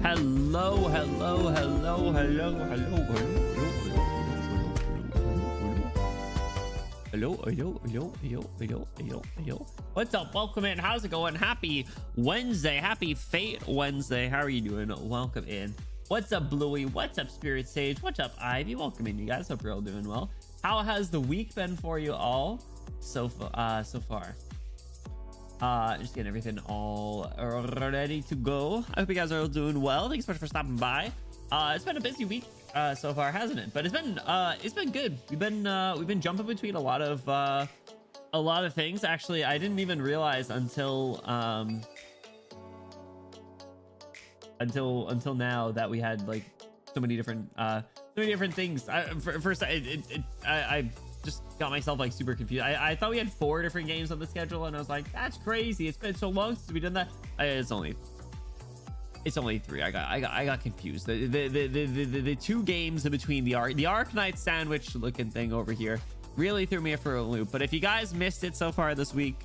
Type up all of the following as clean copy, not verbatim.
Hello, hello, hello, hello, hello, hello. What's up? Welcome in. How's it going? Happy Wednesday. Happy Fate Wednesday. How are you doing? Welcome in. What's up, Bluey? What's up, Spirit Sage? What's up, Ivy? Welcome in, you guys. Hope you're all doing well. How has the week been for you all so far? Just getting everything all ready to go. I hope you guys are all doing well. Thanks so much for stopping by. It's been a busy week so far, hasn't it? But it's been good. We've been jumping between a lot of things. Actually, I didn't even realize until now that we had like so many different things. First, I just got myself like super confused. I thought we had 4 different games on the schedule, and I was like, that's crazy. It's been so long since we've done that. It's only 3. I got confused. The 2 games in between, the Arknight sandwich looking thing over here really threw me for a loop. But if you guys missed it so far this week,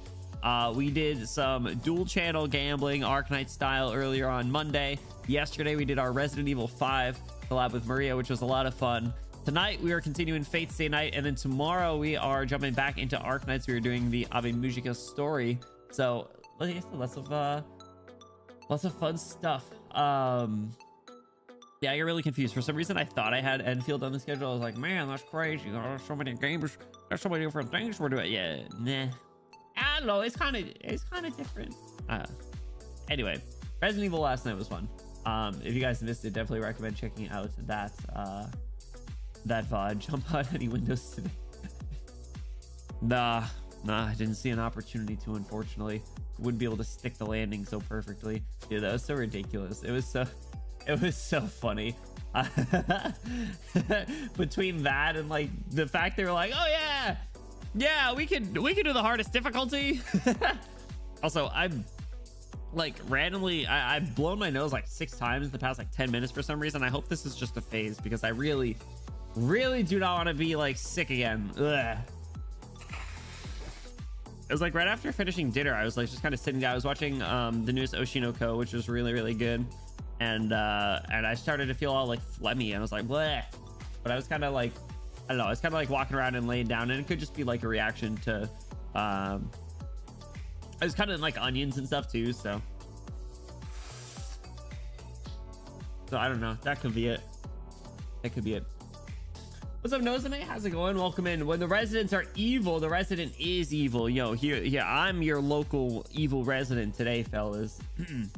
we did some dual channel gambling Arknight style earlier on Monday. Yesterday we did our Resident Evil 5 collab with Maria, which was a lot of fun. Tonight we are continuing Fate's Day Night, and then tomorrow we are jumping back into Arknights. We are doing the OMG story, so lots of fun stuff. Yeah, I get really confused. For some reason I thought I had Enfield on the schedule. I was like, man, that's crazy. There's so many games, there's so many different things we're doing. Yeah, nah, I don't know, it's kind of different. Anyway, Resident Evil last night was fun. If you guys missed it, definitely recommend checking out that VOD. Jump out any windows today. Nah, I didn't see an opportunity to, unfortunately. Wouldn't be able to stick the landing so perfectly. Dude, that was so ridiculous. It was so funny. Between that and like the fact they were like, oh yeah, we can do the hardest difficulty. Also, I'm like randomly I've blown my nose like 6 times in the past like 10 minutes for some reason. I hope this is just a phase, because I really do not want to be like sick again. Ugh. It was like right after finishing dinner, I was like just kind of sitting down. I was watching the newest Oshinoko, which was really good, and I started to feel all like phlegmy, and I was like, bleh. But I was kind of like, I don't know, I was kind of like walking around and laying down, and it could just be like a reaction to I was kind of like onions and stuff too, so I don't know, that could be it. What's up, Nozane? How's it going? Welcome in. When the residents are evil, the resident is evil. Yo, here, I'm your local evil resident today, fellas. Turn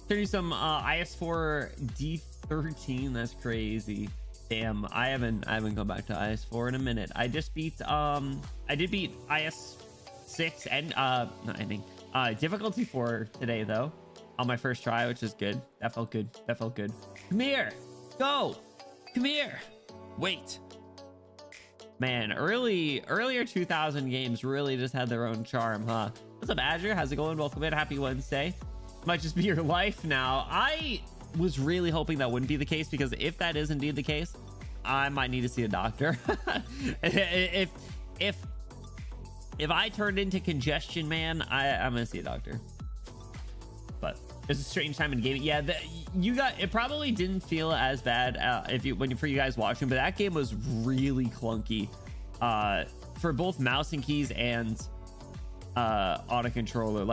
you some IS4 D13. That's crazy. Damn, I haven't come back to IS4 in a minute. I just beat I did beat IS6 and not ending difficulty 4 today though, on my first try, which is good. That felt good. Come here, go. Come here. Wait. Man, earlier 2000 games really just had their own charm, huh? What's up, Azure? How's it going? Welcome in. Happy Wednesday. Might just be your life now. I was really hoping that wouldn't be the case, because if that is indeed the case, I might need to see a doctor. if I turned into congestion, man, I'm gonna see a doctor. But it's a strange time in gaming. Yeah, it probably didn't feel as bad for you guys watching, but that game was really clunky for both mouse and keys and auto controller.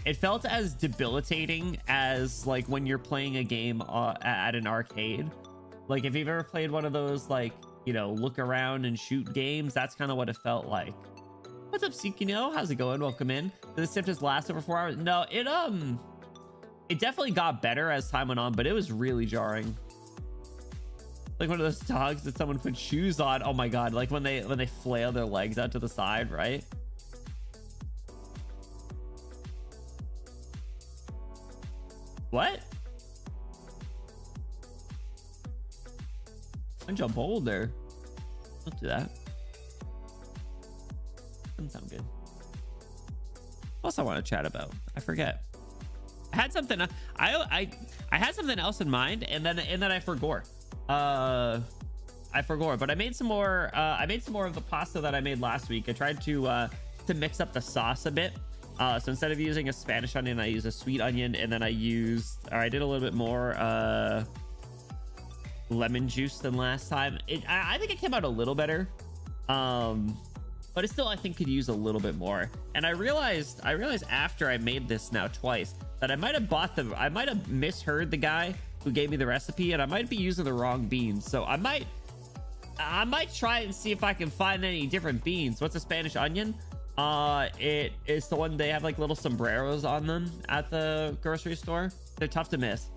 It felt as debilitating as like when you're playing a game at an arcade. Like if you've ever played one of those, like, you know, look around and shoot games, that's kind of what it felt like. What's up, Sikino? How's it going? Welcome in. Did the symptoms last over 4 hours? No, it definitely got better as time went on, but it was really jarring. Like one of those dogs that someone put shoes on. Oh my god, like when they flail their legs out to the side, right? What? I jump bold there. Don't do that. Doesn't sound good. What else I want to chat about? I forget. I had something. I had something else in mind, and then I forgot. But I made some more. I made some more of the pasta that I made last week. I tried to mix up the sauce a bit. So instead of using a Spanish onion, I use a sweet onion, and then I did a little bit more lemon juice than last time. I think it came out a little better, but it still, I think, could use a little bit more. And I realized after I made this now twice that I might have misheard the guy who gave me the recipe, and I might be using the wrong beans. So I might try and see if I can find any different beans. What's a Spanish onion? It is the one, they have like little sombreros on them at the grocery store. They're tough to miss.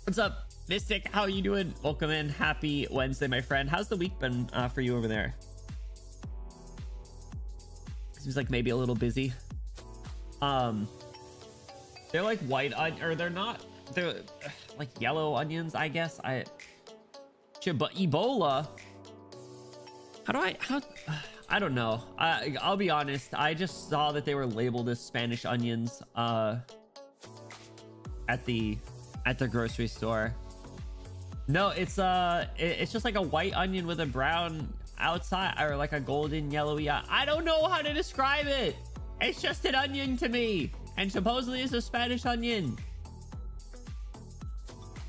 What's up, Mystic? How are you doing? Welcome in. Happy Wednesday, my friend. How's the week been for you over there? Seems like maybe a little busy. They're like white or they're not. They're like yellow onions, I guess. But Ebola. I don't know. I'll be honest. I just saw that they were labeled as Spanish onions at the grocery store. No, it's just like a white onion with a brown outside, or like a golden yellowy. I don't know how to describe it. It's just an onion to me, and supposedly it's a Spanish onion.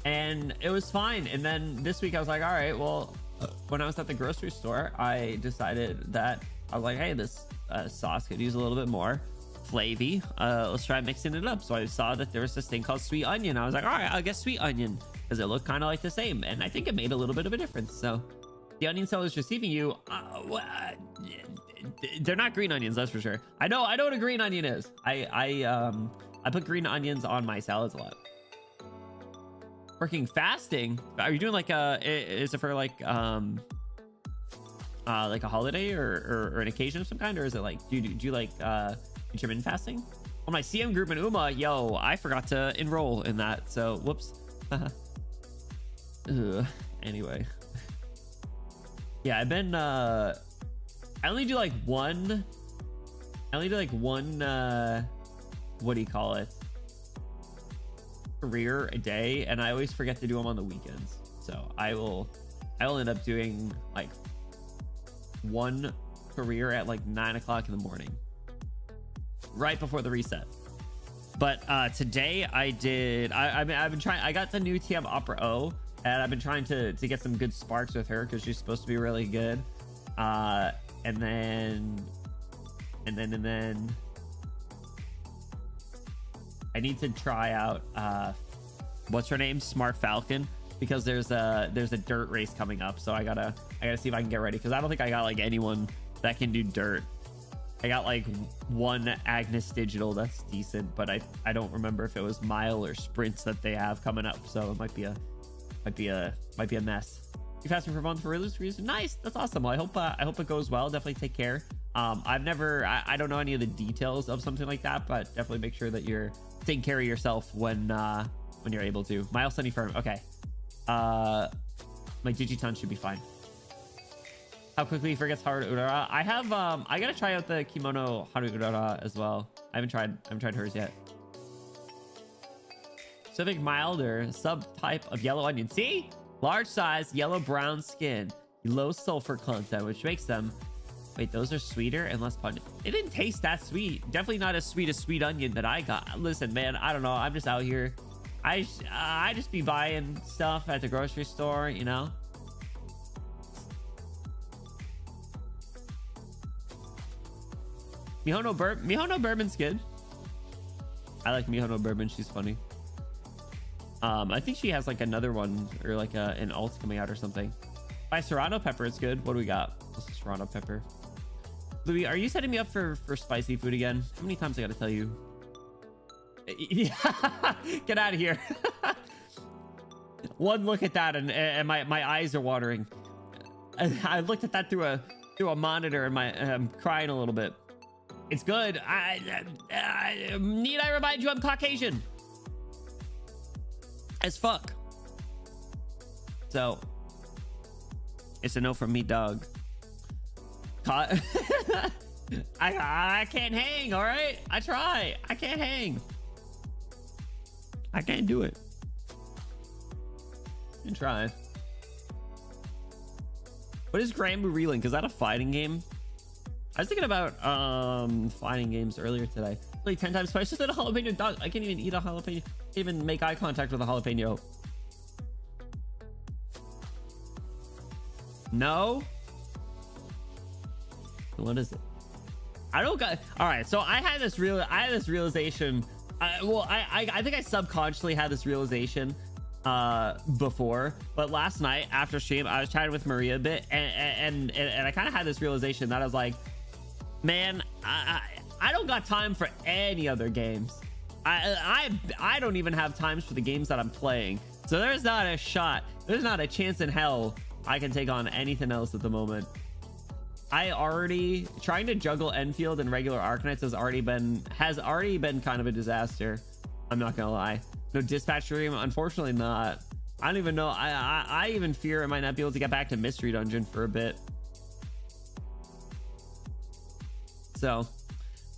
And it was fine. And then this week I was like, all right, well, when I was at the grocery store, I decided that I was like, hey, this sauce could use a little bit more flavy. Let's try mixing it up. So I saw that there was this thing called sweet onion. I was like, all right, I'll get sweet onion because it looked kind of like the same. And I think it made a little bit of a difference. So the onion sellers receiving you, they're not green onions, that's for sure. I know what a green onion is. I put green onions on my salads a lot. Working fasting? Are you doing like is it for like a holiday or an occasion of some kind, or is it like do you like intermittent fasting? On my CM group in Uma, yo, I forgot to enroll in that, so whoops. Anyway, yeah, I've been I only do like one what do you call it, career a day, and I always forget to do them on the weekends. So I will end up doing like one career at like 9 o'clock in the morning, right before the reset. But today I've been trying. I got the new TM Opera O, and I've been trying to get some good sparks with her because she's supposed to be really good. And then I need to try out what's her name, Smart Falcon, because there's a dirt race coming up. So I gotta see if I can get ready, because I don't think I got like anyone that can do dirt. I got like one Agnes Digital that's decent, but I don't remember if it was mile or sprints that they have coming up. So it might be a mess. You fasting for fun for religious reasons? Nice, that's awesome. Well, I hope it goes well. Definitely take care. I don't know any of the details of something like that, but definitely make sure that you're taking care of yourself when you're able to. Mile Sunny Firm. Okay. My Digiton should be fine. How quickly he forgets Haru Urara. I gotta try out the Kimono Haru Urara as well. I haven't tried hers yet. Specific milder subtype of yellow onion. See? Large size, yellow brown skin, low sulfur content, which makes them, wait, those are sweeter and less pungent. It didn't taste that sweet. Definitely not as sweet as sweet onion that I got. Listen, man, I don't know. I'm just out here. I just be buying stuff at the grocery store, you know. Mihono Bourbon's good. I like Mihono Bourbon. She's funny. I think she has like another one, or like an alt coming out or something. By Serrano Pepper, it's good. What do we got? What's the Serrano Pepper? Louis, are you setting me up for spicy food again? How many times I gotta tell you? Get out of here. One look at that and my eyes are watering. I looked at that through a monitor and I'm crying a little bit. It's good. Need I remind you I'm Caucasian as fuck. So it's a no from me, dog. I can't hang. All right, I try. I can't hang. I can't do it. I'm trying. What is Granblue Reeling? Is that a fighting game? I was thinking about fighting games earlier today. Like 10 times twice. Just did a jalapeno dog. I can't even eat a jalapeno. Can't even make eye contact with a jalapeno. No. What is it? I don't got. All right. So I had this realization. I think I subconsciously had this realization before, but last night after stream I was chatting with Maria a bit, and I kind of had this realization that I was like, man, I don't got time for any other games. I don't even have times for the games that I'm playing. So there's not a shot, there's not a chance in hell I can take on anything else at the moment. I already trying to juggle Enfield and regular Arknights has already been kind of a disaster. I'm not gonna lie. No dispatch stream, unfortunately not. I don't even know. I even fear I might not be able to get back to Mystery Dungeon for a bit. So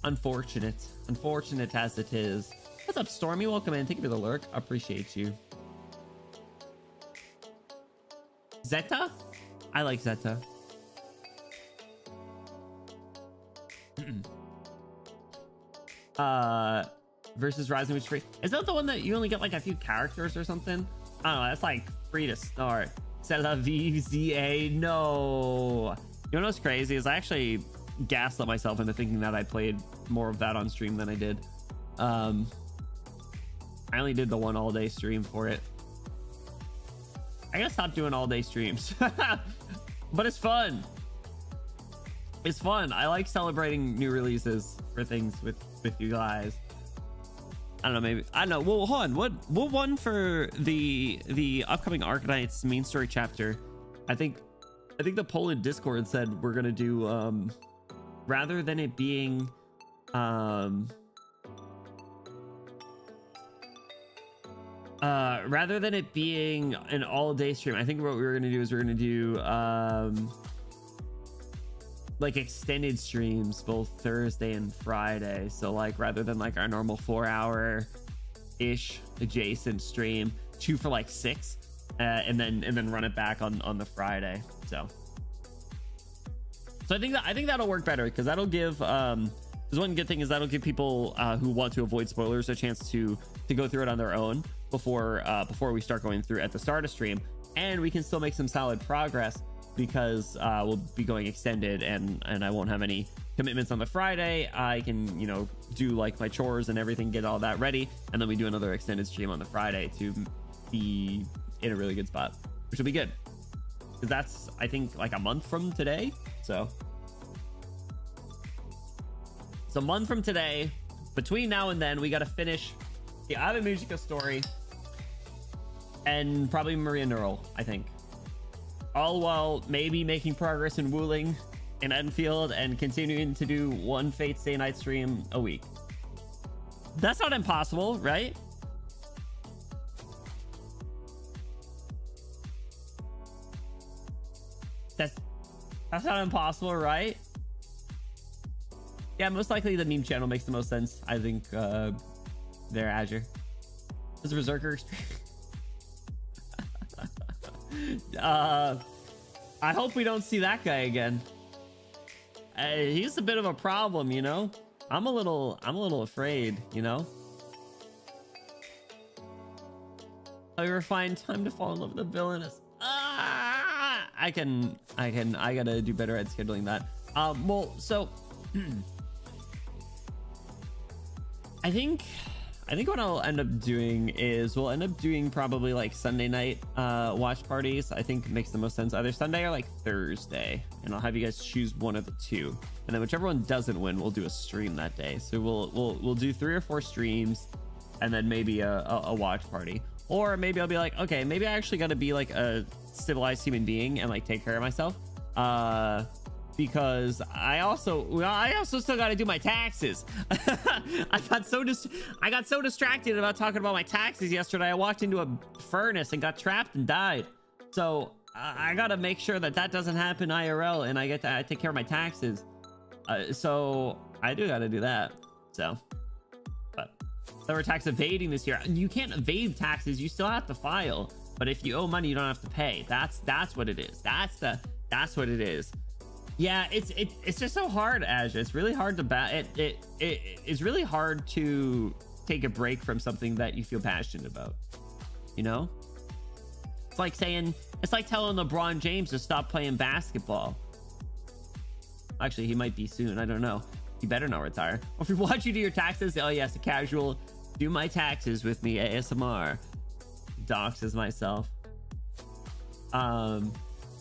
unfortunate as it is. What's up, Stormy? Welcome in. Thank you for the lurk. Appreciate you. Zeta? I like Zeta. Versus Rising, which is free. Is that the one that you only get like a few characters or something? I don't know. That's like free to start. C'est la vie, ZA. No. You know what's crazy is I actually gaslit myself into thinking that I played more of that on stream than I did. I only did the one all-day stream for it. I gotta stop doing all-day streams. But it's fun. It's fun. I like celebrating new releases for things with you guys. I don't know, maybe I don't know. Well, hold on. What one for the upcoming Arknights main story chapter? I think the poll in Discord said we're gonna do rather than it being rather than it being an all-day stream, I think what we're gonna do is we're gonna do like extended streams both Thursday and Friday. So like rather than like our normal 4-hour ish adjacent stream, shoot for like 6 and then run it back on the Friday. So I think that'll work better, because that'll give there's one good thing is that'll give people who want to avoid spoilers a chance to go through it on their own before we start going through at the start of stream, and we can still make some solid progress because we'll be going extended and I won't have any commitments on the Friday. I can, you know, do like my chores and everything, get all that ready, and then we do another extended stream on the Friday to be in a really good spot, which will be good because that's, I think, like a month from today. So it's a month from today. Between now and then, we got to finish the Ave Musica story and probably Maria Neural, I think, all while maybe making progress in Wuling in Enfield and continuing to do one Fate Stay Night stream a week. That's not impossible, right? That's not impossible, right? Yeah, most likely the meme channel makes the most sense, I think. There, Azure. This is Berserker experience. I hope we don't see that guy again. He's a bit of a problem, you know. I'm a little afraid, you know. I ever find time to fall in love with the villainous. I gotta do better at scheduling that. Well, so I think what I'll end up doing is we'll end up doing probably like Sunday night watch parties. I think makes the most sense, either Sunday or like Thursday, and I'll have you guys choose one of the two, and then whichever one doesn't win, we'll do a stream that day. So we'll do 3 or 4 streams and then maybe a watch party, or maybe I'll be like, okay, maybe I actually got to be like a civilized human being and like take care of myself, because I also still got to do my taxes. I got so distracted about talking about my taxes yesterday. I walked into a furnace and got trapped and died. So I got to make sure that doesn't happen IRL, and I take care of my taxes. So I do got to do that. So, but there were tax evading this year. You can't evade taxes. You still have to file. But if you owe money, you don't have to pay. That's what it is. That's what it is. Yeah, it's just so hard, Ash. It's really hard to it's really hard to take a break from something that you feel passionate about. You know? It's like telling LeBron James to stop playing basketball. Actually, he might be soon. I don't know. He better not retire. Or if you watch you do your taxes, oh yes, a casual do my taxes with me ASMR. Doxes myself.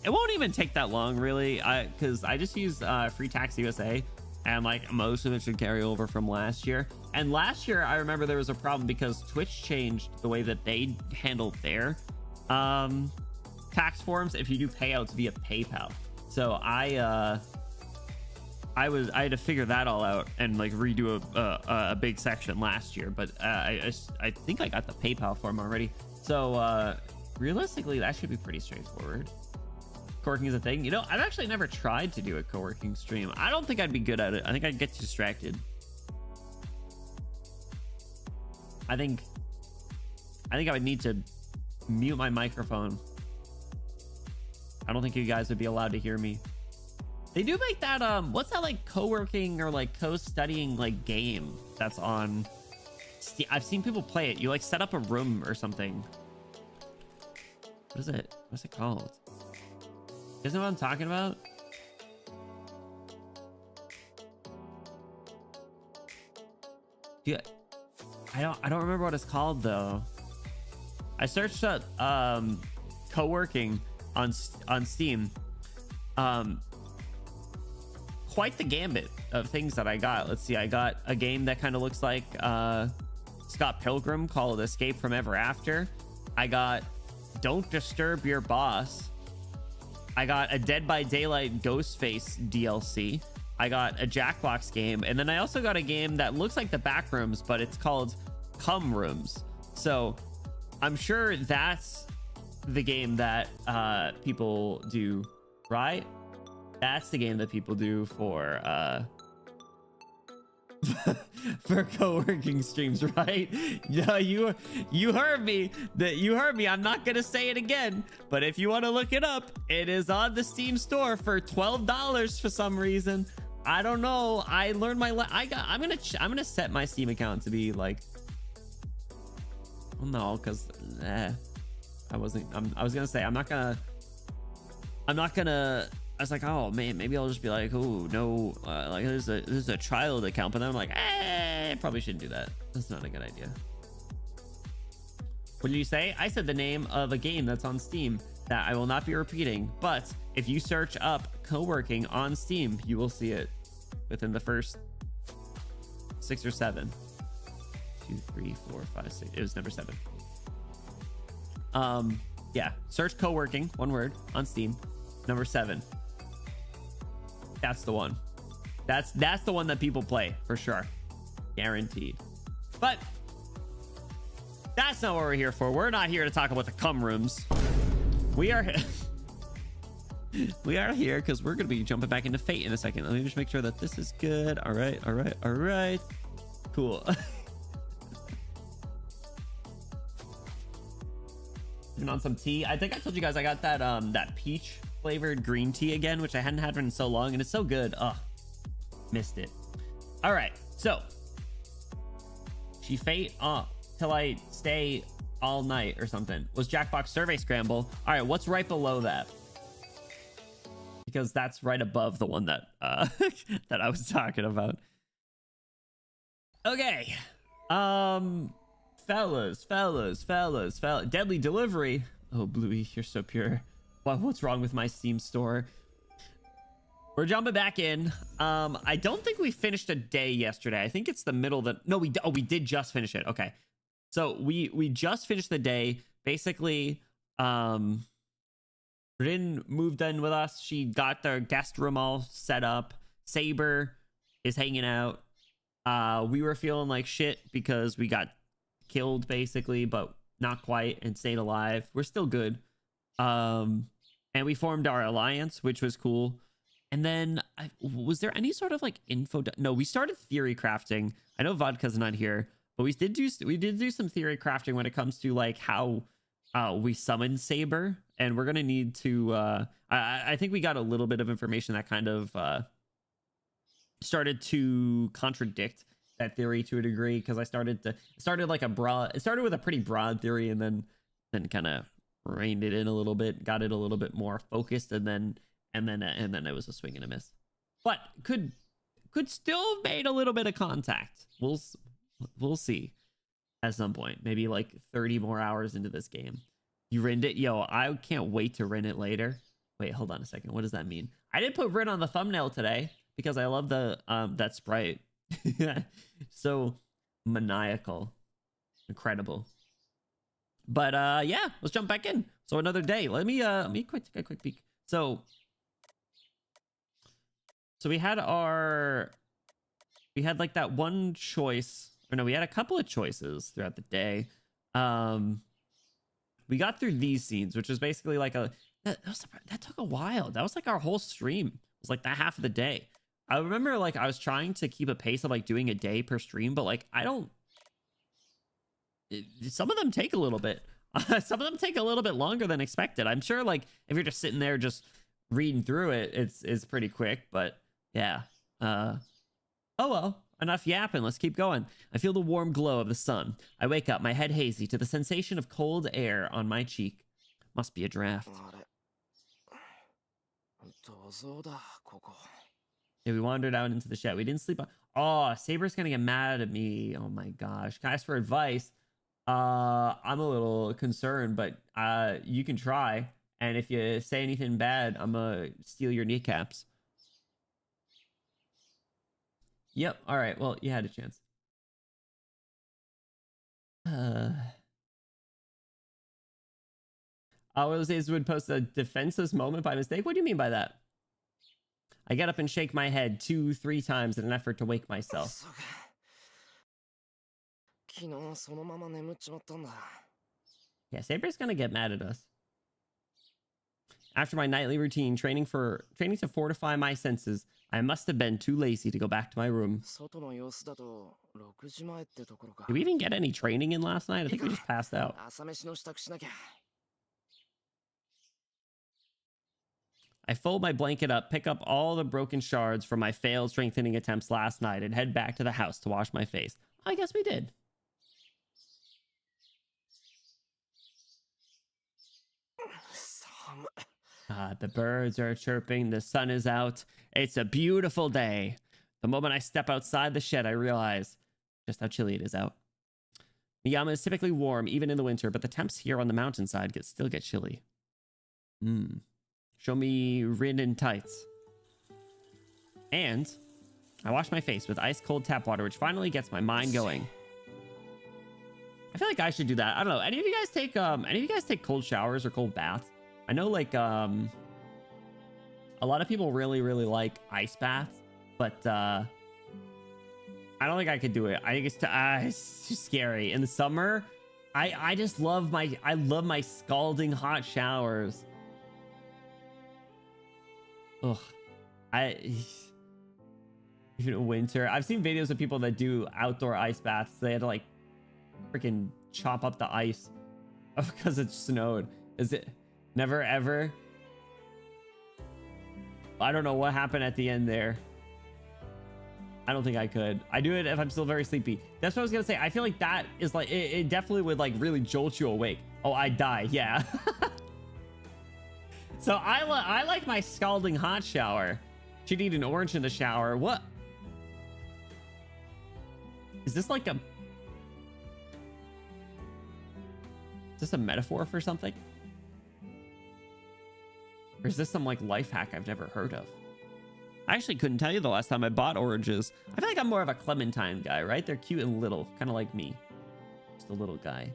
It won't even take that long, really, because I just use Free Tax USA, and like most of it should carry over from last year. And last year, I remember there was a problem because Twitch changed the way that they handled their tax forms if you do payouts via PayPal. So I had to figure that all out and like redo a big section last year, but I think I got the PayPal form already. So realistically, that should be pretty straightforward. Co-working is a thing. You know, I've actually never tried to do a co-working stream. I don't think I'd be good at it. I think I'd get distracted. I think I would need to mute my microphone. I don't think you guys would be allowed to hear me. They do make that what's that like co-working or like co-studying like game that's on Steam? I've seen people play it. You like set up a room or something. What is it? What's it called? You guys know what I'm talking about? Yeah, I don't remember what it's called though. I searched up co-working on Steam. Quite the gambit of things that I got. Let's see, I got a game that kind of looks like Scott Pilgrim called Escape from Ever After. I got Don't Disturb Your Boss. I got a Dead by Daylight Ghostface DLC. I got a Jackbox game, and then I also got a game that looks like the Backrooms, but it's called Cum Rooms. So I'm sure that's the game that people do, right? That's the game that people do for for co-working streams, right? Yeah, you heard me. I'm not gonna say it again, but if you want to look it up, it is on the Steam store for $12 for some reason. I don't know. I learned my I'm gonna set my Steam account to be like, well, no, because I was gonna say I'm not gonna I was like, oh man, maybe I'll just be like, oh no, like this is a child account, but then I'm like, probably shouldn't do that. That's not a good idea. What did you say? I said the name of a game that's on Steam that I will not be repeating, but if you search up co-working on Steam, you will see it within the first 6 or 7. 2, 3, 4, 5, 6. It was number 7. Yeah, search co-working, one word, on Steam, number 7. That's the one. That's the one that people play for sure, guaranteed. But that's not what we're here for. We're not here to talk about the cum rooms. We are we are here because we're gonna be jumping back into Fate in a second. Let me just make sure that this is good. All right, cool. Even on some tea. I think I told you guys I got that that peach flavored green tea again, which I hadn't had in so long, and it's so good. Missed it. All right, so she Fate till I stay all night or something was Jackbox Survey Scramble. All right, what's right below that? Because that's right above the one that that I was talking about. Okay, fellas, Deadly Delivery. Oh, Bluey, you're so pure. What's wrong with my Steam store? We're jumping back in. I don't think we finished a day yesterday. I think it's the middle that no, we did just finish it. Okay, so we just finished the day. Basically, Rin moved in with us. She got the guest room all set up. Saber is hanging out. We were feeling like shit because we got killed basically, but not quite, and stayed alive. We're still good. And we formed our alliance, which was cool. And then was there any sort of like info? No, we started theory crafting. I know Vodka's not here, but we did do some theory crafting when it comes to like how we summon Saber and we're gonna need to I think we got a little bit of information that kind of started to contradict that theory to a degree, because it started with a pretty broad theory, and then kind of reined it in a little bit, got it a little bit more focused, and then it was a swing and a miss. But could still have made a little bit of contact. We'll see at some point, maybe like 30 more hours into this game. You rinned it? Yo, I can't wait to rin it later. Wait, hold on a second. What does that mean? I did put rin on the thumbnail today because I love the that sprite. So maniacal, incredible. But yeah, let's jump back in. So another day. Let me take a quick peek. So we had like that one choice, or no, we had a couple of choices throughout the day. We got through these scenes, which was basically like that took a while. That was like our whole stream. It was like that half of the day. I remember like I was trying to keep a pace of like doing a day per stream, but like some of them take a little bit. Some of them take a little bit longer than expected. I'm sure like if you're just sitting there just reading through it, it's pretty quick, but yeah. Oh well, enough yapping. Let's keep going. I feel the warm glow of the sun. I wake up, my head hazy, to the sensation of cold air on my cheek. Must be a draft. Yeah, we wandered out into the shed. We didn't sleep on... Oh, Saber's gonna get mad at me. Oh my gosh. Can I ask for advice? I'm a little concerned, but you can try. And if you say anything bad, I'm gonna steal your kneecaps. Yep. All right. Well, you had a chance. One of those days would post a defenseless moment by mistake. What do you mean by that? I get up and shake my head 2-3 times in an effort to wake myself. Yeah, Saber's gonna get mad at us. After my nightly routine, training to fortify my senses, I must have been too lazy to go back to my room. Did we even get any training in last night? I think we just passed out. I fold my blanket up, pick up all the broken shards from my failed strengthening attempts last night, and head back to the house to wash my face. I guess we did. The birds are chirping, the sun is out. It's a beautiful day. The moment I step outside the shed, I realize just how chilly it is out. Miyama is typically warm even in the winter, but the temps here on the mountainside still get chilly. Show me Rin in tights. And I wash my face with ice cold tap water, which finally gets my mind going. I feel like I should do that. I don't know. Any of you guys take cold showers or cold baths? I know like a lot of people really like ice baths, but I don't think I could do it. I think it's too scary. In the summer, I just love my scalding hot showers. Ugh. Even in winter, I've seen videos of people that do outdoor ice baths. They had to like freaking chop up the ice because it snowed. Is it never ever? I don't know what happened at the end there. I don't think I could. I do it if I'm still very sleepy. That's what I was gonna say. I feel like that is like it definitely would like really jolt you awake. Oh, I'd die. Yeah. So I like my scalding hot shower. Should eat an orange in the shower. What? Is this like a... Is this a metaphor for something? Or is this some like life hack I've never heard of? I actually couldn't tell you the last time I bought oranges. I feel like I'm more of a clementine guy, right? They're cute and little, kind of like me. Just a little guy.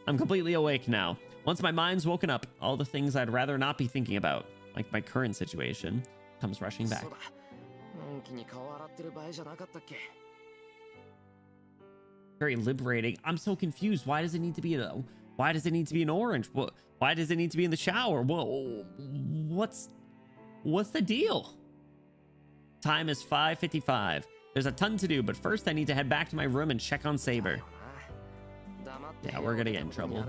I'm completely awake now. Once my mind's woken up, all the things I'd rather not be thinking about, like my current situation, comes rushing back. Very liberating. I'm so confused. Why does it need to be an orange? Why does it need to be in the shower? Whoa, what's the deal? Time is 5:55. There's a ton to do, but first I need to head back to my room and check on Saber. Yeah, we're gonna get in trouble.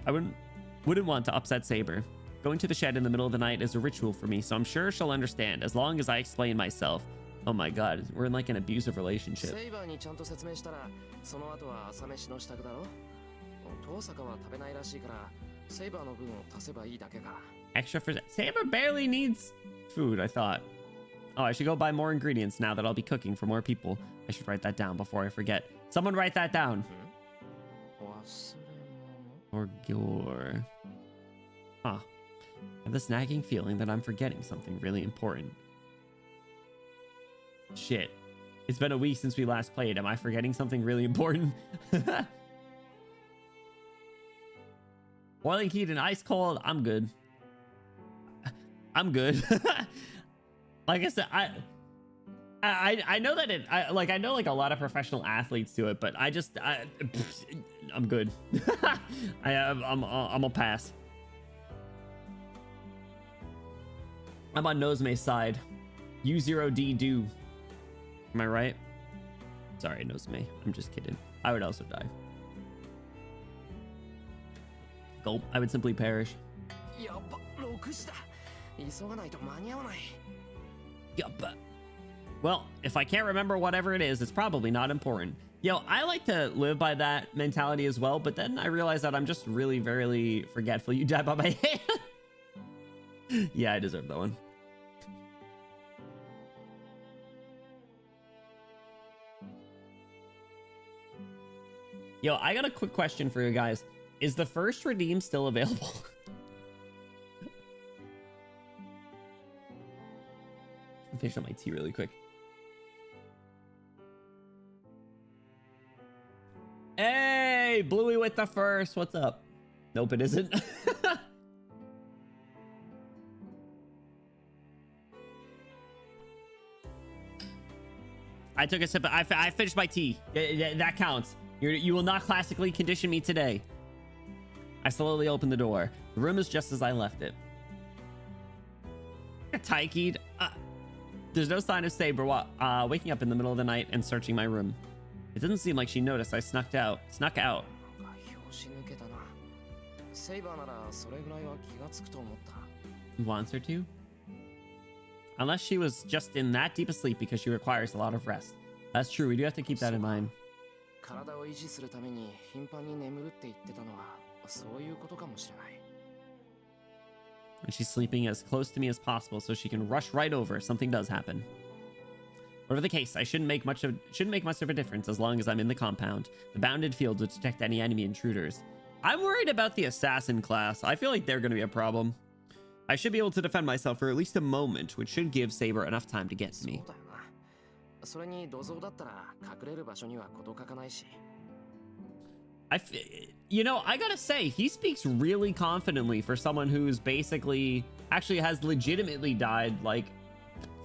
I wouldn't want to upset Saber. Going to the shed in the middle of the night is a ritual for me, so I'm sure she'll understand as long as I explain myself. Oh my god, we're in like an abusive relationship. Extra for Saber barely needs food, I thought. Oh, I should go buy more ingredients now that I'll be cooking for more people. I should write that down before I forget. Someone write that down. Or Gore. Huh. I have this nagging feeling that I'm forgetting something really important. Shit. It's been a week since we last played. Am I forgetting something really important? Boiling heat and ice cold. I'm good. I'm good. Like I said, I know that I know like a lot of professional athletes do it, but I'm good. I'm a pass. I'm on Noseme's side. U0D do. Am I right? Sorry, Noseme. I'm just kidding. I would also die. Gulp. I would simply perish. Yup. Well, if I can't remember whatever it is, it's probably not important. Yo, I like to live by that mentality as well, but then I realize that I'm just really, very forgetful. You died by my hand. Yeah, I deserve that one. Yo, I got a quick question for you guys. Is the first redeem still available? I'll finish up my tea really quick. Hey, Bluey with the first. What's up? Nope, it isn't. I took a sip. I finished my tea. That counts. You will not classically condition me today. I slowly opened the door. The room is just as I left it. Taiki'd. There's no sign of Saber waking up in the middle of the night and searching my room. It doesn't seem like she noticed I snuck out. Wants her to? Unless she was just in that deep a sleep because she requires a lot of rest. That's true. We do have to keep that in mind. And she's sleeping as close to me as possible so she can rush right over if something does happen. Whatever the case, I shouldn't make much of a difference as long as I'm in the compound. The bounded field to detect any enemy intruders. I'm worried about the assassin class. I feel like they're going to be a problem. I should be able to defend myself for at least a moment, which should give Saber enough time to get to me. You know, I gotta say, he speaks really confidently for someone who's basically actually has legitimately died like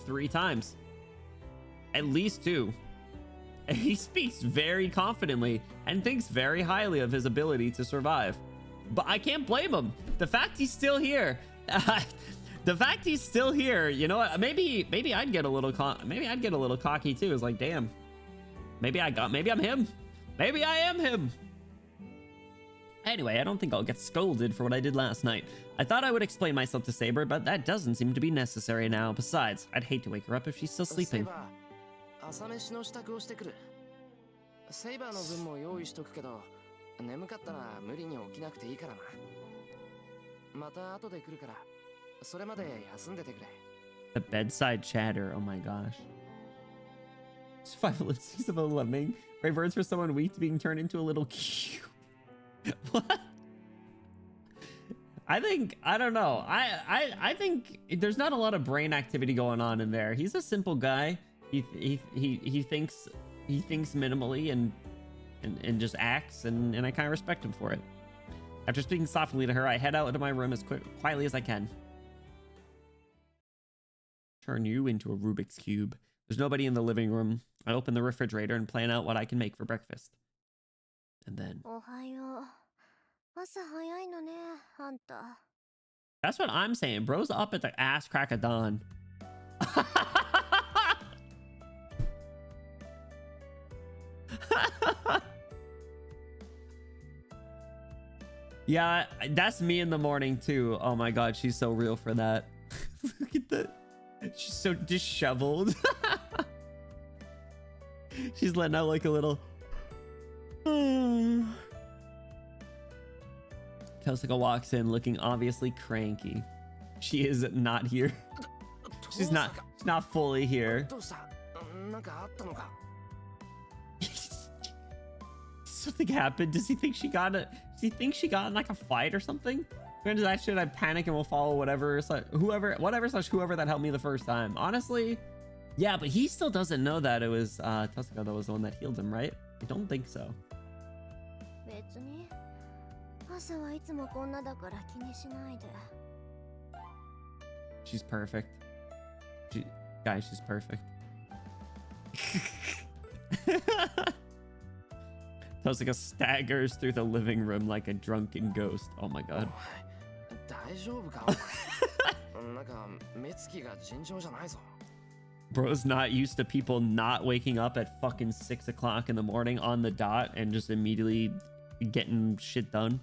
3 times. At least 2. And he speaks very confidently and thinks very highly of his ability to survive. But I can't blame him. The fact he's still here. The fact he's still here, you know what? Maybe I'd get a little cocky too. It's like, damn. Maybe I'm him. Maybe I am him. Anyway, I don't think I'll get scolded for what I did last night. I thought I would explain myself to Saber, but that doesn't seem to be necessary now. Besides, I'd hate to wake her up if she's still sleeping. The bedside chatter, oh my gosh. Survival and 6 of 11. Brave words for someone weak to being turned into a little cube. What? I don't know. I think there's not a lot of brain activity going on in there. He's a simple guy. He thinks minimally and just acts, and I kind of respect him for it. After speaking softly to her, I head out into my room as quietly as I can. Turn you into a Rubik's Cube. There's nobody in the living room. I open the refrigerator and plan out what I can make for breakfast. And then... That's what I'm saying. Bro's up at the ass crack of dawn. Yeah, that's me in the morning too. Oh my god, she's so real for that. Look at that. She's so disheveled. She's letting out like a little. Tosaka walks in looking obviously cranky. She is not here. She's not fully here. Something happened. Does he think she got it? Does he think she got in like a fight or something? When does that shit? I panic and will follow whatever that helped me the first time. Honestly, yeah, but he still doesn't know that it was Tosaka that was the one that healed him, right? I don't think so. She's perfect. Guys, she's perfect. Tosaka staggers through the living room like a drunken ghost. Oh my god. Bro's not used to people not waking up at fucking 6 o'clock in the morning on the dot and just immediately getting shit done.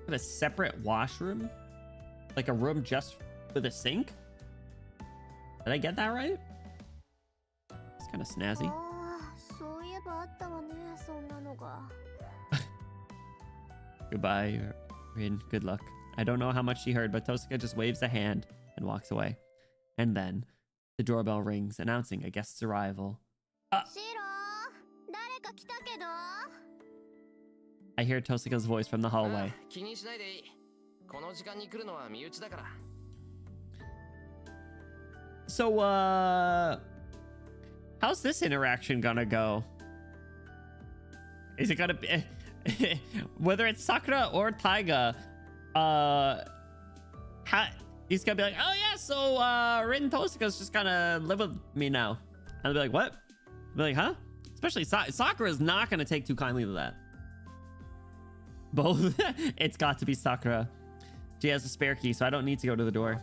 A separate washroom? Like a room just with a sink? Did I get that right? It's kind of snazzy. Goodbye, Rin. Good luck. I don't know how much she heard, but Tosaka just waves a hand and walks away. And then the doorbell rings, announcing a guest's arrival. I hear Tosaka's voice from the hallway. So, how's this interaction gonna go? Is it gonna be... whether it's Sakura or Taiga, he's gonna be like, oh yeah, so Rin Tosaka's just gonna live with me now. And I'll be like, what? I'll be like, huh? Especially Sakura is not gonna take too kindly to that. Both. It's got to be Sakura. She has a spare key, so I don't need to go to the door.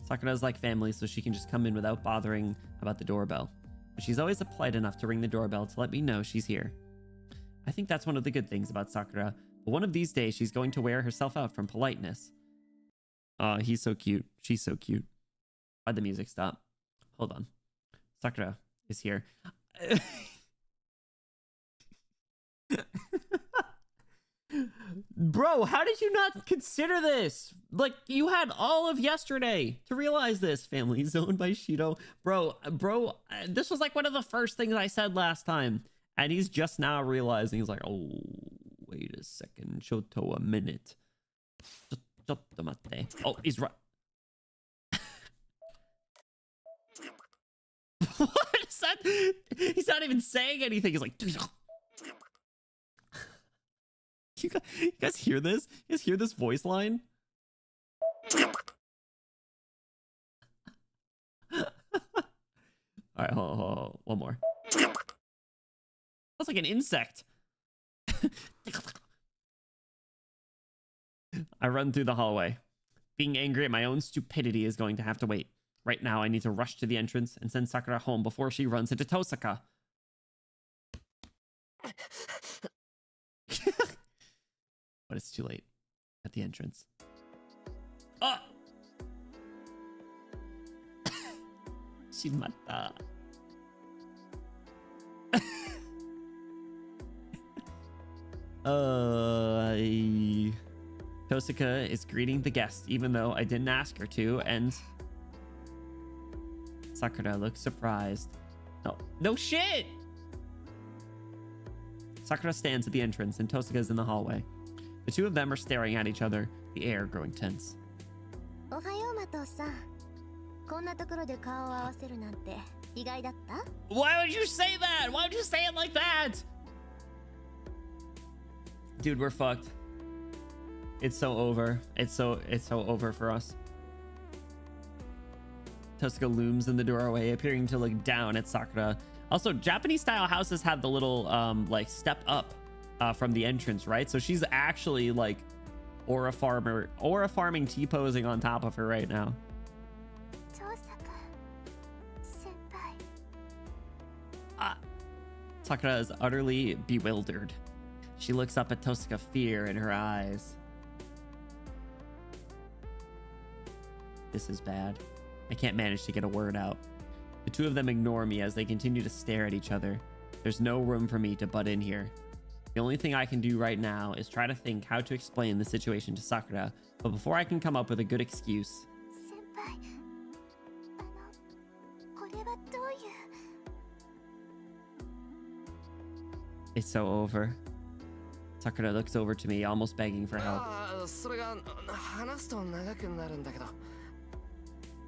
Sakura's like family, so she can just come in without bothering about the doorbell. But she's always polite enough to ring the doorbell to let me know she's here. I think that's one of the good things about Sakura. But one of these days, she's going to wear herself out from politeness. Oh, he's so cute. She's so cute. Why'd the music stop? Hold on. Sakura is here. Bro, how did you not consider this? Like, you had all of yesterday to realize this. Family zoned by Shido. Bro, this was like one of the first things I said last time. And he's just now realizing. He's like, oh, wait a second. Shoto, a minute. Oh, he's right. What is that? He's not even saying anything. He's like... You guys hear this? You guys hear this voice line? All right, hold on. One more. That's like an insect. I run through the hallway. Being angry at my own stupidity is going to have to wait. Right now, I need to rush to the entrance and send Sakura home before she runs into Tosaka. But it's too late at the entrance. Oh! Shimata. Tosaka is greeting the guest, even though I didn't ask her to, and Sakura looks surprised. No shit! Sakura stands at the entrance, and Tosaka is in the hallway. The two of them are staring at each other, the air growing tense. Why would you say that? Why would you say it like that? Dude, we're fucked. It's so over. It's so over for us. Tosuka looms in the doorway, appearing to look down at Sakura. Also, Japanese style houses have the little like step up from the entrance, right? So she's actually like aura farming T-posing on top of her right now. Sakura is utterly bewildered. She looks up at Tosuka, fear in her eyes. This is bad. I can't manage to get a word out. The two of them ignore me as they continue to stare at each other. There's no room for me to butt in here. The only thing I can do right now is try to think how to explain the situation to Sakura, but before I can come up with a good excuse... It's so over. Sakura looks over to me, almost begging for help.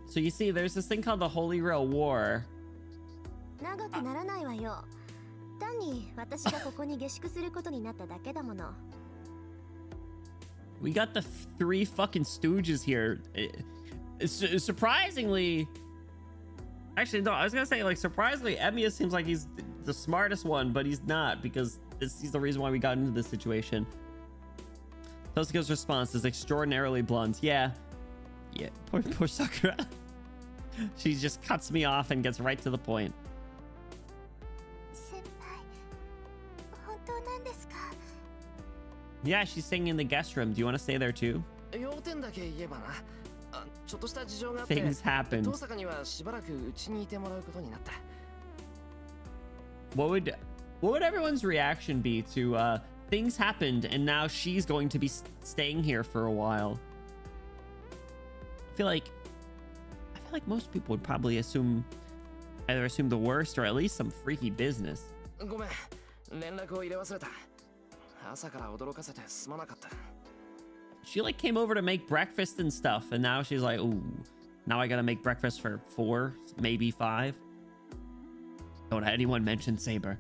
So you see, there's this thing called the Holy Grail War. We got the three fucking stooges here. It's surprisingly... Actually, no, I was gonna say, like, surprisingly, Emiya seems like he's the smartest one, but he's not, because he's the reason why we got into this situation. Tosuka's response is extraordinarily blunt. Yeah, poor Sakura. She just cuts me off and gets right to the point. Yeah, she's staying in the guest room. Do you want to stay there too? Things happened. What would everyone's reaction be to things happened and now she's going to be staying here for a while? I feel like most people would probably either assume the worst or at least some freaky business. She like came over to make breakfast and stuff, and now she's like, ooh, now I gotta make breakfast for 4, maybe 5. Don't anyone mention Saber.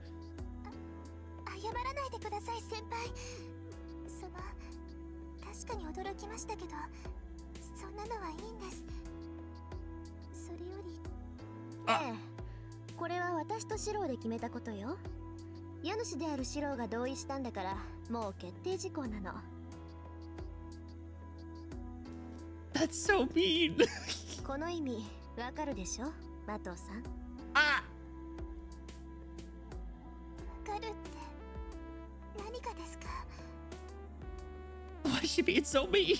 That's so mean. Ah! Why is she being so mean?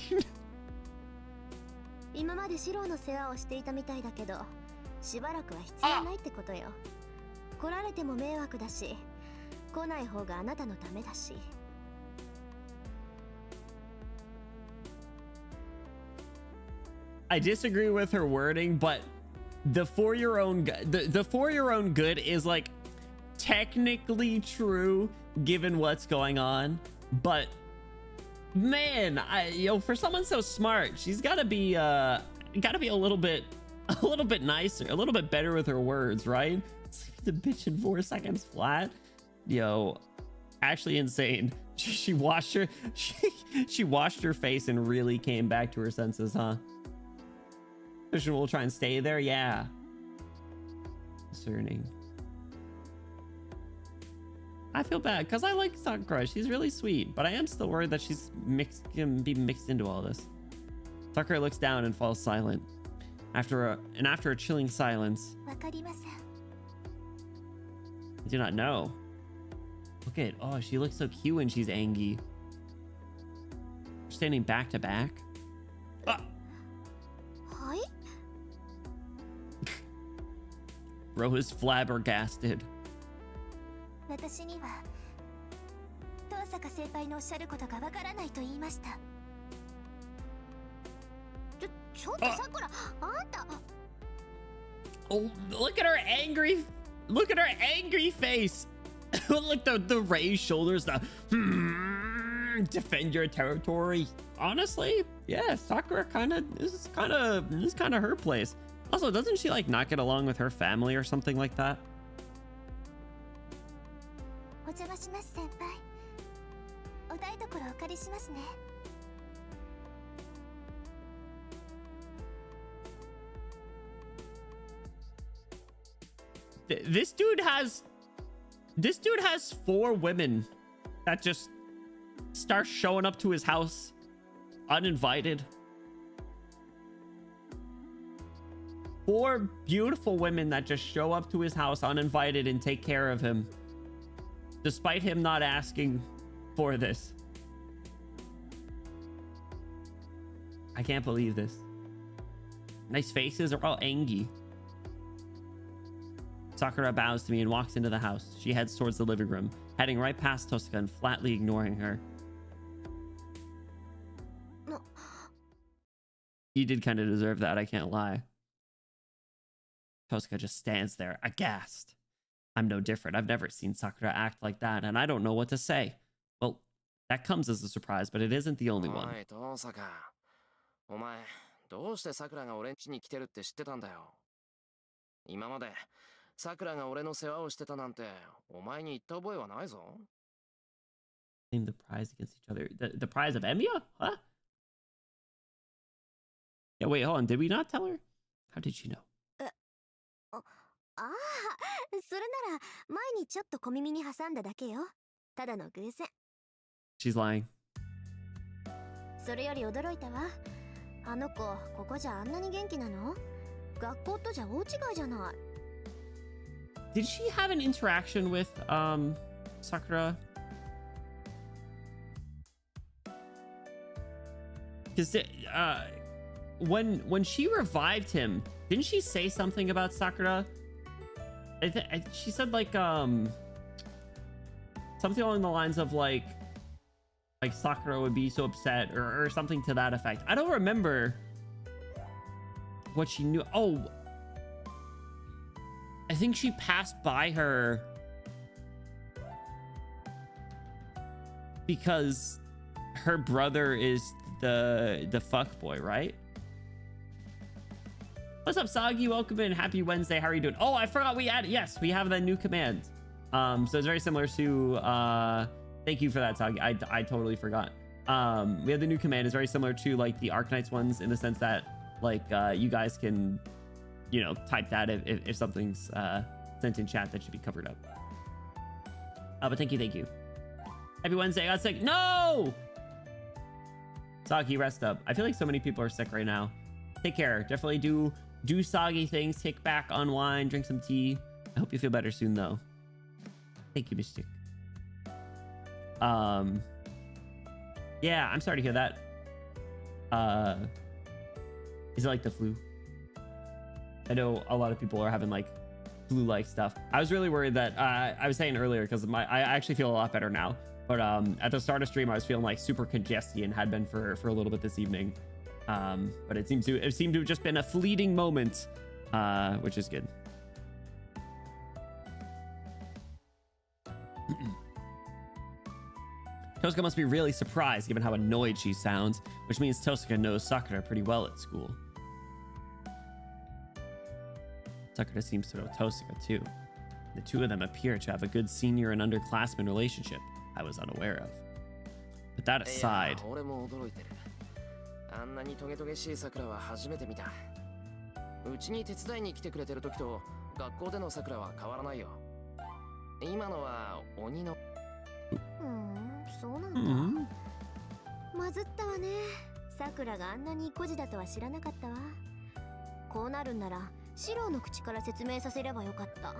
I disagree with her wording, but the for your own good is like technically true given what's going on, but man, for someone so smart, she's gotta be a little bit nicer, a little bit better with her words, right? The bitch in 4 seconds flat. Actually insane. She washed her face and really came back to her senses, huh? We'll try and stay there. Yeah. Concerning. I feel bad because I like Sakura. She's really sweet, but I am still worried that she's gonna be mixed into all this. Sakura looks down and falls silent. After a chilling silence. I do not know. Look at, oh, she looks so cute when she's angry. Standing back to back. Ah! Bro is flabbergasted. Oh, look at her angry face. Look, the raised shoulders, defend your territory. Honestly, yeah, Sakura this is kind of her place. Also, doesn't she like not get along with her family or something like that? this dude has 4 women that just start showing up to his house uninvited. 4 beautiful women that just show up to his house uninvited and take care of him, despite him not asking for this. I can't believe this. Nice faces are all angry. Sakura bows to me and walks into the house. She heads towards the living room, heading right past Tosuka and flatly ignoring her. You did kind of deserve that, I can't lie. Tosuka just stands there, aghast. I'm no different. I've never seen Sakura act like that, and I don't know what to say. Well, that comes as a surprise, but it isn't the only one. お前、どうして桜が俺ん家に来てるって知ってたんだよ。今まで桜が俺の世話をしてたなんてお前に言った覚えはないぞ。Name the prize against each other. The prize of Emiya? Huh? Yeah, wait, hold on. Did we not tell her? How did she know? ああ、それなら前にちょっと小耳に挟んだだけよ。ただの偶然。She's lying. それより驚いたわ。あの子、ここじゃあんなに元気なの？学校とじゃ大違いじゃない。Did she have an interaction with Sakura? Because when she revived him, didn't she say something about Sakura? She said like something along the lines of like Sakura would be so upset or something to that effect. I don't remember what she knew. Oh, I think she passed by her because her brother is the fuck boy, right? What's up, Soggy? Welcome in. Happy Wednesday. How are you doing? Oh, I forgot we added. Yes, we have the new command. So it's very similar to thank you for that, Soggy. I totally forgot. We have the new command. It's very similar to like the Arknights ones in the sense that like you guys can, you know, type that if something's sent in chat that should be covered up. But thank you. Happy Wednesday. I got sick. No! Soggy, rest up. I feel like so many people are sick right now. Take care. Definitely do soggy things. Kick back, unwind, drink some tea. I hope you feel better soon, though. Thank you, Mystic. Yeah, I'm sorry to hear that. Is it like the flu? I know a lot of people are having like flu-like stuff. I was really worried that I was saying earlier because I actually feel a lot better now. But at the start of stream, I was feeling like super congested and had been for a little bit this evening. But it seemed to have just been a fleeting moment, which is good. Tosuka must be really surprised given how annoyed she sounds, which means Tosuka knows Sakura pretty well at school. Sakura seems to know Tosuka too. The two of them appear to have a good senior and underclassman relationship I was unaware of. But that aside, あんなにトゲトゲしい桜は初めて見た。うちに手伝いに来てくれてる時と学校での桜は変わらないよ。今のは鬼の。そうなんだ。まずったわね。桜があんなに孤児だとは知らなかったわ。こうなるんならシロの口から説明させればよかった。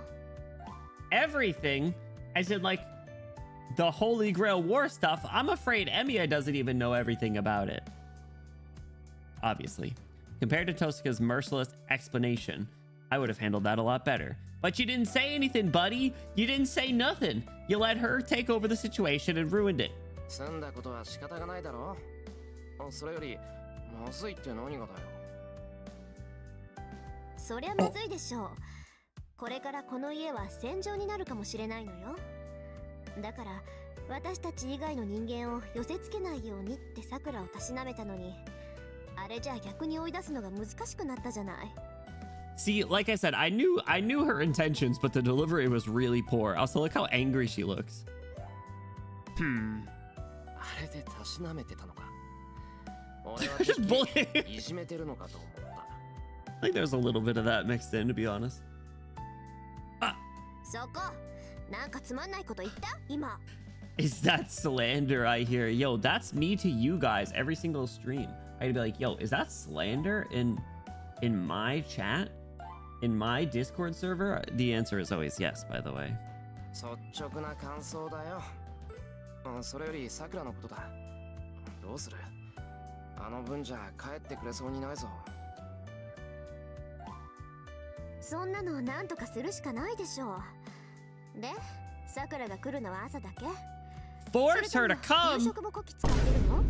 Everything? I said like the Holy Grail war stuff. I'm afraid Emiya doesn't even know everything about it. Obviously. Compared to Tosuka's merciless explanation, I would have handled that a lot better. But you didn't say anything, buddy. You didn't say nothing. You let her take over the situation and ruined it. 済んだことは仕方がないだろう。それよりまずいって何がだよ。そりゃまずいでしょう。これからこの家は戦場になるかもしれないのよ。だから私たち以外の人間を寄せつけないようにって桜をたしなめたのに。あれじゃ逆に追い出すのが難しくなったじゃない。See, like I said, I knew her intentions, but the delivery was really poor. Also, look how angry she looks. あれでたしなめてたのか。俺は Just bullying. いじめてるのかと思った。I think there's a little bit of that mixed in, to be honest. そこなんかつまんないこと言った今。 Is that slander I hear? Yo, that's me to you guys every single stream. I'd be like, yo, is that slander in my chat? In my Discord server? The answer is always yes, by the way. 率直な感想だよ。それよりさくらのことだ。どうする？あの分じゃ帰ってくれそうにないぞ。そんなのなんとかするしかないでしょう。で、さくらが来るのは朝だけ？ Force her to 夕 come! 食もこき使ってるの？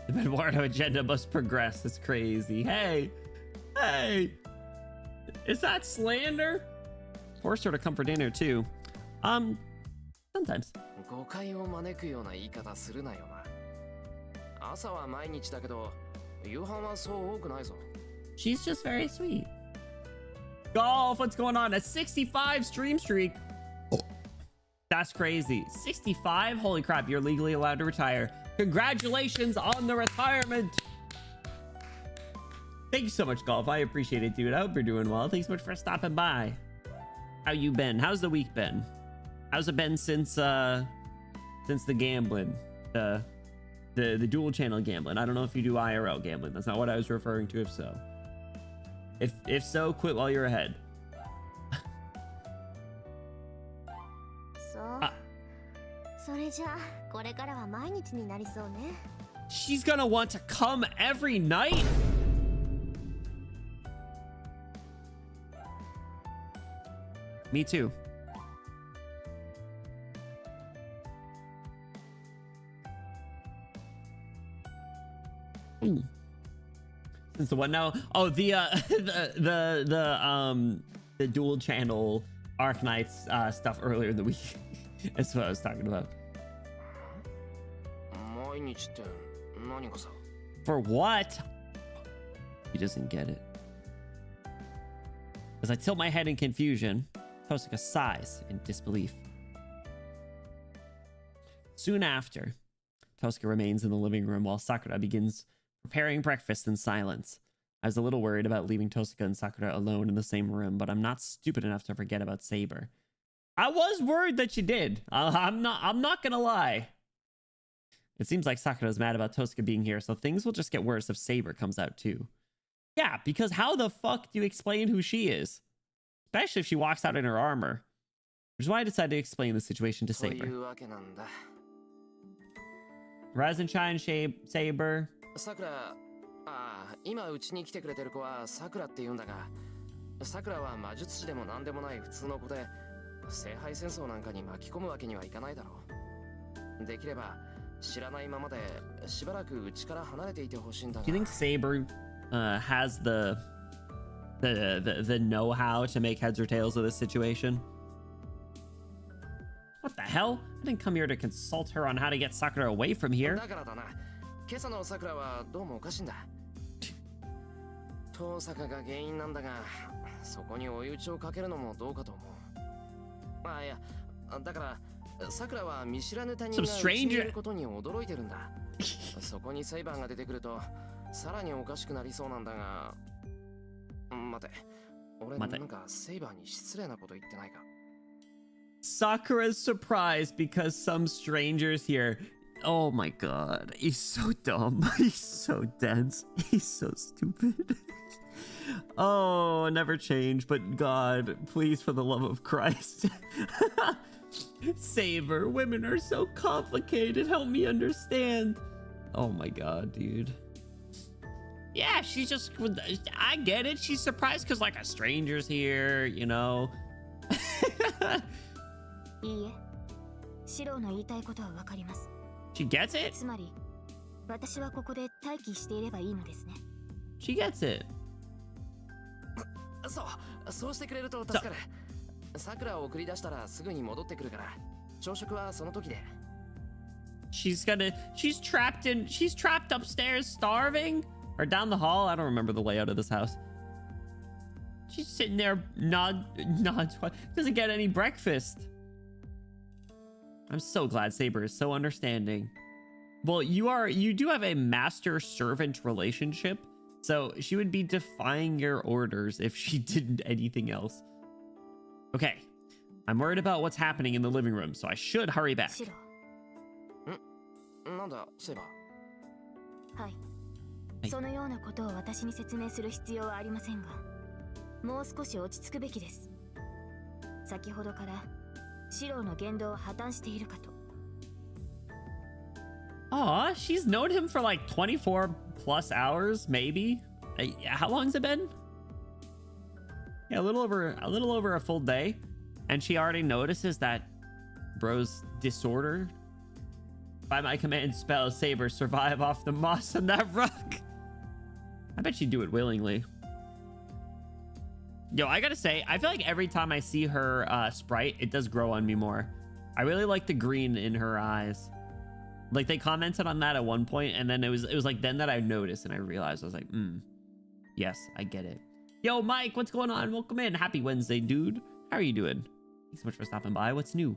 The Eduardo agenda must progress. It's crazy. Hey! Hey! Is that slander? Force her to come for dinner too. Sometimes. 誤解を招くような言い方するなよな。朝は毎日だけど、夕飯はそう多くないぞ。She's just very sweet. Golf, what's going on? A 65 stream streak. That's crazy. 65? Holy crap, you're legally allowed to retire. Congratulations on the retirement. Thank you so much, Golf. I appreciate it, dude. I hope you're doing well. Thanks so much for stopping by. How you been? How's the week been? How's it been since the gambling? The dual channel gambling. I don't know if you do IRL gambling. That's not what I was referring to, if so. If so, quit while you're ahead. そう。それじゃあこれからは毎日になりそうね。 She's gonna want to come every night? Me too. Ooh. Since the what now? Oh, the the dual channel Arknights stuff earlier in the week. That's what I was talking about. 毎日って何がさ。 For what? He doesn't get it. As I tilt my head in confusion, Tosaka sighs in disbelief. Soon after, Tosaka remains in the living room while Sakura begins preparing breakfast in silence. I was a little worried about leaving Tosaka and Sakura alone in the same room, but I'm not stupid enough to forget about Saber. I was worried that you did. I'm not gonna lie. It seems like Sakura's mad about Tosaka being here, so things will just get worse if Saber comes out too. Yeah, because how the fuck do you explain who she is? Especially if she walks out in her armor. Which is why I decided to explain the situation to とい Saber. うわけなんだ。 Rise and shine, Saber. さくら、今うちに来てくれてる子はさくらって言うんだが、さくらは魔術師でも何でもない普通の子で、聖杯戦争なんかに巻き込むわけにはいかないだろう。できれば知らないままでしばらくうちから離れていてほしいんだが。 Do you think Saber has the know-how to make heads or tails of this situation? What the hell? I didn't come here to consult her on how to get Sakura away from here. だからだな。今朝のさくらはどうもおかしいんだ。遠坂が原因なんだが、そこに追い打ちをかけるのもどうかと思う。いや、だからさくらは見知らぬ他人がうちにいることに驚いてるんだ。そこに裁判が出てくるとさらにおかしくなりそうなんだが。待て、俺なんかセイバーに失礼なこと言ってないか。Sakura's surprised because some strangers here. Oh my god, he's so dumb. He's so dense. He's so stupid. Oh, never change, but God, please, for the love of Christ. Saber, women are so complicated. Help me understand. Oh my god, dude. Yeah, she's just, I get it. She's surprised because like a stranger's here, you know. いいえ、シローの言いたいことはわかります。 She gets it? つまり、私はここで待機していればいいのですね。 She gets it. そうしてくれると助かる。さくらを送り出したらすぐに戻ってくるから、朝食はその時で。She's trapped upstairs starving? Or down the hall? I don't remember the layout of this house. She's sitting there doesn't get any breakfast. I'm so glad Saber is so understanding. Well, you do have a master-servant relationship, so she would be defying your orders if she didn't anything else. Okay, I'm worried about what's happening in the living room, so I should hurry back. なんだ、セイバー。はい。はい。そのようなことを私に説明する必要はありませんが、もう少し落ち着くべきです。先ほどからシローの言動は破綻しているかと。Aw, she's known him for like 24 plus hours, maybe. How long's it been? Yeah, a little over a full day, and she already notices that bro's disorder. By my command spell, Saber, survive off the moss on that rock. I bet she'd do it willingly. Yo, I gotta say, I feel like every time I see her sprite, it does grow on me more. I really like the green in her eyes. Like, they commented on that at one point, and then it was like then that I noticed, and I realized, I was like, yes, I get it. Yo, Mike, what's going on? Welcome in. Happy Wednesday, dude. How are you doing? Thanks so much for stopping by. What's new?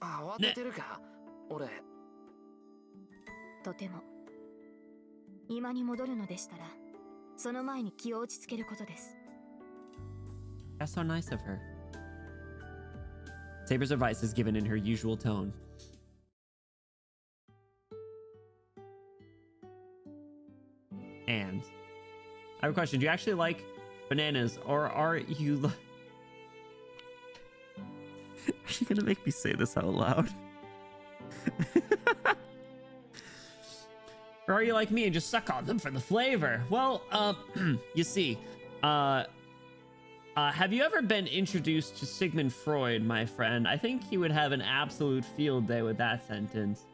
慌ててるか俺。とても。今に戻るのでしたら、その前に気を落ち着けることです。That's so nice of her. Saber's advice is given in her usual tone. And I have a question. Do you actually like bananas, or are you... Are you gonna make me say this out loud? Or are you like me and just suck on them for the flavor? Well, you see, have you ever been introduced to Sigmund Freud, my friend? I think he would have an absolute field day with that sentence.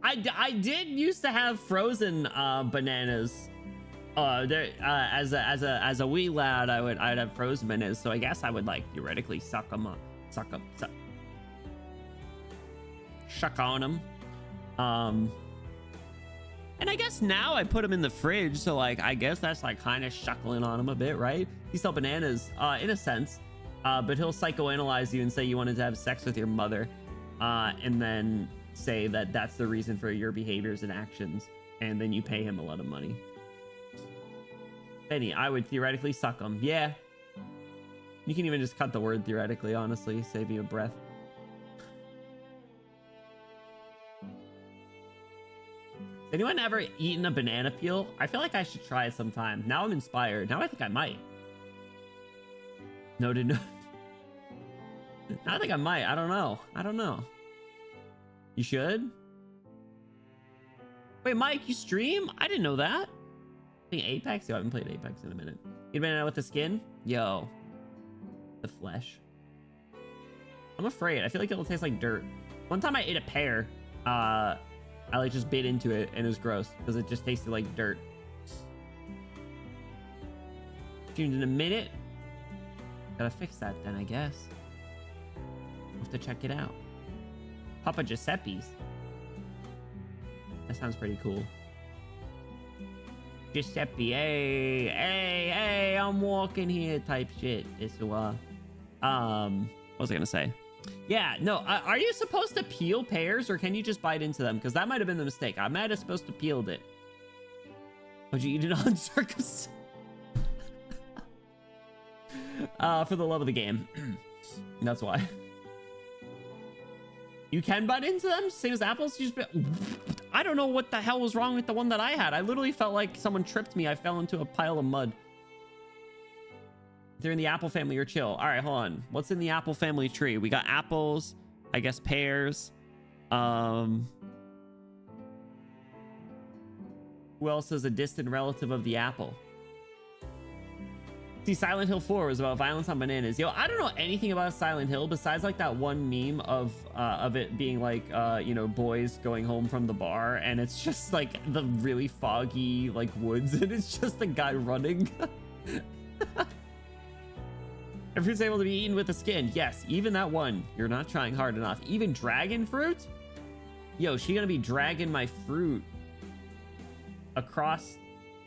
I did used to have frozen bananas. As a wee lad, I'd have frozen bananas, so I guess I would like theoretically suck on them. And I guess now I put them in the fridge, so like I guess that's like kind of shuckling on them a bit, right? You sell bananas, in a sense, but he'll psychoanalyze you and say you wanted to have sex with your mother, and then say that that's the reason for your behaviors and actions, and then you pay him a lot of money. Benny, I would theoretically suck them. Yeah. You can even just cut the word theoretically, honestly. Save you a breath. Has anyone ever eaten a banana peel? I feel like I should try it sometime. Now I'm inspired. Now I think I might. No. Now I think I might. I don't know. You should? Wait, Mike, you stream? I didn't know that. I think Apex? Yo, I haven't played Apex in a minute. You banana with the skin? Yo. The flesh. I'm afraid. I feel like it'll taste like dirt. One time I ate a pear. I like just bit into it and it was gross because it just tasted like dirt. Tuned in a minute. Gotta fix that then, I guess. We'll have to check it out. Papa Giuseppe's. That sounds pretty cool. Giuseppe, hey, I'm walking here type shit. It's what was I gonna say? Yeah, no, are you supposed to peel pears or can you just bite into them? Because that might have been the mistake. I might have supposed to peeled it. Would you eat it uncircumcised? For the love of the game. That's why. You can bite into them? Same as apples? You just I don't know what the hell was wrong with the one that I had. I literally felt like someone tripped me. I fell into a pile of mud. If they're in the apple family, you're chill. All right, hold on. What's in the apple family tree? We got apples, I guess pears. Who else is a distant relative of the apple? See, Silent Hill 4 was about violence on bananas. Yo, I don't know anything about Silent Hill besides like that one meme of it being like, you know, boys going home from the bar, and it's just like the really foggy like woods, and it's just a guy running. If fruit's able to be eaten with the skin, yes, even that one. You're not trying hard enough. Even dragon fruit? Yo, she gonna be dragging my fruit across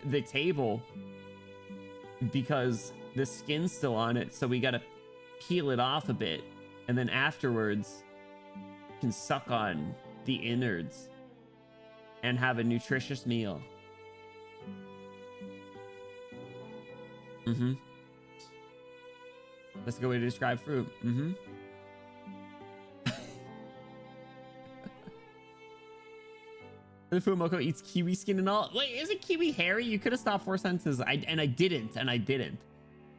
the table because the skin's still on it, so we gotta peel it off a bit, and then afterwards can suck on the innards and have a nutritious meal. Mm-hmm. That's a good way to describe fruit. Mm-hmm. The Fumoko eats kiwi skin and all. Wait, isn't kiwi hairy? You could have stopped 4 sentences. I didn't.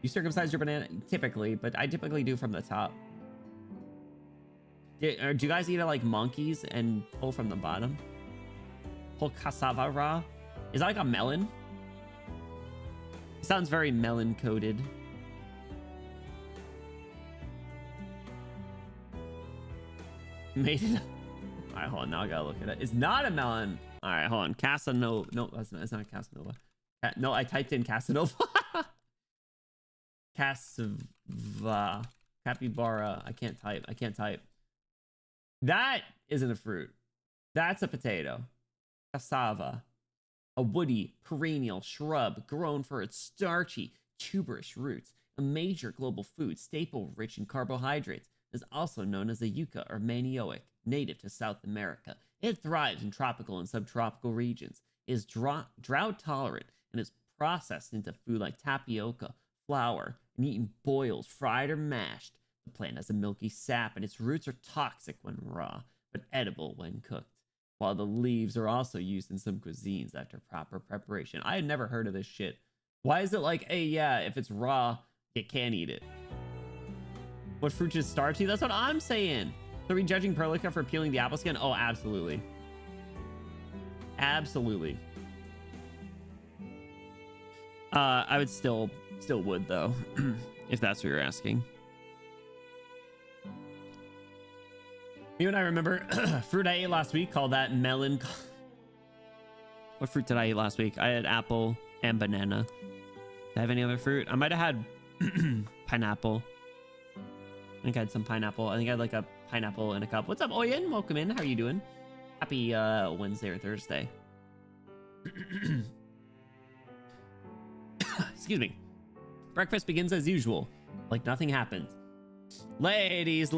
You circumcise your banana typically, but I typically do from the top. Do you guys eat it like monkeys and pull from the bottom? Pull cassava raw? Is that like a melon? It sounds very melon coated. Made it. All right, hold on. Now I gotta look at it. It's not a melon. All right, hold on. Casanova. No, that's not Casanova. No, I typed in Casanova. Cassava. Capybara. I can't type. That isn't a fruit. That's a potato. Cassava. A woody, perennial shrub grown for its starchy, tuberous roots. A major global food staple rich in carbohydrates. Is also known as a yucca or manioc, native to South America. It thrives in tropical and subtropical regions, is drought tolerant, and is processed into food like tapioca, flour, and eaten boiled, fried, or mashed. The plant has a milky sap, and its roots are toxic when raw, but edible when cooked, while the leaves are also used in some cuisines after proper preparation. I had never heard of this shit. Why is it like, hey, yeah, if it's raw, you can't eat it? What fruit is starchy? That's what I'm saying. So are we judging Perlica for peeling the apple skin? Oh, absolutely. Absolutely. I would still would though, if that's what you're asking. You and I remember fruit I ate last week called that melon. What fruit did I eat last week? I had apple and banana. Did I have any other fruit? I might have had pineapple. I think I had some pineapple. I think I had like a pineapple in a cup. What's up, Oyen? Welcome in. How are you doing? Happy Wednesday or Thursday. Excuse me. Breakfast begins as usual. Like nothing happened. Ladies.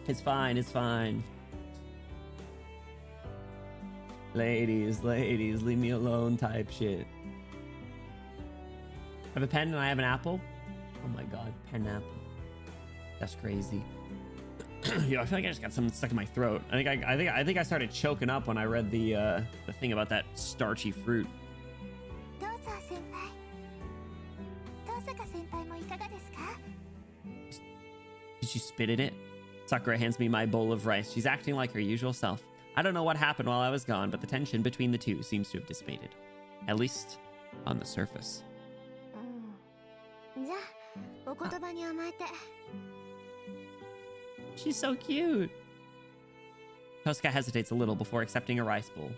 It's fine. Ladies, leave me alone type shit. I have a pen and I have an apple. Oh my god, pen apple. That's crazy. Yo, I feel like I just got something stuck in my throat. I think I started choking up when I read the thing about that starchy fruit. Did you spit in it? Sakura hands me my bowl of rice. She's acting like her usual self. I don't know what happened while I was gone, but the tension between the two seems to have dissipated. At least on the surface. She's so cute. Tosuka hesitates a little before accepting a rice bowl.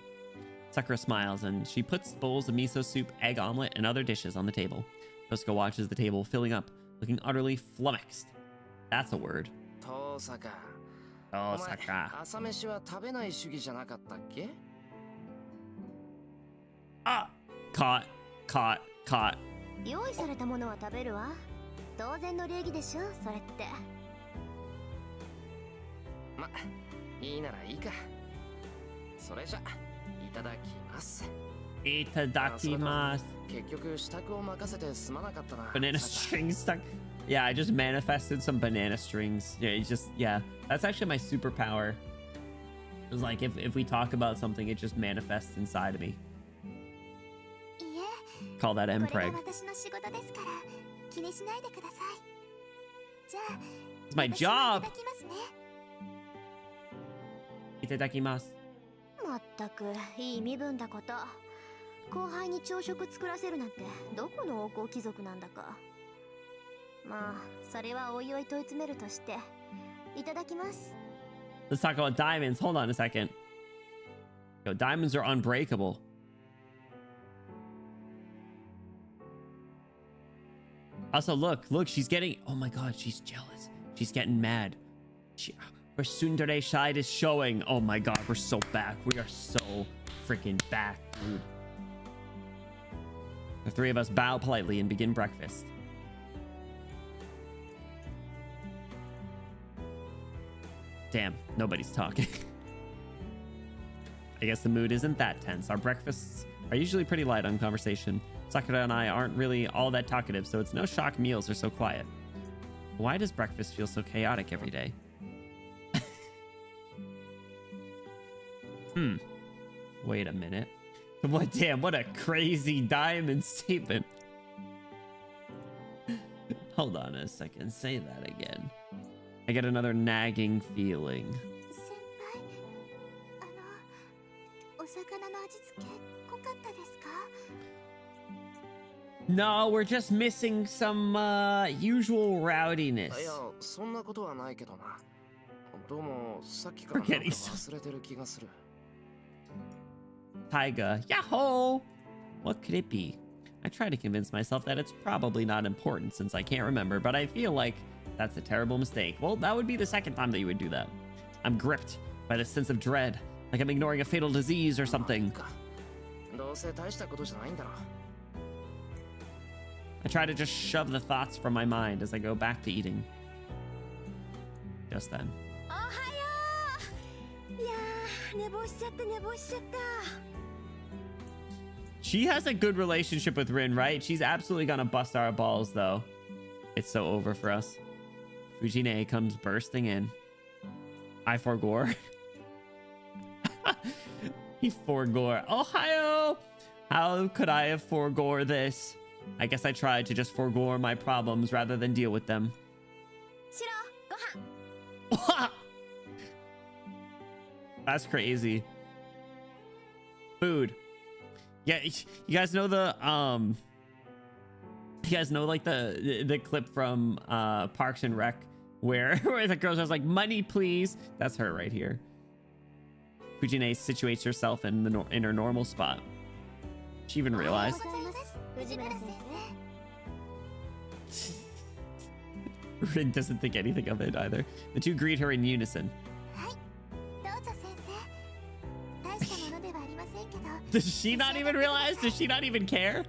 Sakura smiles and she puts bowls of miso soup, egg omelet, and other dishes on the table. Tosuka watches the table filling up, looking utterly flummoxed. That's a word. Tosaka. Ah! Caught. 用意されたものは食べるわ。当然の礼儀でしょ、それって。ま、いいならいいか。それじゃ、いただきます。いただきます。結局支度を任せてすまなかったな。Banana strings stuck. Yeah, I just manifested some banana strings. Yeah, that's actually my superpower. It's like if we talk about something, it just manifests inside of me. Call that mpreg. It's my job. Itadakimasu. まったくいい身分だこと。後輩に朝食作らせるなんてどこの王侯貴族なんだか。まあそれはおいおい問い詰めるとして。いただきます。Let's talk about diamonds. Hold on a second. Yo, diamonds are unbreakable. Also, look, she's getting... Oh my god, she's jealous. She's getting mad. where Tsundere Shide is showing. Oh my god, we're so back. We are so freaking back, dude. The three of us bow politely and begin breakfast. Damn, nobody's talking. I guess the mood isn't that tense. Our breakfasts are usually pretty light on conversation. Sakura and I aren't really all that talkative, so it's no shock meals are so quiet. Why does breakfast feel so chaotic every day? Wait a minute. What? Damn, what a crazy diamond statement. Hold on a second. Say that again. I get another nagging feeling. No, we're just missing some usual rowdiness. We're getting Taiga, yahoo! What could it be? I try to convince myself that it's probably not important since I can't remember, but I feel like that's a terrible mistake. Well, that would be the second time that you would do that. I'm gripped by the sense of dread, like I'm ignoring a fatal disease or something. I try to just shove the thoughts from my mind as I go back to eating. Just then. She has a good relationship with Rin, right? She's absolutely gonna bust our balls, though. It's so over for us. Fujine comes bursting in. I forgore. He forgore. Ohio! How could I have forgore this? I guess I tried to just forgore my problems rather than deal with them. That's crazy. Food. Yeah, you guys know the you guys know like the clip from Parks and Rec where the girl was like, money please. That's her right here. Fujine situates herself in her normal spot. She even realized. Rin doesn't think anything of it either. The two greet her in unison. Does she not even realize? Does she not even care?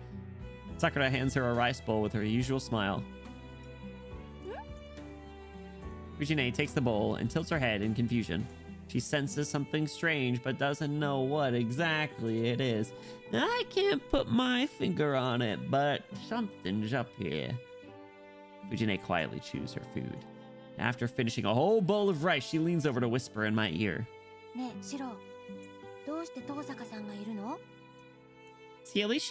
Sakura hands her a rice bowl with her usual smile. Fujine takes the bowl and tilts her head in confusion. She senses something strange, but doesn't know what exactly it is. I can't put my finger on it, but something's up here. Fujine quietly chews her food. After finishing a whole bowl of rice, she leans over to whisper in my ear. See, at least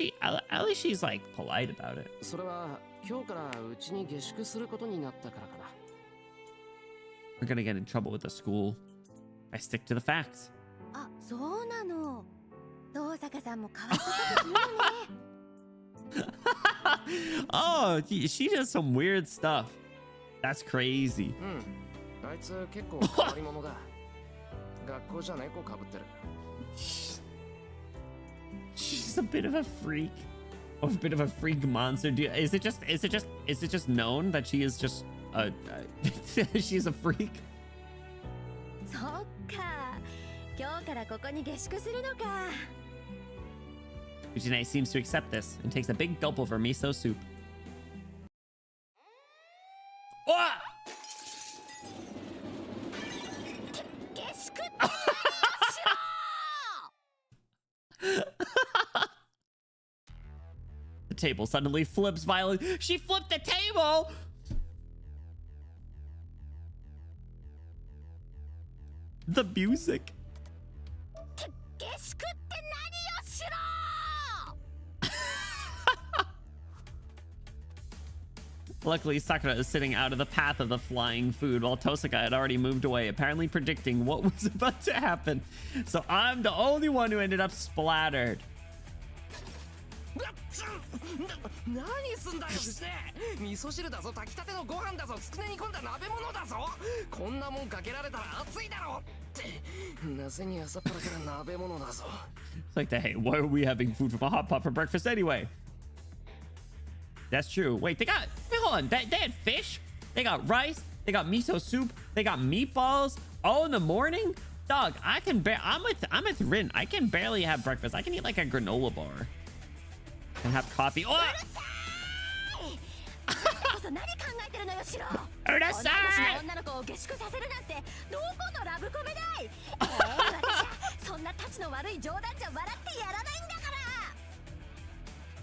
she's like polite about it. We're gonna get in trouble with the school. I stick to the facts. Oh, she does some weird stuff. That's crazy. She's a bit of a freak. Or a bit of a freak monster. Is it just known that she is just she's a freak? Fujine seems to accept this and takes a big gulp of her miso soup. Ah! The table suddenly flips violently. She flipped the table! The music. Luckily, Sakura is sitting out of the path of the flying food while Tosaka had already moved away, apparently predicting what was about to happen. So I'm the only one who ended up splattered. It's like, hey, why are we having food from a hot pot for breakfast anyway? That's true. Wait, hold on. They had fish? They got rice? They got miso soup. They got meatballs. Oh, in the morning? Dog, I'm with Rin. I can barely have breakfast. I can eat like a granola bar and have coffee. Oh!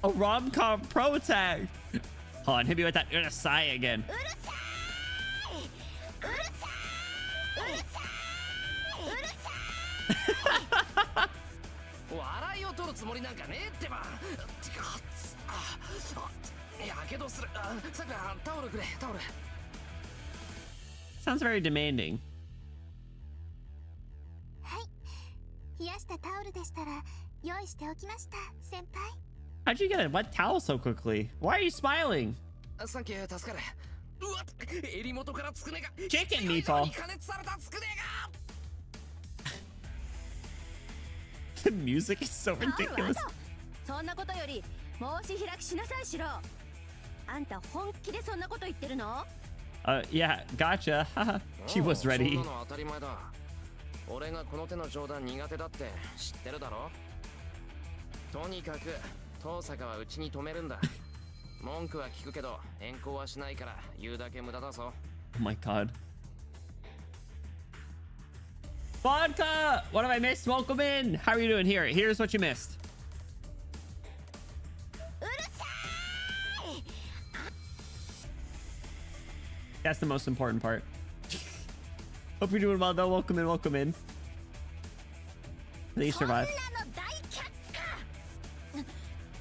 A rom-com pro tag. Hold on, hit me with that Urasai again. 笑いを取るつもりなんかねえってば。てか、やけどする。さくら、タオルくれ、タオル。Sounds very demanding. はい。冷やしたタオルでしたら用意しておきました、先輩。How'd you get a wet towel so quickly? Why are you smiling? サンキュー、助かる。うわっ、襟元からつくねが。Chicken meatball. 加熱されたつくねが。 The music is so ridiculous. そんなことより申し開きしなさいしろ。あんた本気でそんなこと言ってるの？ Yeah, gotcha. She was ready. そんなの当たり前だ。俺がこの手の冗談苦手だって知ってるだろ。とにかく遠坂はうちに止めるんだ。文句は聞くけど変更はしないから言うだけ無駄だぞ。 Oh my god. Vodka! What have I missed? Welcome in. How are you doing here? Here's what you missed. That's the most important part. Hope you're doing well though. Welcome in, welcome in. Please survive.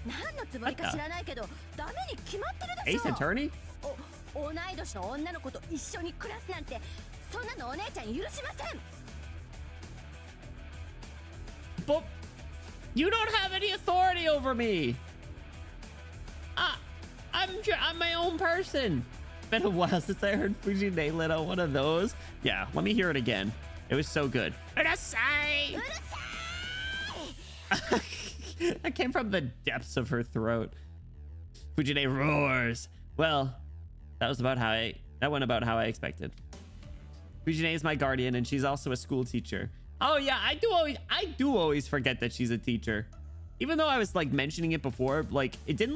何のつもりか知らないけどダメに決まってるでしょ。 Ace Attorney? 同い年の女の子と一緒に暮らすなんてそんなのお姉ちゃん許しません。 But you don't have any authority over me. I'm my own person. It's been a while since I heard Fujine let out one of those. Yeah, let me hear it again. It was so good. Urasai! That came from the depths of her throat. Fujine roars. Well, that went about how I expected. Fujine is my guardian, and she's also a school teacher. Oh yeah, I do always forget that she's a teacher. Even though I was like mentioning it before, like it doesn't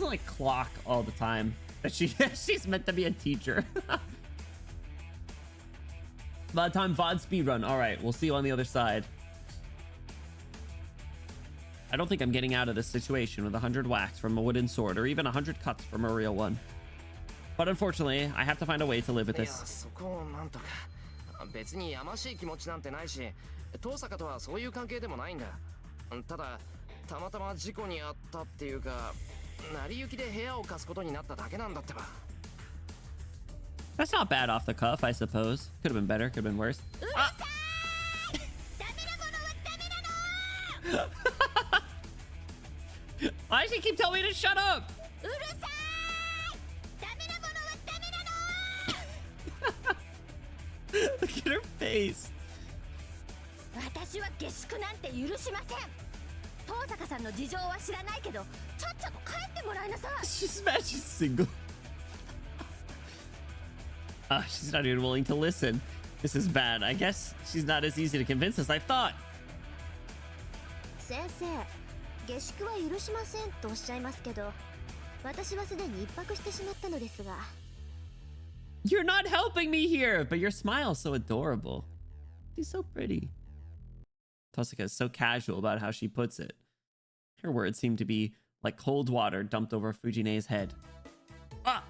like clock all the time that she's meant to be a teacher. By the time VOD speedrun. All right, we'll see you on the other side. I don't think I'm getting out of this situation with 100 whacks from a wooden sword or even 100 cuts from a real one. But unfortunately, I have to find a way to live with this. 別にやましい気持ちなんてないし、遠坂とはそういう関係でもないんだ。ただ、たまたま事故に遭ったっていうか、成り行きで部屋を貸すことになっただけなんだってば。That's not bad off the cuff, I suppose. Could have been better, could have been worse. Ah! Why does she keep telling me to shut up? Look at her face. 私は下宿なんて許しません。遠坂さんの事情は知らないけど、ちゃっちゃと帰ってもらいなさい。 She's mad she's single. She's not even willing to listen. This is bad. I guess she's not as easy to convince as I thought. 先生、下宿は許しませんとおっしゃいますけど、私はすでに一泊してしまったのですが。 You're not helping me here, but your smile is so adorable. She's so pretty. Tosaka is so casual about how she puts it. Her words seem to be like cold water dumped over Fujine's head. Ah!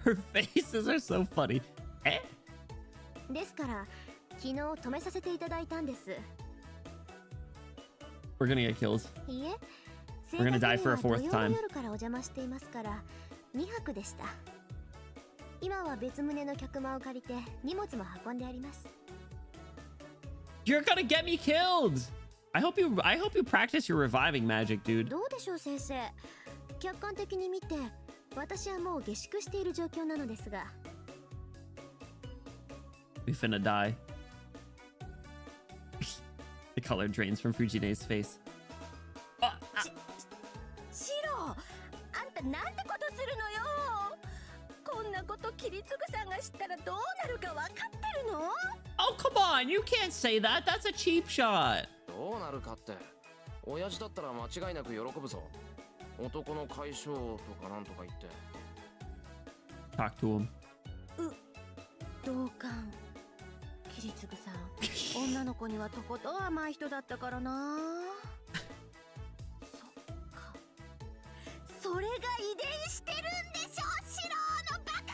Her faces are so funny. Eh? ですから、昨日止めさせていただいたんです。 We're gonna get killed. いえ、 We're gonna die for a fourth time. 夜からお邪魔していますから2泊でした。今は別棟の客間を借りて荷物も運んであります。 You're gonna get me killed. I hope you practice your reviving magic, dude. どうでしょう先生。客観的に見て私はもう下宿している状況なのですが。 We finna die. The color drains from Fujine's face. シロ、あんたなんてことするのキリツグさんが知ったらどうなるか分かってるの？ Oh, come on. You can't say that. That's a cheap shot. どうなるかって親父だったら間違いなく喜ぶぞ。男の解消とかなんとか言って。 Talk to him. 同感。キリツグさん女の子にはとことん甘い人だったからな。そっか、それが遺伝してるんでしょ、シロのバカ。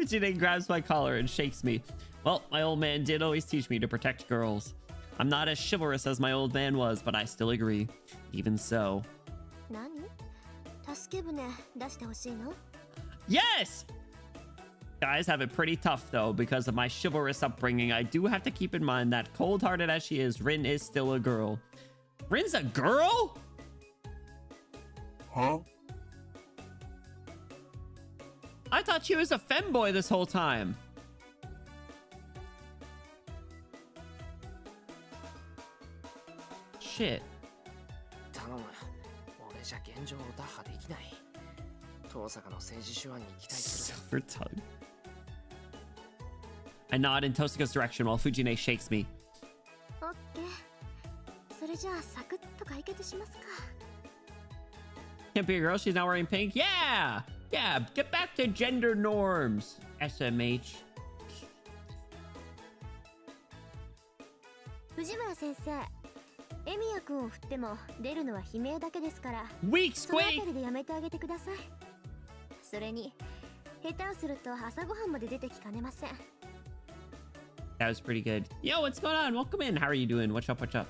Janae grabs my collar and shakes me. Well, my old man did always teach me to protect girls. I'm not as chivalrous as my old man was, but I still agree. Even so. 何？助け舟出してほしいの？ Yes! Guys have it pretty tough, though, because of my chivalrous upbringing. I do have to keep in mind that, cold-hearted as she is, Rin is still a girl. Rin's a girl? Huh? I thought she was a femboy this whole time. Shit. 頼む。俺じゃ現状を打破できない。遠坂の政治手腕に期待する。 Silver tongue. I nod in Tosaka's direction while Fujine shakes me. オッケー。それじゃあサクッと解決しますか。 Can't be a girl, she's not wearing pink. Yeah! Yeah, get back to gender norms. SMH. 藤村先生、エミヤ君を振っても出るのは悲鳴だけですから、 Weak そのあた squeak! りでやめてあげてください。それに下手をすると朝ごはんまで出てきかねません。 That was pretty good. Yo, what's going on? Welcome in. How are you doing? What's up? What's up?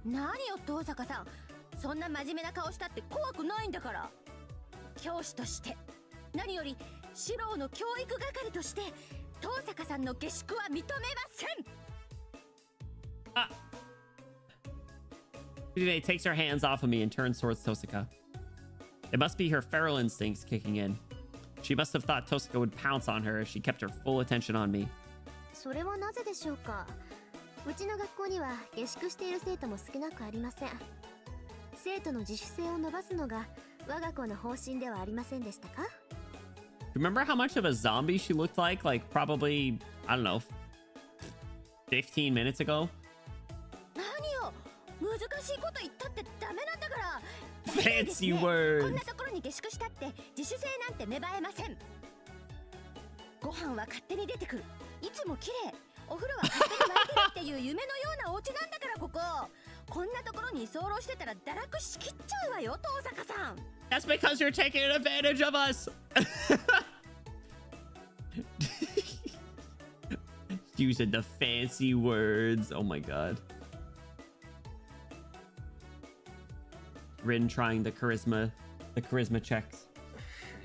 何よ遠坂さん、そんな真面目な顔したって怖くないんだから。教師として、何よりシロの教育係として遠坂さんの下宿は認めません。 Fujine takes her hands off of me and turns towards Tosaka. It must be her feral instincts kicking in. She must have thought Tosaka would pounce on her if she kept her full attention on me. それはなぜでしょうか。うちの学校には下宿している生徒も少なくありません。生徒の自主性を伸ばすのが我が校の方針ではありませんでしたか？ Remember how much of a zombie she looked like probably, I don't know, 15 minutes ago? 何よ、難しいこと言ったってダメなんだから。 Fancy こん words. なところに下宿したって自主性なんて芽生えません。ご飯は勝手に出てくる、いつも綺麗、お風呂は勝手に沸いてるっていう夢のようなお家なんだから。こここんなところに居候してたら堕落しきっちゃうわよ遠坂さん。 That's because you're taking advantage of us. Using the fancy words. Oh my god. Rin trying the charisma checks.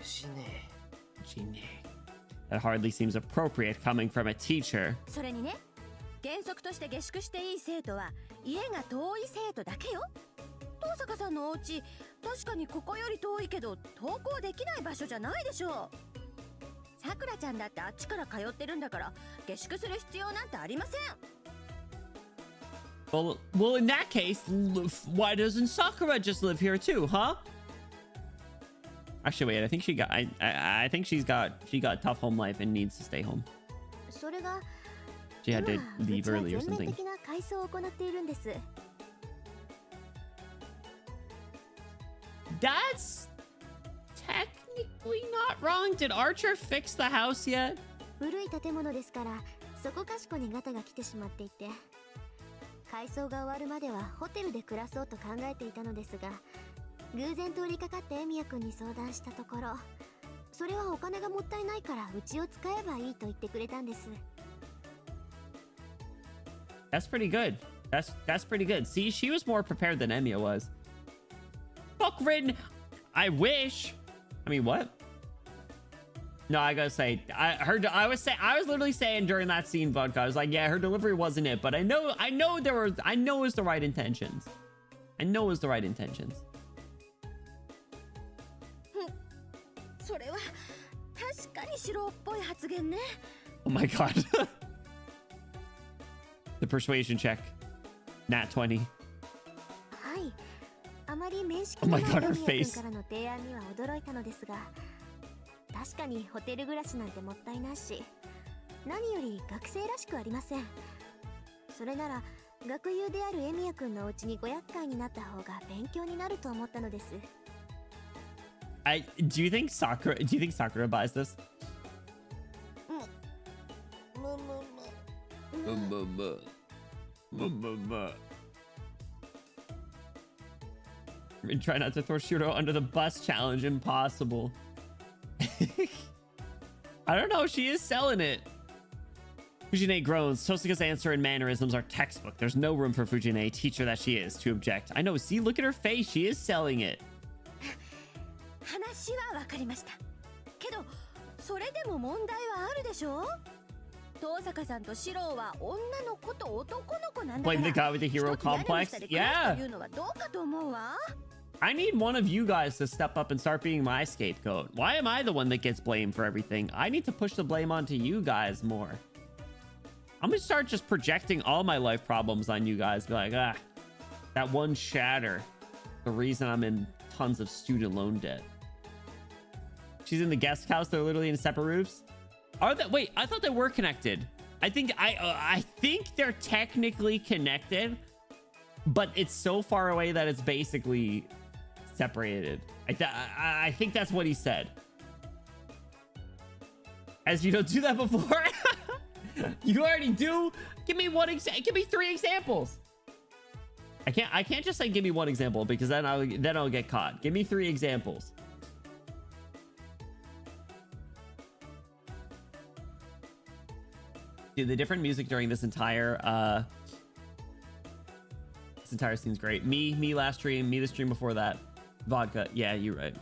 藤ね。 Genie. That hardly seems appropriate coming from a teacher. それにね、原則として下宿していい生徒は家が遠い生徒だけよ。遠坂さんのお家、確かにここより遠いけど登校できない場所じゃないでしょう。さくらちゃんだってあっちから通ってるんだから下宿する必要なんてありません。 Well, in that case, why doesn't Sakura just live here too, huh? Actually, wait. I think she got. I think she got a tough home life and needs to stay home. それが She had to 今 leave うちは early or 全面 something. 的な改装を行っているんです。 That's technically not wrong. Did Archer fix the house yet? 古い建物ですからそこかしこにガタが来てしまっていて、改装が終わるまではホテルで暮らそうと考えていたのですが、偶然通りかかってエミヤ君に相談したところ、それはお金がもったいないからうちを使えばいいと言ってくれたんです。 That's pretty good. That's pretty good. See, she was more prepared than Emiya was. Fuck Rin. I wish. I mean, what? No, I gotta say, I was literally saying during that scene, Vodka, I was like, yeah, her delivery wasn't it, but I know it was the right intentions. I know it was the right intentions. それは確かに白っぽい発言ね。 Oh my god. The persuasion check. Nat 20. はい、あままり面識 Oh の my ない god, エ her ミヤ君 face. からの提案には驚いたのですが、確かにホテル暮らしなんてもったいないし、何より学生らしくありません。それなら学友であるエミヤ君のお家にご厄介になった方が勉強になると思ったのです。Do you think Sakura buys this? Try not to throw Shiro under the bus challenge. Impossible. I don't know. She is selling it. Fujine groans. Tosaka's answer and mannerisms are textbook. There's no room for Fujine, teacher that she is, to object. I know. See, look at her face. She is selling it. 話はわかりました。けど、それでも問題はあるでしょ？遠坂さんとシローは女の子と男の子なんだから。 Blame the guy with the hero complex? Yeah. というのはどうかと思うわ。I need one of you guys to step up and start being my scapegoat. Why am I the one that gets blamed for everything? I need to push the blame onto you guys more. I'm gonna start just projecting all my life problems on you guys. Be like, that one shatter. The reason I'm in tons of student loan debt. She's in the guest house. They're literally in separate roofs. Are they? Wait, I thought they were connected. I think they're technically connected, but it's so far away that it's basically separated. I think that's what he said. As you don't do that before. You already do. Give me one example. Give me 3 examples. I can't just say give me 1 example because then I'll get caught. Give me 3 examples. Dude, the different music during this entire scene's great. Me last stream, me the stream before that. Vodka. Yeah, you're right.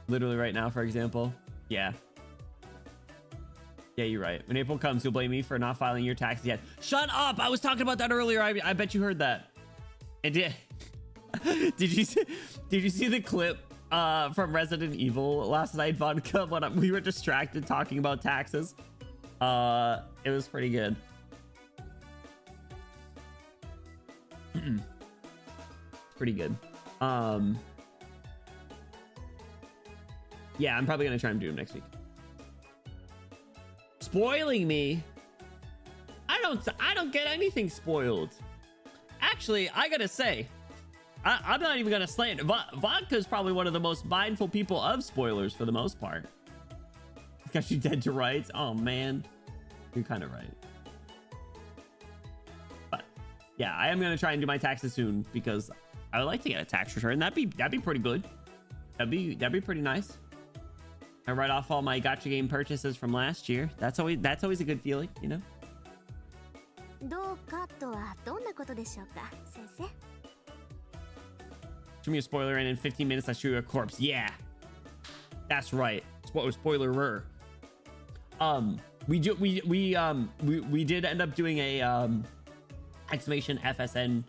Literally right now, for example. Yeah. Yeah, you're right. When April comes, you'll blame me for not filing your taxes yet. Shut up! I was talking about that earlier. I bet you heard that. And did you see the clip from Resident Evil last night, Vodka, when we were distracted talking about taxes? It was pretty good. Pretty good. Yeah, I'm probably gonna try and do them next week. Spoiling me? I don't get anything spoiled. Actually, I gotta say, I'm not even gonna slander. Vodka's probably one of the most mindful people of spoilers for the most part. Got you dead to rights. Oh man, you're kind of right. But yeah, I am gonna try and do my taxes soon because I would like to get a tax return. That'd be pretty good. That'd be pretty nice. I write off all my gacha game purchases from last year. That's always a good feeling, you know. どうかとはどんなことでしょうか、先生? Show me a spoiler and in 15 minutes I show you a corpse. Yeah. That's right. Spoiler-er. We did end up doing a exclamation FSN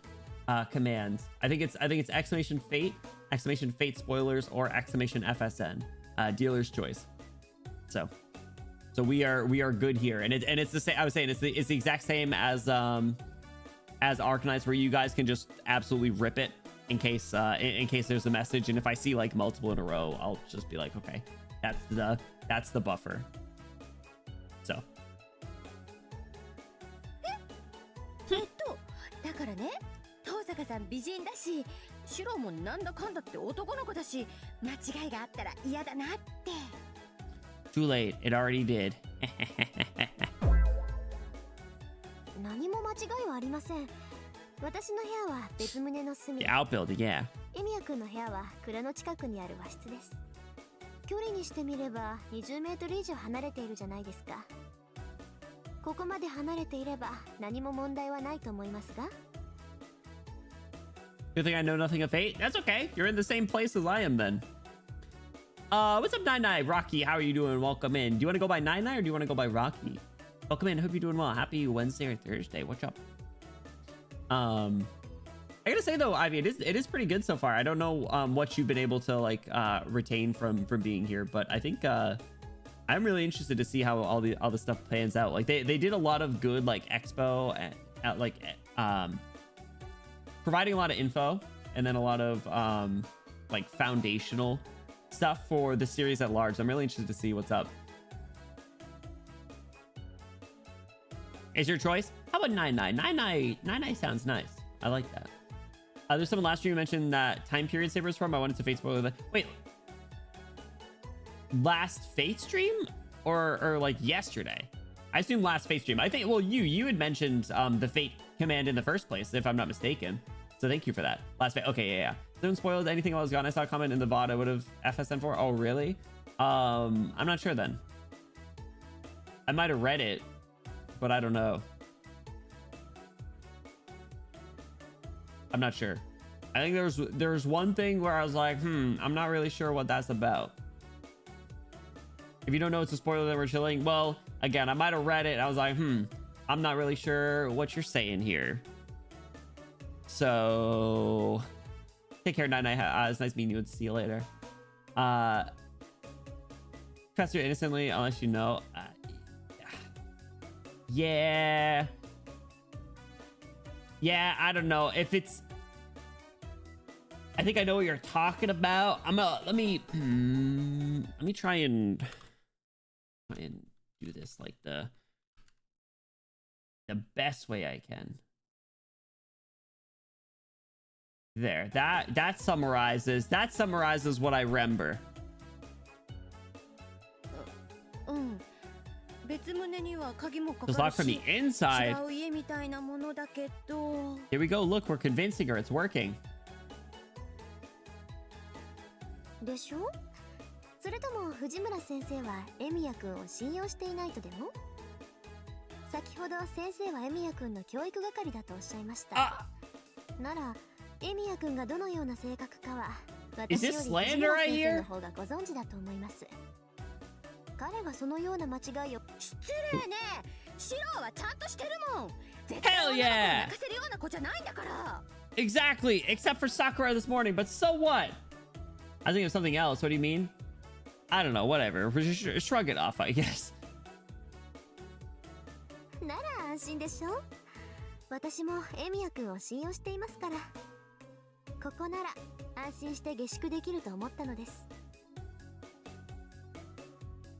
command. I think it's exclamation fate spoilers, or exclamation FSN. Dealer's choice. So we are good here, and it's the same. I was saying it's the exact same as Arknights, where you guys can just absolutely rip it in case there's a message, and if I see like multiple in a row, I'll just be like, okay, that's the buffer. So. だからね、遠坂さん美人だし、シロもなんだかんだって男の子だし、間違いがあったら嫌だなって。Too late. It already did. 何も間違いはありません。私の部屋は別棟の隅。The outbuilding, yeah. エミヤ君の部屋は蔵の近くにある和室です。距離にしてみれば20メートル以上離れているじゃないですか。ここまで離れていれば何も問題はないと思いますが。You think I know nothing of fate? That's okay. You're in the same place as I am then. What's up, Nine? Rocky, how are you doing? Welcome in. Do you want to go by Nine, or do you want to go by Rocky? Welcome in. Hope you're doing well. Happy Wednesday or Thursday. What's up? I gotta say though, Ivy, it is pretty good so far. I don't know what you've been able to like retain from being here, but I think I'm really interested to see how all the stuff pans out. Like they did a lot of good like expo at like providing a lot of info and then a lot of like foundational stuff for the series at large. I'm really interested to see what's up. Is your choice? How about 99? 99 sounds nice. I like that. There's someone last year who mentioned that time period Saber's from. I wanted to Fate spoiler that. Wait, last Fate stream or like yesterday? I assume last Fate stream. I think, well, you had mentioned the Fate command in the first place, if I'm not mistaken. So thank you for that. Last Fate. Okay, yeah. Someone spoiled anything while I was gone. I saw a comment in the VOD. I would have FSN for. Oh, really? I'm not sure then. I might have read it, but I don't know. I'm not sure. I think there's one thing where I was like, I'm not really sure what that's about. If you don't know it's a spoiler that we're chilling, well, again, I might have read it and I was like, I'm not really sure what you're saying here. So take care, 99. It's nice meeting you and see you later. Trust you innocently unless you know. Yeah, I don't know if it's. I think I know what you're talking about. Let me try and do this like the best way I can. There, that summarizes what I remember. It's locked from the inside. Here we go. Look, we're convincing her. It's working. でしょ? それとも藤村先生はエミヤ君を信用していないとでも? 先ほど先生はエミヤ君の教育係だとおっしゃいました。ならエミヤ君がどのような性格かは私より藤村先生の方がご存知だと思います。彼がそのような間違いを。失礼ね。シロはちゃんとしてるもん。絶対女の子を泣かせるような子じゃないんだから。Exactly, except for Sakura this morning, but so what? I think of something else. What do you mean? I don't know. Whatever. Shrug it off, I guess. なら安心でしょ? 私もエミヤ君を信用していますから。ここなら安心して下宿できると思ったのです。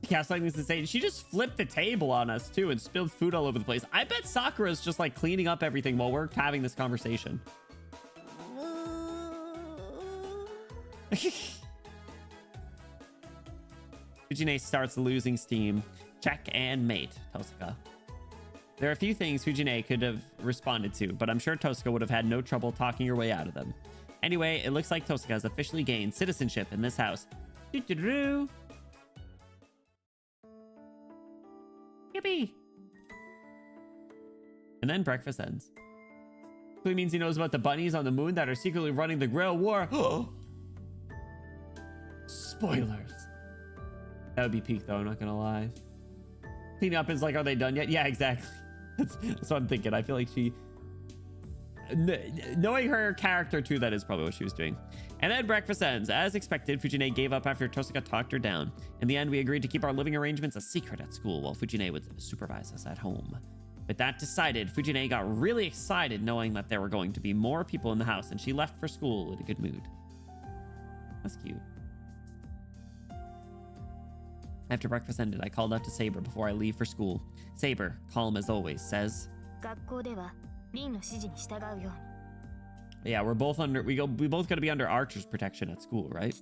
Gaslighting is insane. She just flipped the table on us too and spilled food all over the place. I bet Sakura's just like cleaning up everything while we're having this conversation. Fujine starts losing steam. Check and mate, Tosuka. There are a few things Fujine could have responded to, but I'm sure Tosuka would have had no trouble talking her way out of them. Anyway, it looks like Tosuka has officially gained citizenship in this house. Doo-doo-doo. Yippee! And then breakfast ends. Clearly means he knows about the bunnies on the moon that are secretly running the Grail War. Spoilers. That would be peak though, I'm not gonna lie. Clean up is like, are they done yet? Yeah, exactly. That's what I'm thinking. I feel like she... knowing her character too, that is probably what she was doing. And then breakfast ends. As expected, Fujine gave up after Tosuka talked her down. In the end, we agreed to keep our living arrangements a secret at school while Fujine would supervise us at home. With that decided, Fujine got really excited knowing that there were going to be more people in the house, and she left for school in a good mood. That's cute. After breakfast ended, I called out to Saber before I leave for school. Saber, calm as always, says... Yeah, we're both under... We both gotta be under Archer's protection at school, right?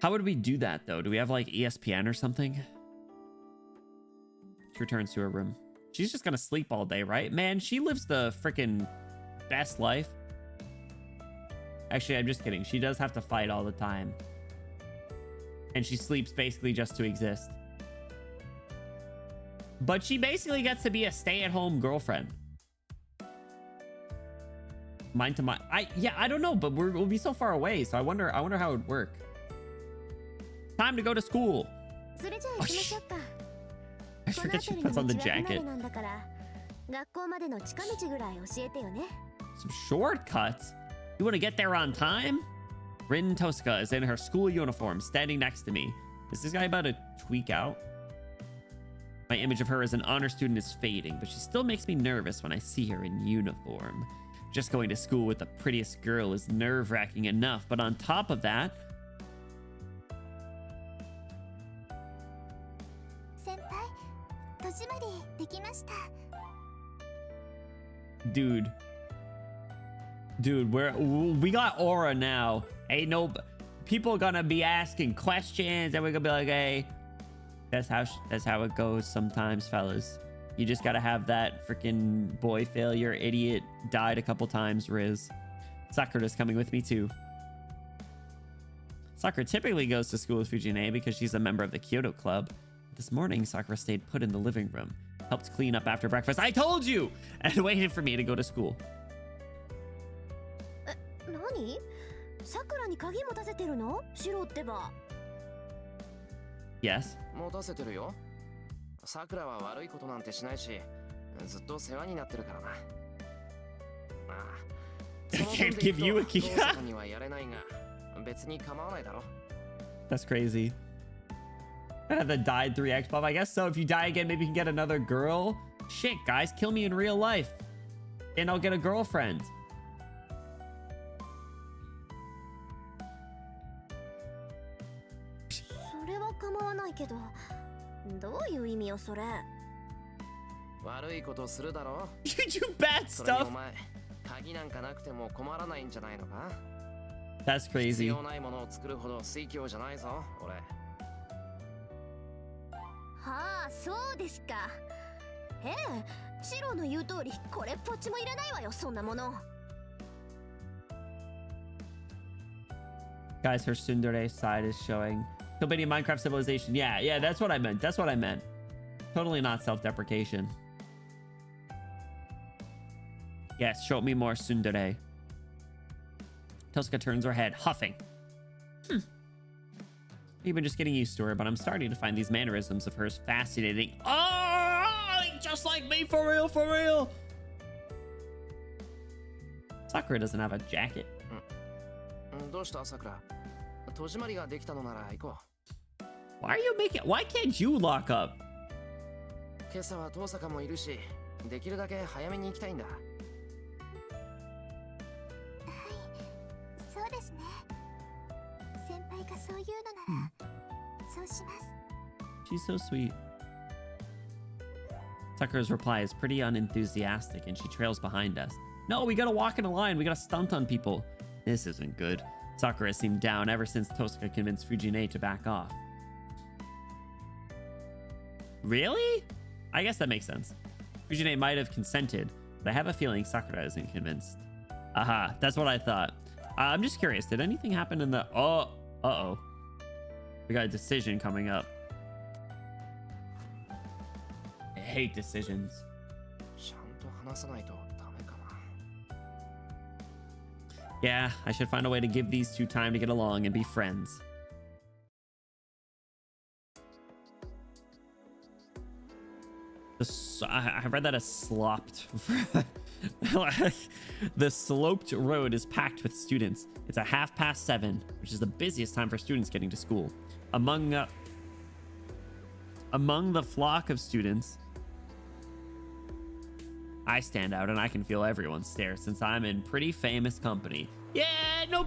How would we do that, though? Do we have, like, ESPN or something? She returns to her room. She's just gonna sleep all day, right? Man, she lives the freaking best life. Actually, I'm just kidding. She does have to fight all the time. And she sleeps basically just to exist. But she basically gets to be a stay-at-home girlfriend. Mind to mind. I don't know, but we'll be so far away. So I wonder how it would work. Time to go to school. Oh, I forget she puts on the jacket. Some shortcuts? You want to get there on time? Rin Tosuka is in her school uniform, standing next to me. Is this guy about to tweak out? My image of her as an honor student is fading, but she still makes me nervous when I see her in uniform. Just going to school with the prettiest girl is nerve-wracking enough, but on top of that... Dude, we got aura now. Ain't no... People gonna be asking questions, and we're gonna be like, hey... That's how it goes sometimes, fellas. You just gotta have that freaking boy failure idiot died a couple times, Riz. Sakura's coming with me too. Sakura typically goes to school with Fujine because she's a member of the Kyoto Club. This morning, Sakura stayed put in the living room, helped clean up after breakfast. I told you! And waited for me to go to school. 何？さくらに鍵持たせてるの？シロってば。Yes. 持たせてるよ。さくらは悪いことなんてしないし、ずっと世話になってるからな。まあ、その分でいくと父さんにはやれないが、別に構わないだろ。That's crazy. That died 3x buff. I guess so. If you die again, maybe you can get another girl. Shit, guys, kill me in real life, and I'll get a girlfriend. 構わないけど、どういう意味よそれ。悪いことするだろ。You do bad それに stuff. お前、鍵なんかなくても困らないんじゃないのか。That's 必 crazy. 要ないものを作るほど水強じゃないぞ、俺。はあ、そうですか。ええ、シロの言う通り、これっぽっちもいらないわよ、そんなもの。Guys, her tsundere side is showing. Nobody in Minecraft Civilization. Yeah, that's what I meant. That's what I meant. Totally not self-deprecation. Yes, show me more tsundere. Tosca turns her head, huffing. Maybe I'm just getting used to her, but I'm starting to find these mannerisms of hers fascinating. Oh, just like me, for real, for real. Sakura doesn't have a jacket. どうした、さくら。戸締まりができたのなら行こう。Why are you making... Why can't you lock up? 今朝は遠坂もいるし、できるだけ早めに行きたいんだ。はい、そうですね。先輩がそう言うのなら、そうします。She's so sweet. Sakura's reply is pretty unenthusiastic, and she trails behind us. No, we gotta walk in a line. We gotta stunt on people. This isn't good. Sakura seemed down ever since Tosca convinced Fujine to back off. Really? I guess that makes sense. Fujine might have consented, but I have a feeling Sakura isn't convinced. Aha, that's what I thought. I'm just curious, did anything happen in the... Uh-oh. We got a decision coming up. I hate decisions. ちゃんと話さないとダメかな。Yeah, I should find a way to give these two time to get along and be friends. I read that as slopped. The sloped road is packed with students. It's 7:30, which is the busiest time for students getting to school. Among the flock of students, I stand out and I can feel everyone stare since I'm in pretty famous company. Yeah, no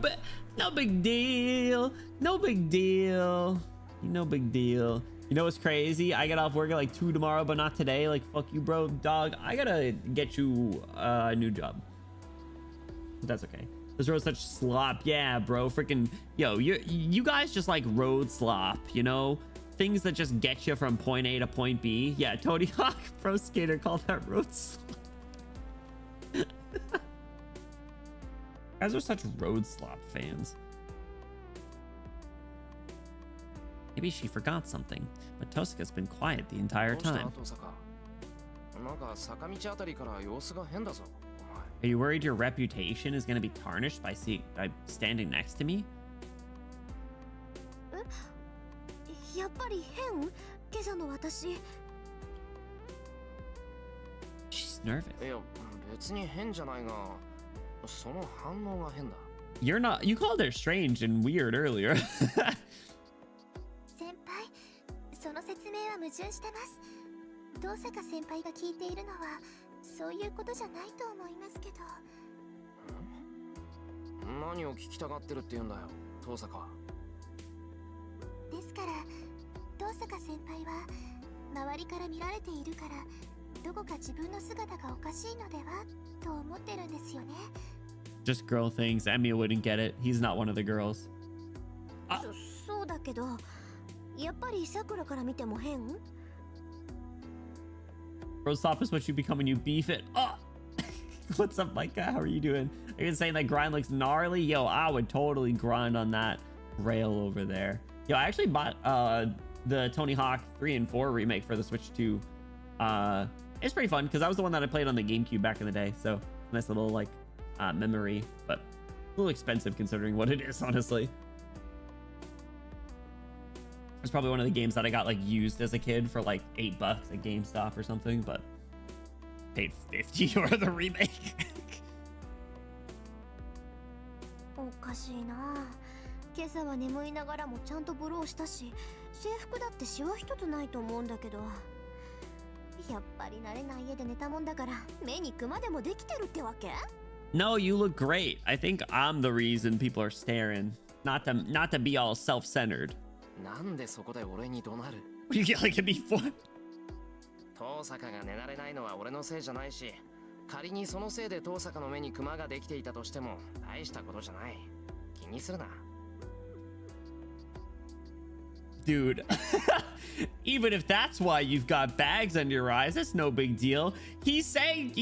big deal. No big deal. No big deal. You know what's crazy? I get off work at like 2 tomorrow, but not today. Like, fuck you, bro, dog. I gotta get you a new job. But that's okay. This road's such slop. Yeah, bro. Freaking, yo, you guys just like road slop, you know? Things that just get you from point A to point B. Yeah, Tony Hawk Pro Skater called that road slop. Guys are such road slop fans. Maybe she forgot something, but Tosca's been quiet the entire time. Are you worried your reputation is going to be tarnished by standing next to me? She's nervous. You're not. You called her strange and weird earlier. 先輩、その説明は矛盾してます。遠坂先輩が聞いているのはそういうことじゃないと思いますけど。何を聞きたがってるって言うんだよ、遠坂。ですから遠坂先輩は周りから見られているからどこか自分の姿がおかしいのではと思ってるんですよね。 Just girl things. Emiya wouldn't get it. He's not one of the girls. そうだけどやっぱり桜から見ても変。 Rosop is what you become when you beef it. Oh! What's up, Micah? How are you doing? Are you saying that grind looks gnarly? Yo, I would totally grind on that rail over there. Yo, I actually bought the Tony Hawk 3 and 4 remake for the Switch 2. It's pretty fun because that was the one that I played on the GameCube back in the day. So nice little like memory, but a little expensive considering what it is, honestly. It's probably one of the games that I got like used as a kid for like $8 at GameStop or something, but paid $50 for the remake. おかしいな。今朝は眠いながらもちゃんとブローしたし、制服だってシワ一つないと思うんだけど、やっぱり慣れない家で寝たもんだから目にクマでもできてるってわけ？ No, you look great. I think I'm the reason people are staring. Not to be all self-centered. なんでそこで俺に怒鳴る？ You get like it before. 遠坂が寝られないのは俺のせいじゃないし、仮にそのせいで遠坂の目にクマができていたとしても大したことじゃない。気にするな。Dude, even if that's why you've got bags under your eyes, that's no big deal. He's saying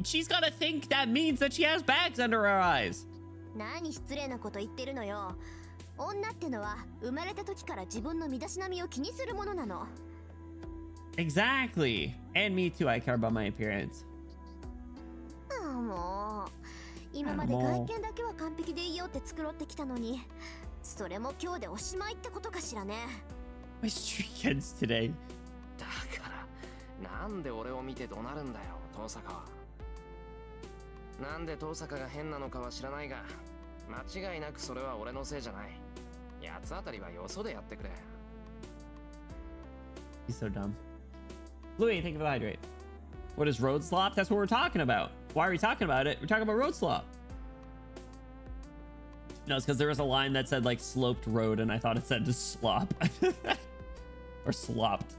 she's gotta think that means that she has bags under her eyes. 何失礼なこと言ってるのよ。女ってのは生まれた時から自分の身だしなみを気にするものなの。 Exactly. And me too. I care about my appearance. もう今まで外見だけは完璧でいいよって繕ってきたのに、それも今日でおしまいってことかしらね。 My street kids today. だからなんで俺を見て怒鳴るんだよ、遠坂は。なんで遠坂が変なのかは知らないが、間違いなくそれは俺のせいじゃない。八つ当たりはよそでやってくれ。 He's so dumb. Louis, thank you for the hydrate. What is road slop? That's what we're talking about. Why are we talking about it? We're talking about road slop. No, it's because there was a line that said like sloped road and I thought it said just slop. Or slopped.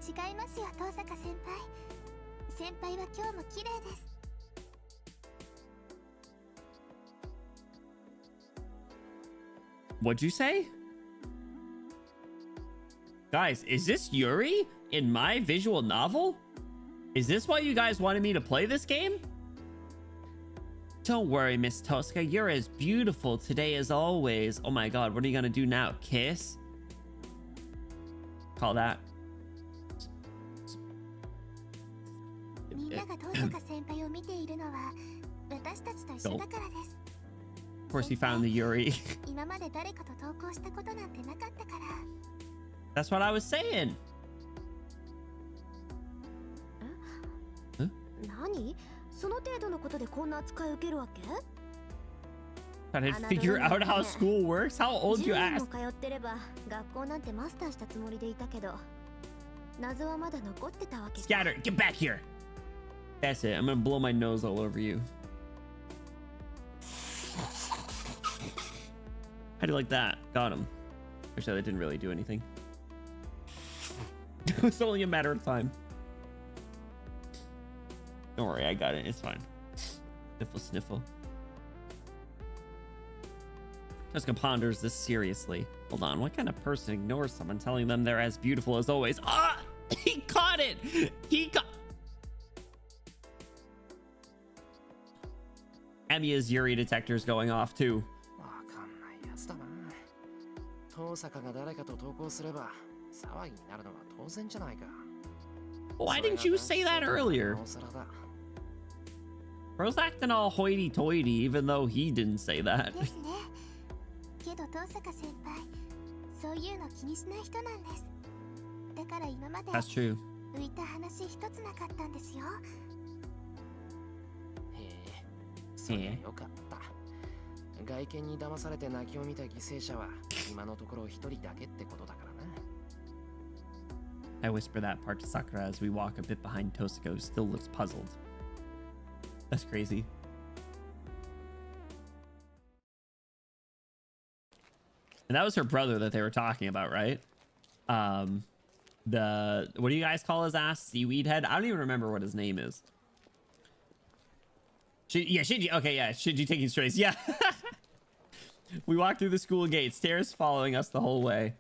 違いますよ、遠坂先輩。先輩は今日も綺麗です。 What'd you say? Guys, is this Yuri in my visual novel? Is this why you guys wanted me to play this game? Don't worry, Miss Tosca. You're as beautiful today as always. Oh my god, what are you gonna do now? Kiss? Call that. みんなが遠坂先輩を見ているのは私たちと一緒だからです。 Of course, he found the Yuri. 今まで誰かと投稿したことなんてなかったから。 That's what I was saying. 何？その程度のことでこんな扱い受けるわけ？ Trying to figure out how school works? How old you 10年 ask? も通ってれば学校なんてマスターしたつもりでいたけど、謎はまだ残ってたわけ。 Scatter, get back here. That's it. I'm gonna blow my nose all over you. How do you like that? Got him. Actually, that didn't really do anything. It was only a matter of time. Don't worry, I got it. It's fine. Sniffle, sniffle. Jessica ponders this seriously. Hold on, what kind of person ignores someone telling them they're as beautiful as always? Ah! He caught it! He got... Emiya's Yuri detector's going off too. わかんないやつだな。遠坂が誰かと投稿すれば騒ぎになるのは当然じゃないか。 Why didn't you say that earlier? Bro's acting all hoity-toity even though he didn't say that. ですね。けど遠坂先輩、そういうの気にしない人なんです。だから今まで That's true. 浮いた話一つなかったんですよ。へえ、そりゃよかった。外見に騙されて泣きを見た犠牲者は今のところ一人だけってことだからな。I whisper that part to Sakura as we walk a bit behind Tosako, who still looks puzzled. That's crazy. And that was her brother that they were talking about, right? What do you guys call his ass? Seaweed head? I don't even remember what his name is. Yeah, Shinji. Okay, yeah, Shinji taking strays. Yeah. We walk through the school gate, stairs following us the whole way.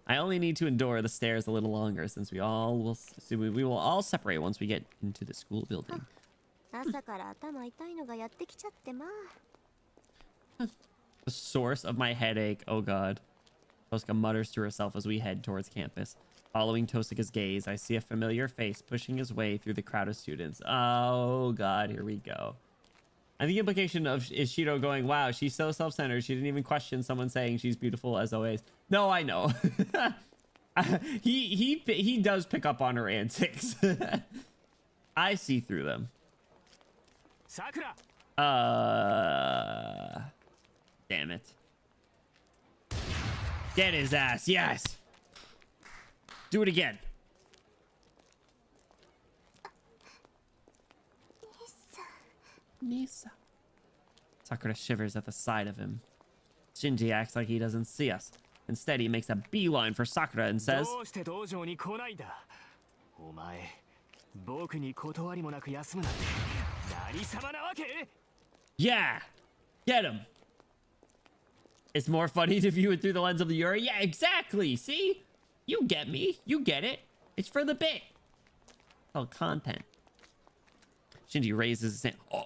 I only need to endure the stairs a little longer since we will all separate once we get into the school building. 朝から頭痛いのがやってきちゃってまあ。 The source of my headache. Oh god. Tosaka mutters to herself as we head towards campus. Following Tosaka's gaze, I see a familiar face pushing his way through the crowd of students. Oh god, here we go. And the implication of is Shiro going, wow, she's so self-centered. She didn't even question someone saying she's beautiful as always. No, I know. He does pick up on her antics. I see through them. Sakura. Damn it. Get his ass. Yes. Do it again. Nisa. Sakura shivers at the sight of him. Shinji acts like he doesn't see us. Instead, he makes a beeline for Sakura and says, yeah, get him. It's more funny to view it through the lens of the Yuri. Yeah, exactly. See? You get me. You get it. It's for the bit. Oh, content. Shinji raises his hand. Oh.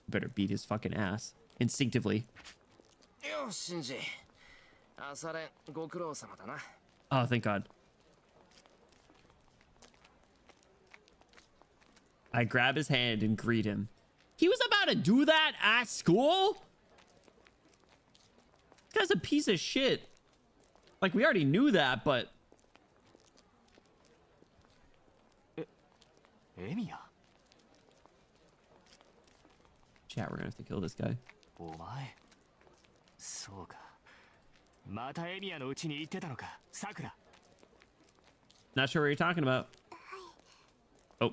Better beat his fucking ass. Instinctively. Yo, Shinji. Oh, thank God. I grab his hand and greet him. He was about to do that at school? This guy's a piece of shit. Like, we already knew that, but... Emiya? Chat, we're gonna have to kill this guy. Not sure what you're talking about. Oh.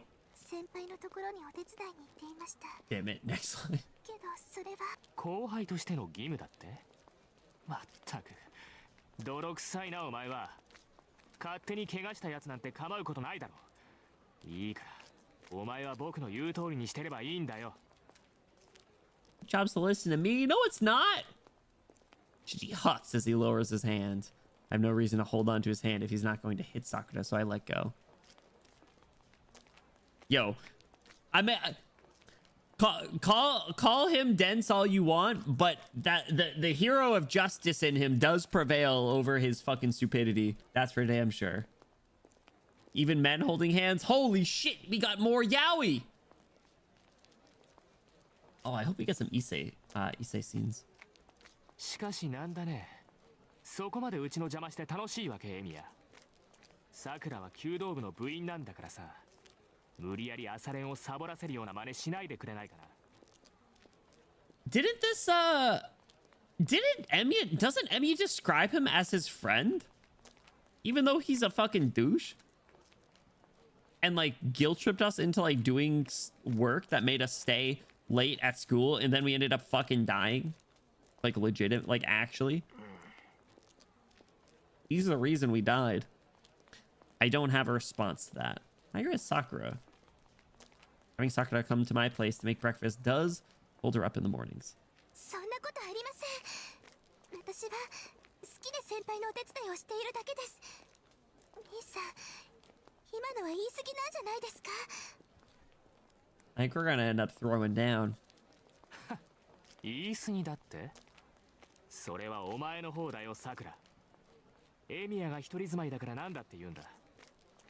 Damn it, next line. 後輩としての義務だって？まったく泥臭いなお前は。勝手に怪我したやつなんて構うことないだろ。いいから、お前は僕の言う通りにしてればいいんだよ。 Job's to listen to me. No, it's not. He huffs as he lowers his hand. I have no reason to hold on to his hand if he's not going to hit Sakura, so I let go. Yo, I mean, call him dense all you want, but that the hero of justice in him does prevail over his fucking stupidity. That's for damn sure. Even men holding hands. Holy shit, we got more yaoi. Oh, I hope we get some Issei scenes. しかしなんだね。そこまでうちの邪魔して楽しいわけ、エミヤ。さくらは弓道部の部員なんだからさ。無理やり朝練をサボらせるような真似しないでくれないかな。Doesn't Emiya describe him as his friend? Even though he's a fucking douche? And like guilt tripped us into like doing work that made us stay late at school, and then we ended up fucking dying. Like legit, like actually. He's the reason we died. I don't have a response to that. Here is Sakura. Having Sakura come to my place to make breakfast does hold her up in the mornings. I think we're gonna end up throwing down. 言い過ぎだって？それはお前の方だよ、さくら。エミヤが一人住まいだからなんだって言うんだ。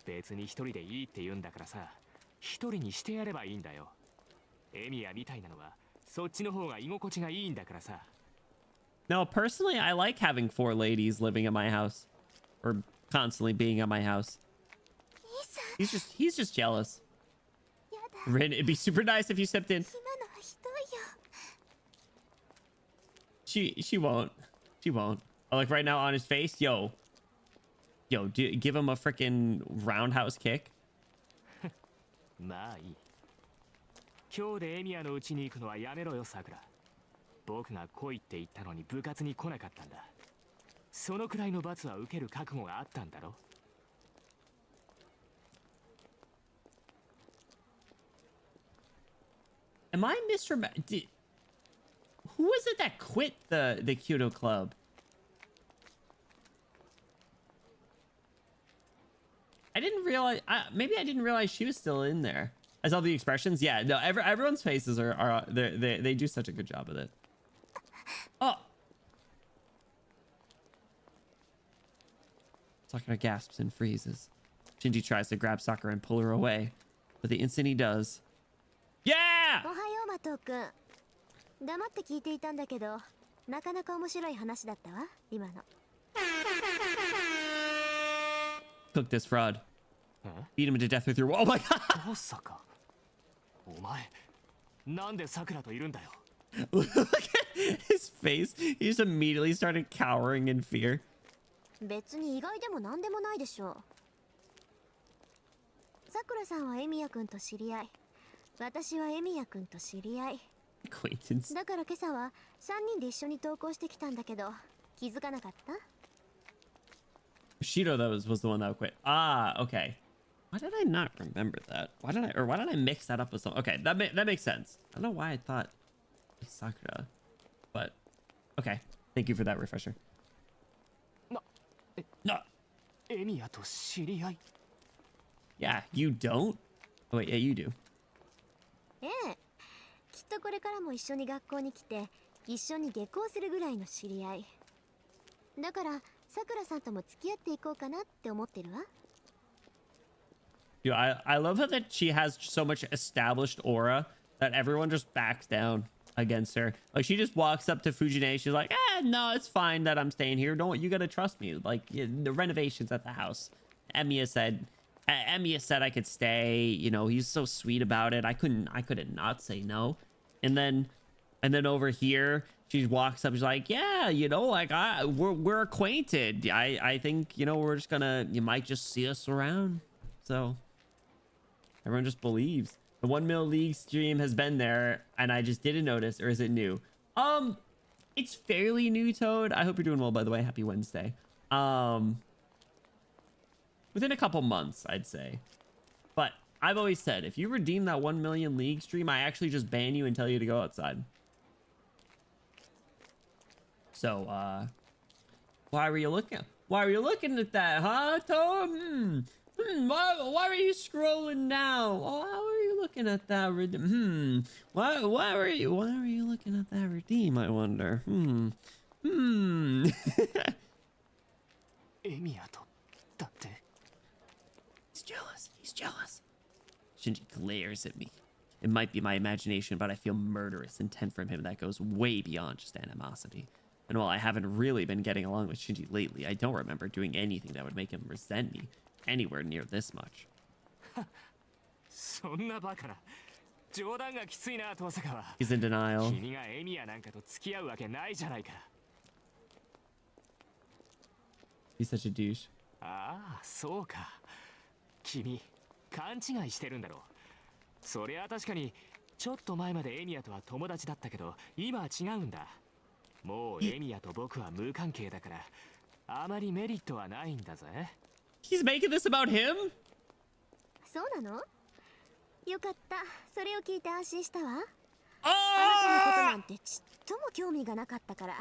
別に一人でいいって言うんだからさ、一人にしてやればいいんだよ。エミヤみたいなのはそっちの方が居心地がいいんだからさ。No, personally, I like having 4 ladies living at my house, or constantly being at my house. He's just jealous. Rin, it'd be super nice if you stepped in. She won't. She won't. Oh, like right now on his face, yo, give him a freaking roundhouse kick. まあいい。今日でエミヤの家に行くのはやめろよ、さくら。僕が来いって言ったのに部活に来なかったんだ。そのくらいの罰は受ける覚悟があったんだろ。Am I misremembering? Who was it that quit the Kyoto Club? I didn't realize. Maybe I didn't realize she was still in there. I saw the expressions. Yeah, no. Everyone's faces are they do such a good job with it. Oh. Sakura gasps and freezes. Shinji tries to grab Sakura and pull her away, but the instant he does, yeah! おはようマトウ君。黙って聞いていたんだけど、なかなか面白い話だったわ、今の。Cook this fraud. Beat him to death with your. Oh my god! まさか。お前、なんでさくらといるんだよ。Look at his face. He just immediately started cowering in fear. 別に意外でも何でもないでしょう。さくらさんはエミヤ君と知り合い、私はエミヤ君と知り合い。Acquaintance. だから今朝は3人で一緒に登校してきたんだけど、気づかなかった？ Shido that was the one that quit. Ah, okay. Why did I not remember that? Why did I mix that up with something? Okay, that makes sense. I don't know why I thought Sakura, but okay. Thank you for that refresher. No. エミヤと知り合い。Yeah, you don't? Oh wait, yeah, you do. ええ、きっとこれからも一緒に学校に来て一緒に下校するぐらいの知り合いだから、さくらさんとも付き合っていこうかなって思ってるわ。Dude, I love how that she has so much established aura that everyone just backs down against her. Like she just walks up to Fujine, she's like, no, it's fine that I'm staying here. You gotta trust me. Like the renovations at the house. Emiya said I could stay. You know, he's so sweet about it. I couldn't not say no. And then over here, she walks up. She's like, yeah, you know, like we're acquainted. I think, you know, you might just see us around. So everyone just believes. The 1 mil league stream has been there, and I just didn't notice. Or is it new? It's fairly new, Toad. I hope you're doing well, by the way. Happy Wednesday. Within a couple months, I'd say. But I've always said, if you redeem that 1 million league stream, I actually just ban you and tell you to go outside. So, why were you looking at that, huh, Toad? Why were you scrolling down? Why were you looking at that redeem? Why were you looking at that redeem, I wonder? エミヤとだって。He's jealous. Shinji glares at me. It might be my imagination, but I feel murderous intent from him that goes way beyond just animosity. And while I haven't really been getting along with Shinji lately, I don't remember doing anything that would make him resent me anywhere near this much. そんなバカな。冗談がきついな、遠坂は。He's in denial. 君がエミヤなんかと付き合うわけないじゃないか。He's such a douche. ああ、そうか。君、勘違いしてるんだろう。そりゃ確かに、ちょっと前までエミヤとは友達だったけど、今は違うんだ。もうエミヤと僕は無関係だから、あまりメリットはないんだぜ。He's making this about him? そうなの？よかった。それを聞いて安心したわ。あなあたのことなんてちっとも興味がなかったから。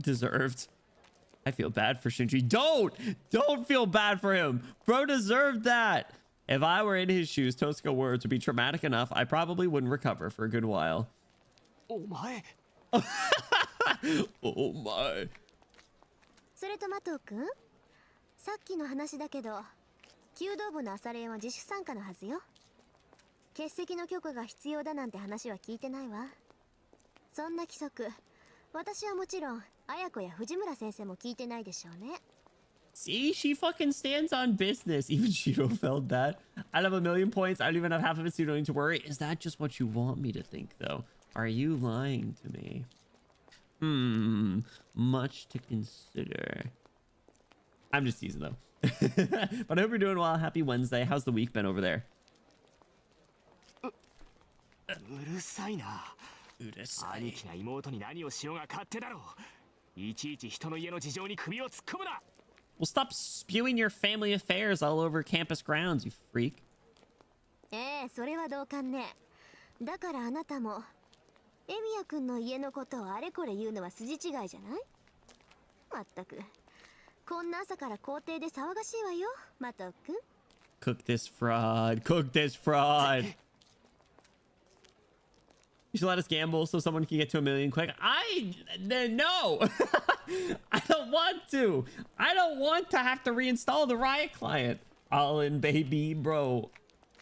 Deserved. I feel bad for Shinji. Don't feel bad for him. Bro deserved that. If I were in his shoes, Tosuka words would be traumatic enough. I probably wouldn't recover for a good while. お前。Oh my. それとマトウ君、さっきの話だけど、弓道部の朝練は自主参加のはずよ。欠席の許可が必要だなんて話は聞いてないわ。そんな規則、私はもちろん、綾子や藤村先生も聞いてないでしょうね。See, she fucking stands on business. Even Shiro felt that. I'd have 1,000,000 points. I don't even have half of it, so you don't need to worry. Is that just what you want me to think, though? Are you lying to me? Much to consider. I'm just teasing, though. But I hope you're doing well. Happy Wednesday. How's the week been over there? うるさいな。兄貴が妹に何をしようが勝手だろう。いちいち人の家の事情に首を突っ込むな。Well, stop spewing your family affairs all over campus grounds, you freak. それは同感ね。だからあなたもエミヤ君の家のことをあれこれ言うのは筋違いじゃない？まったくこんな朝から校庭で騒がしいわよ、マト君。Cook this fraud. Cook this fraud. You should let us gamble so someone can get to 1,000,000 quick. No. I don't want to. I don't want to have to reinstall the Riot client. All in, baby, bro.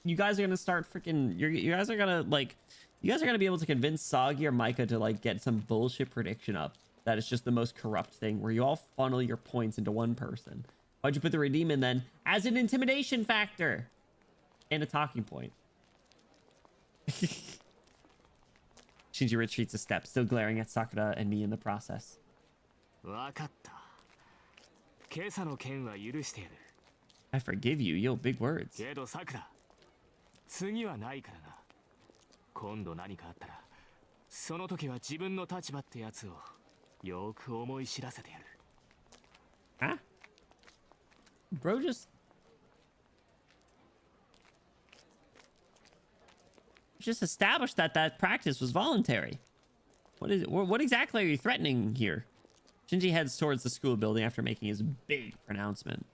You guys are gonna start freaking. You guys are gonna like. You guys are gonna be able to convince Soggy or Micah to like get some bullshit prediction up. That is just the most corrupt thing, where you all funnel your points into one person. Why'd you put the redeem in then? As an intimidation factor and a talking point. Shinji retreats a step, still glaring at Sakura and me in the process. わかった。今朝の件は許してやる。I forgive you. Yo, big words. けどさくら、次はないからな。今度何かあったら、その時は自分の立場ってやつをよく思い知らせてやる。Huh? Bro just established that practice was voluntary. What exactly are you threatening here? Shinji heads towards the school building after making his big pronouncement.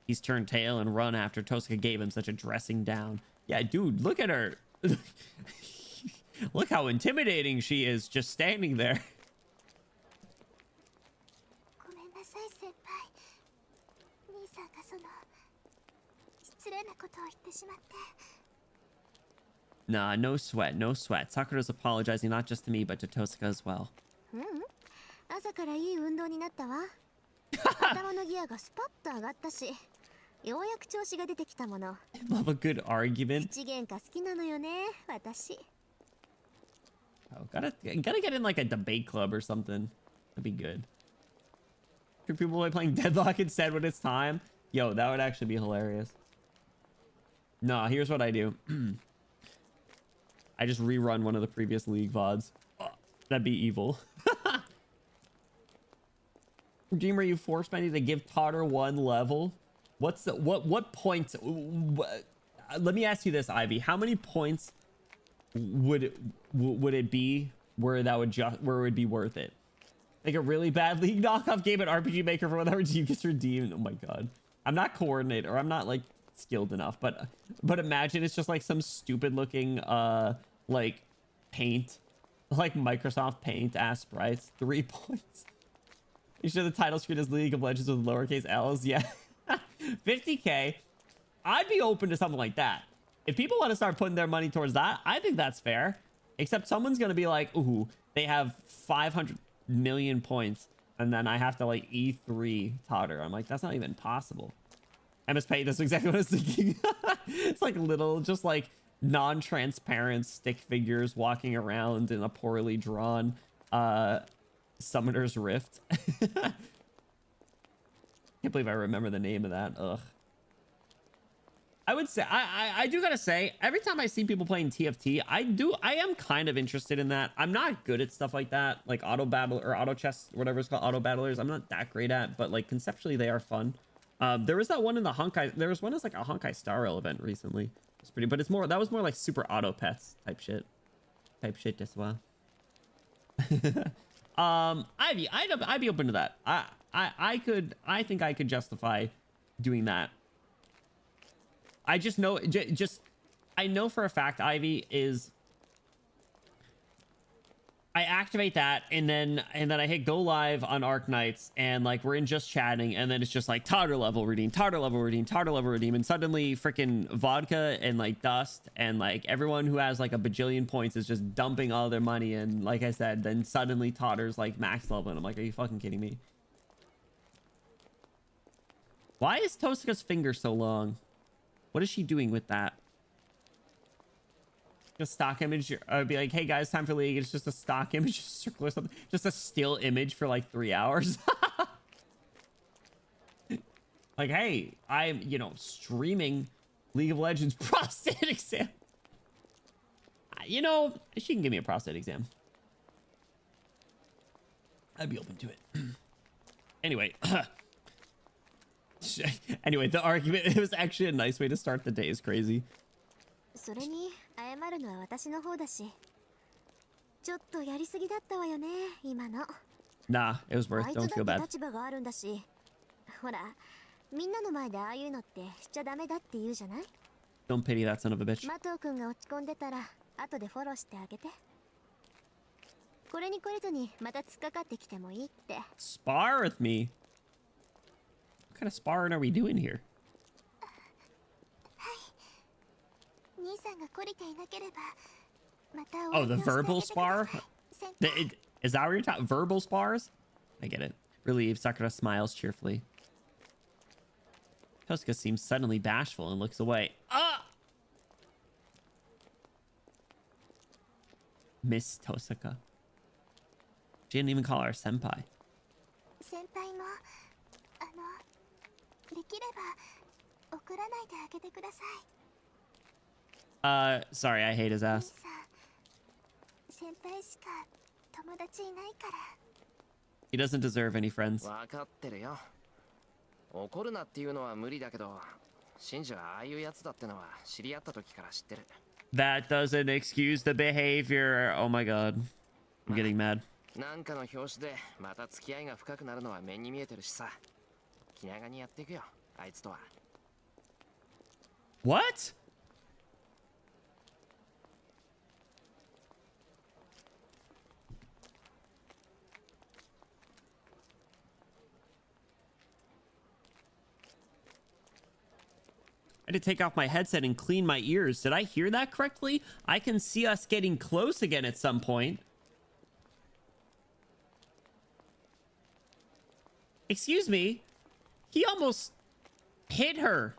He's turned tail and run after Tosaka gave him such a dressing down. Yeah, dude, look at her. Look how intimidating she is just standing there. ごめんなさい先輩。兄さんがその失礼なことを言ってしまって。Nah, no sweat, no sweat. Sakura's apologizing not just to me, but to Tosaka as well. 朝からいい運動になったわ。頭のギアがスパッと上がったし、ようやく調子が出てきたもの。Love a good argument. 口喧嘩好きなのよね、私。Oh, gotta get in like a debate club or something. That'd be good. Could people be playing Deadlock instead when it's time? Yo, that would actually be hilarious. Nah, here's what I do. I just rerun one of the previous League VODs. That'd be evil. Dreamer, you forced me to give Totter 1 level. What's the what points? Let me ask you this, Ivy. How many points would it be where that would where it would be worth it? Like a really bad League knockoff game at RPG Maker for whatever team gets redeemed. Oh my god. I'm not coordinator. I'm not like skilled enough, but imagine it's just like some stupid looking like paint, like Microsoft Paint ass sprites. 3 points. You sure the title screen is League of Legends with lowercase L's? Yeah. 50k. I'd be open to something like that. If people want to start putting their money towards that, I think that's fair. Except someone's gonna be like, ooh, they have 500 million points, and then I have to like E3 Totter. I'm like, that's not even possible. MS Paint, that's exactly what I was thinking. It's like little, just like non-transparent stick figures walking around in a poorly drawn Summoner's Rift. Can't believe I remember the name of that. Ugh. I would say I do gotta say, every time I see people playing TFT, I am kind of interested in that. I'm not good at stuff like that, like auto battle or auto chess, whatever it's called, auto battlers. I'm not that great at, but like conceptually they are fun. There was that one in the Honkai. There was one as like a Honkai Star Rail event recently. It's pretty, but it's more, that was more like super auto pets type shit as well. I'd be open to that. I think I could justify doing that. I just know, I know for a fact Ivy is, I activate that and then I hit go live on Arc Knights and like we're in just chatting and then it's just like Totter level redeem, Totter level redeem, Totter level redeem, and suddenly freaking Vodka and like Dust and like everyone who has like a bajillion points is just dumping all their money, and like I said, then suddenly Totter's like max level and I'm like, are you fucking kidding me? Why is Tosaka's finger so long? What is she doing with that? A stock image. I'd be like, hey guys, time for league. It's just a stock image, circle or something. Just a still image for like 3 hours. Like, hey, I'm, you know, streaming League of Legends prostate exam. You know, she can give me a prostate exam. I'd be open to it. Anyway. Anyway, the argument, it was actually a nice way to start the day. Is crazy. それに謝るのは私の方だし、ちょっとやりすぎだったわよね、今の。Nah, it was あ worth. い Don't つ feel だっ bad. て立場があるんだし、ほら、みんなの前でああいうのってしちゃダメだって言うじゃない？ Don't pity that son of a bitch. マトウ君が落ち込んでたら、後でフォローしてあげて。これに懲りずにまた突っかかってきてもいいって。Spar with me. What kind of sparring are we doing here? 兄さんが懲りていなければ、また Oh, the verbal spar? Is that what you're talking? Verbal spars? I get it. Relieved, Sakura smiles cheerfully. Tosaka seems suddenly bashful and looks away. Ah! Miss Tosaka. She didn't even call her senpai. 先輩も、できれば怒らないであげてください。 Sorry, I hate his 兄 ass. さん、先輩しか友達いないから。 He doesn't deserve any friends. わかってるよ。怒るなっていうのは無理だけど、シンジはああいうやつだってのは知り合った時から知ってる。 That doesn't excuse the behavior. Oh my god. I'm getting mad. なんかの拍子でまた付き合いが深くなるのは目に見えてるしさ。気長にやっていくよ、あいつとは。What? I had to take off my headset and clean my ears. Did I hear that correctly? I can see us getting close again at some point. Excuse me. He almost hit her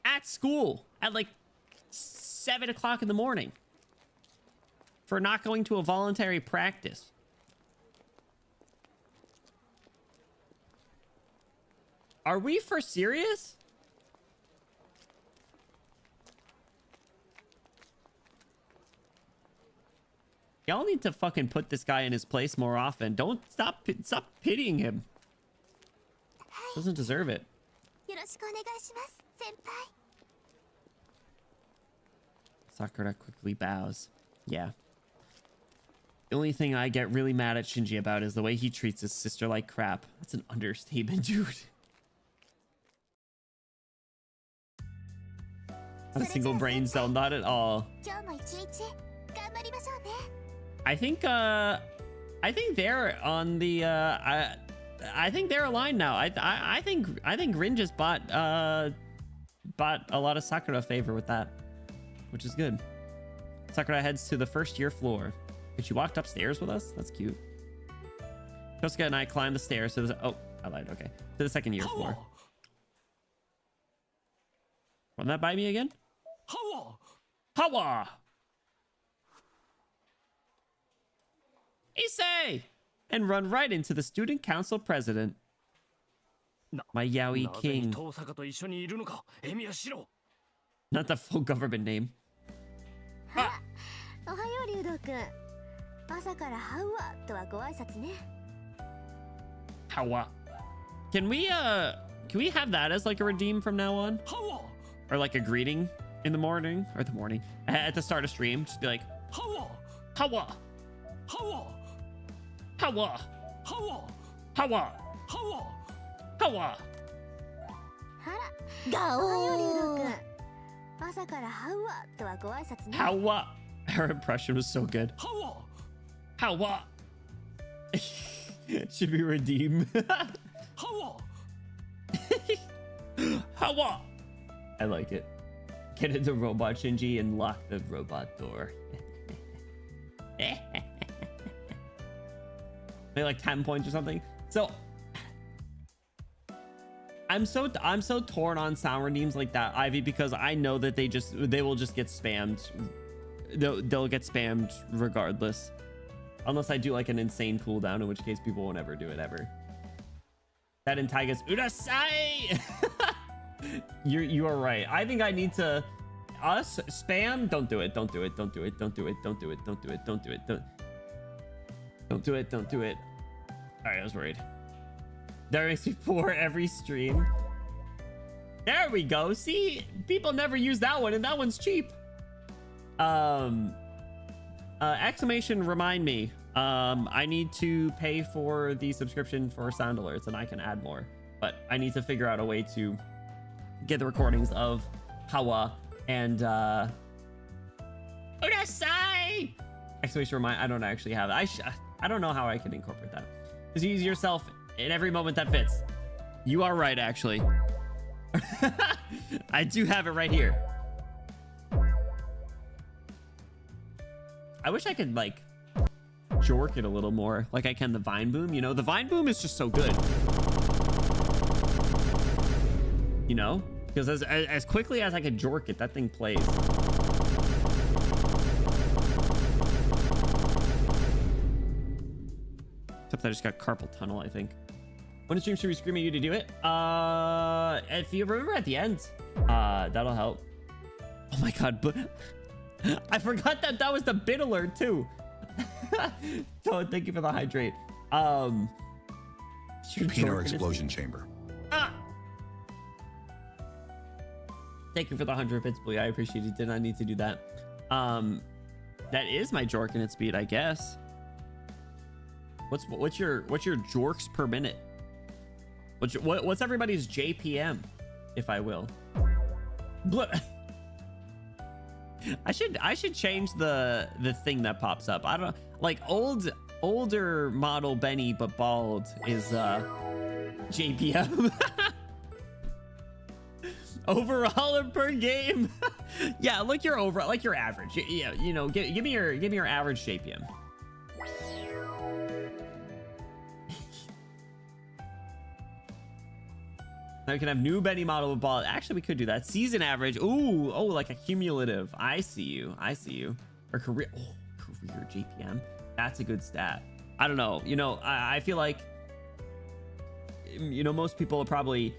at school at like 7 o'clock in the morning for not going to a voluntary practice. Are we for serious? Y'all need to fucking put this guy in his place more often. Don't stop pitying him. Doesn't deserve it. よろしくお願いします、先輩。 Sakura quickly bows. Yeah. The only thing I get really mad at Shinji about is the way he treats his sister like crap. That's an understatement, dude. Not a single brain cell, not at all. 今日も一日頑張りましょうね。I think they're on the I think they're aligned now. I think Rin just bought a lot of Sakura favor with that, which is good. Sakura heads to the first year floor. And she walked upstairs with us. That's cute. Tosaka and I climbed the stairs to the I lied. Okay, to the second year floor. Run that by me again. Hawa. Issei! And run right into the student council president. My Yaoi King. Not the full government name. おはよう、竜道くん。朝からハウアとはご挨拶ね。Hawa. Can we have that as like a redeem from now on? Or like a greeting in the morning at the start of stream. Just be like Hawa. Hawa. Hawa. Hawa. Hawa. Hawa. あら、おはよう、竜道くん。朝からハウアとはご挨拶ね。Hawa. Her impression was so good. Hawa. Should we redeem? Hawa. I like it. Get into Robot Shinji and lock the robot door. Maybe like 10 points or something. So I'm so torn on sound redeems like that, Ivy, because I know that they will just get spammed. They'll get spammed regardless, unless I do like an insane cooldown, in which case people won't ever do it ever. That in Taiga's Urasai. You are right. I think I need to spam. Don't do it. Don't do it. Don't do it. Don't do it. Don't do it. Don't do it. Don't do it. Don't do it. Don't do it. All right, I was worried. That makes me poor every stream. There we go. See, people never use that one, and that one's cheap. Exclamation remind me. I need to pay for the subscription for sound alerts, and I can add more, but I need to figure out a way to get the recordings of Hawa and Urasai! Exclamation remind. I don't actually have it. I don't know how I can incorporate that. Just use yourself in every moment that fits. You are right, actually. I do have it right here. I wish I could like jork it a little more, like I can the Vine Boom. You know, the Vine Boom is just so good. You know, because as quickly as I could jork it, that thing plays. Except I just got carpal tunnel, I think. When the stream should we scream at you to do it? If you remember at the end, that'll help. Oh my god, but I forgot that was the bit alert too. So thank you for the hydrate. Peanut explosion chamber. Thank you for the 100 bits, Blue. I appreciate it. Did not need to do that. That is my jork in its speed, I guess. What's your jorks per minute? What's everybody's JPM, if I will? I should change the thing that pops up. I don't like older model Benny but bald is JPM. Overall per game. Yeah, like your average. Yeah, you know, give me your average JPM. Now we can have new Benny model with ball. Actually, we could do that. Season average. Ooh, oh, like a cumulative. I see you. Or career. Oh, career GPM. That's a good stat. I don't know. You know, I feel like, you know, most people probably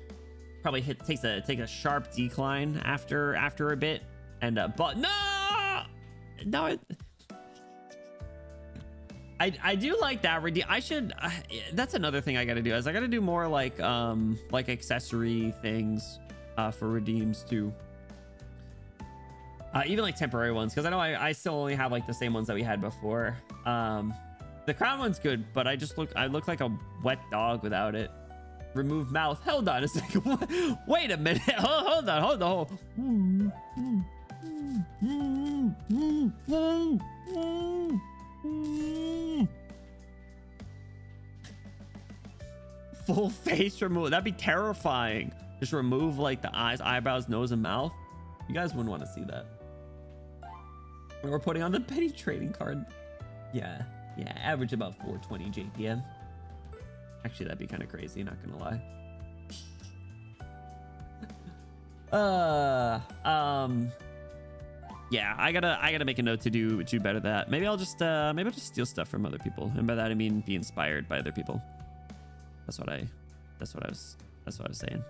take a sharp decline after a bit. And but no. I do like that. I should. That's another thing I got to do. Is I got to do more like accessory things for redeems too. Even like temporary ones, because I know I still only have like the same ones that we had before. The crown one's good, but I look like a wet dog without it. Remove mouth. Hold on a second. Wait a minute. Hold on. Full face removal. That'd be terrifying. Just remove like the eyes, eyebrows, nose, and mouth. You guys wouldn't want to see that. And we're putting on the Penny trading card. Yeah, average about 420 JPM. Actually, that'd be kind of crazy, not gonna lie. Yeah, I gotta make a note to do better that. Maybe I'll just steal stuff from other people, and by that I mean be inspired by other people. That's what I was saying.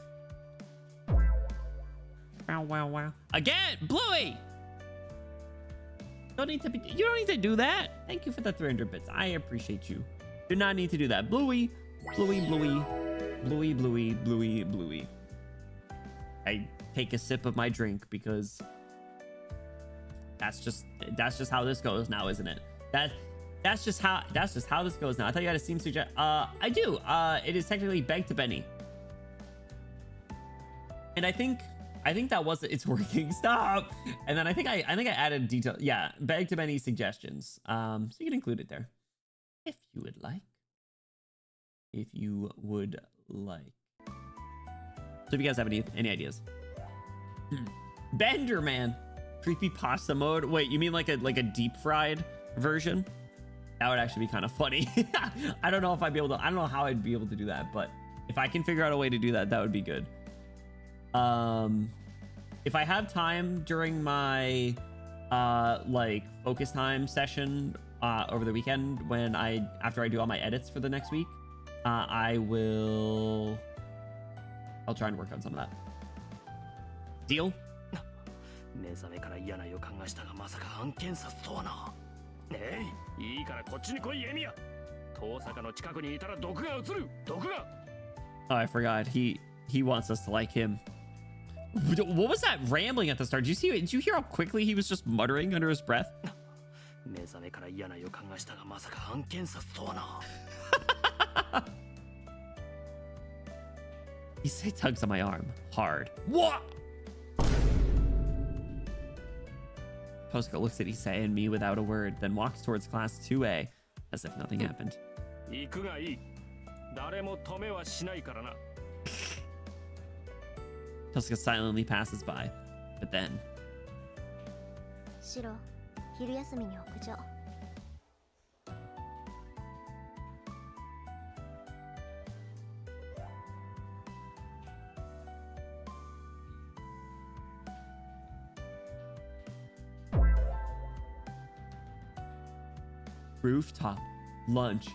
Wow. Again, Bluey! You don't need to do that. Thank you for the 300 bits. I appreciate you. Do not need to do that. Bluey. I take a sip of my drink because that's just how this goes now, isn't it? That's just how this goes now. I thought you had a Steam suggest. I do. It is technically Beg to Benny, and I think that was it's working. Stop. And then I think I added detail. Yeah, Beg to Benny suggestions. So you can include it there if you would like. So if you guys have any ideas. Benderman. Creepy pasta mode. Wait, you mean like a deep fried version? That would actually be kind of funny. I don't know if I'd be able to. I don't know how I'd be able to do that, but If I can figure out a way to do that, that would be good. If I have time during my like focus time session over the weekend, when after I do all my edits for the next week, I'll try and work on some of that. Deal? 目覚めから嫌な予感がしたがまさか案件殺とはな。ねえ、いいからこっちに来いエミヤ。遠坂の近くにいたら毒が移る。毒が。Oh, I forgot. He wants us to like him. What was that rambling at the start? Did you hear how quickly he was just muttering under his breath? 目覚めから嫌な予感がしたがまさか案件殺とはな。He say tugs on my arm hard. What? Tosuka looks at Issei and me without a word, then walks towards class 2A as if nothing happened. 行くがいい。誰も止めはしないからな。Tosuka silently passes by, but then シロ、昼休みに屋上。rooftop lunch.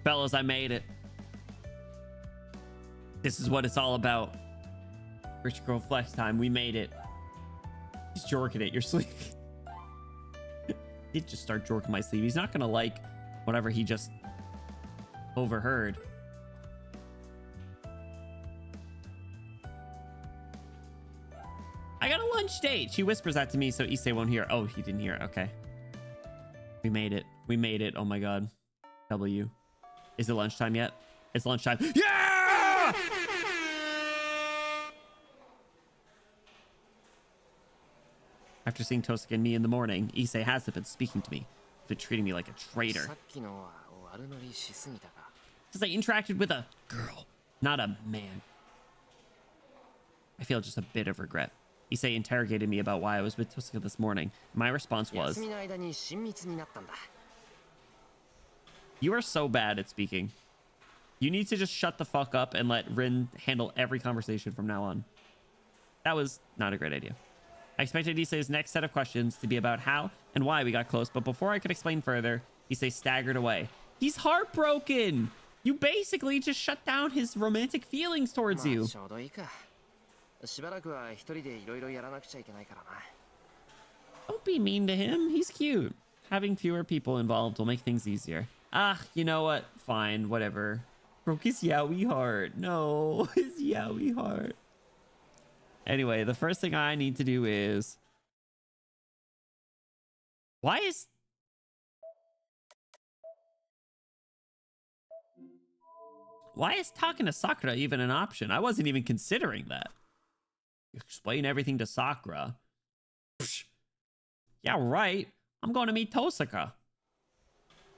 Fellas, I made it. This is what it's all about. Rich girl flex time. We made it. He's jorking it. You're sleeping. He'd just start jorking my sleeve. He's not gonna like whatever he just overheard. I got a lunch date. She whispers that to me so Issei won't hear. Oh, he didn't hear. Okay. We made it. We made it. Oh my god. W. Is it lunchtime yet? It's lunchtime. Yeah! After seeing Tosuke and me in the morning, Issei hasn't been speaking to me. He's been treating me like a traitor. Because I interacted with a girl, not a man. I feel just a bit of regret. Issei interrogated me about why I was with Tosuke this morning. My response was, "You are so bad at speaking. You need to just shut the fuck up and let Rin handle every conversation from now on." That was not a great idea. I expected Issei's next set of questions to be about how and why we got close, but before I could explain further, Issei staggered away. He's heartbroken! You basically just shut down his romantic feelings towards you. Don't be mean to him. He's cute. Having fewer people involved will make things easier. Ah, you know what? Fine, whatever. Broke his yaoi heart. No, his yaoi heart. Anyway, the first thing I need to do is... Why is talking to Sakura even an option? I wasn't even considering that. Explain everything to Sakura. Psh. Yeah, right. I'm going to meet Tosuka.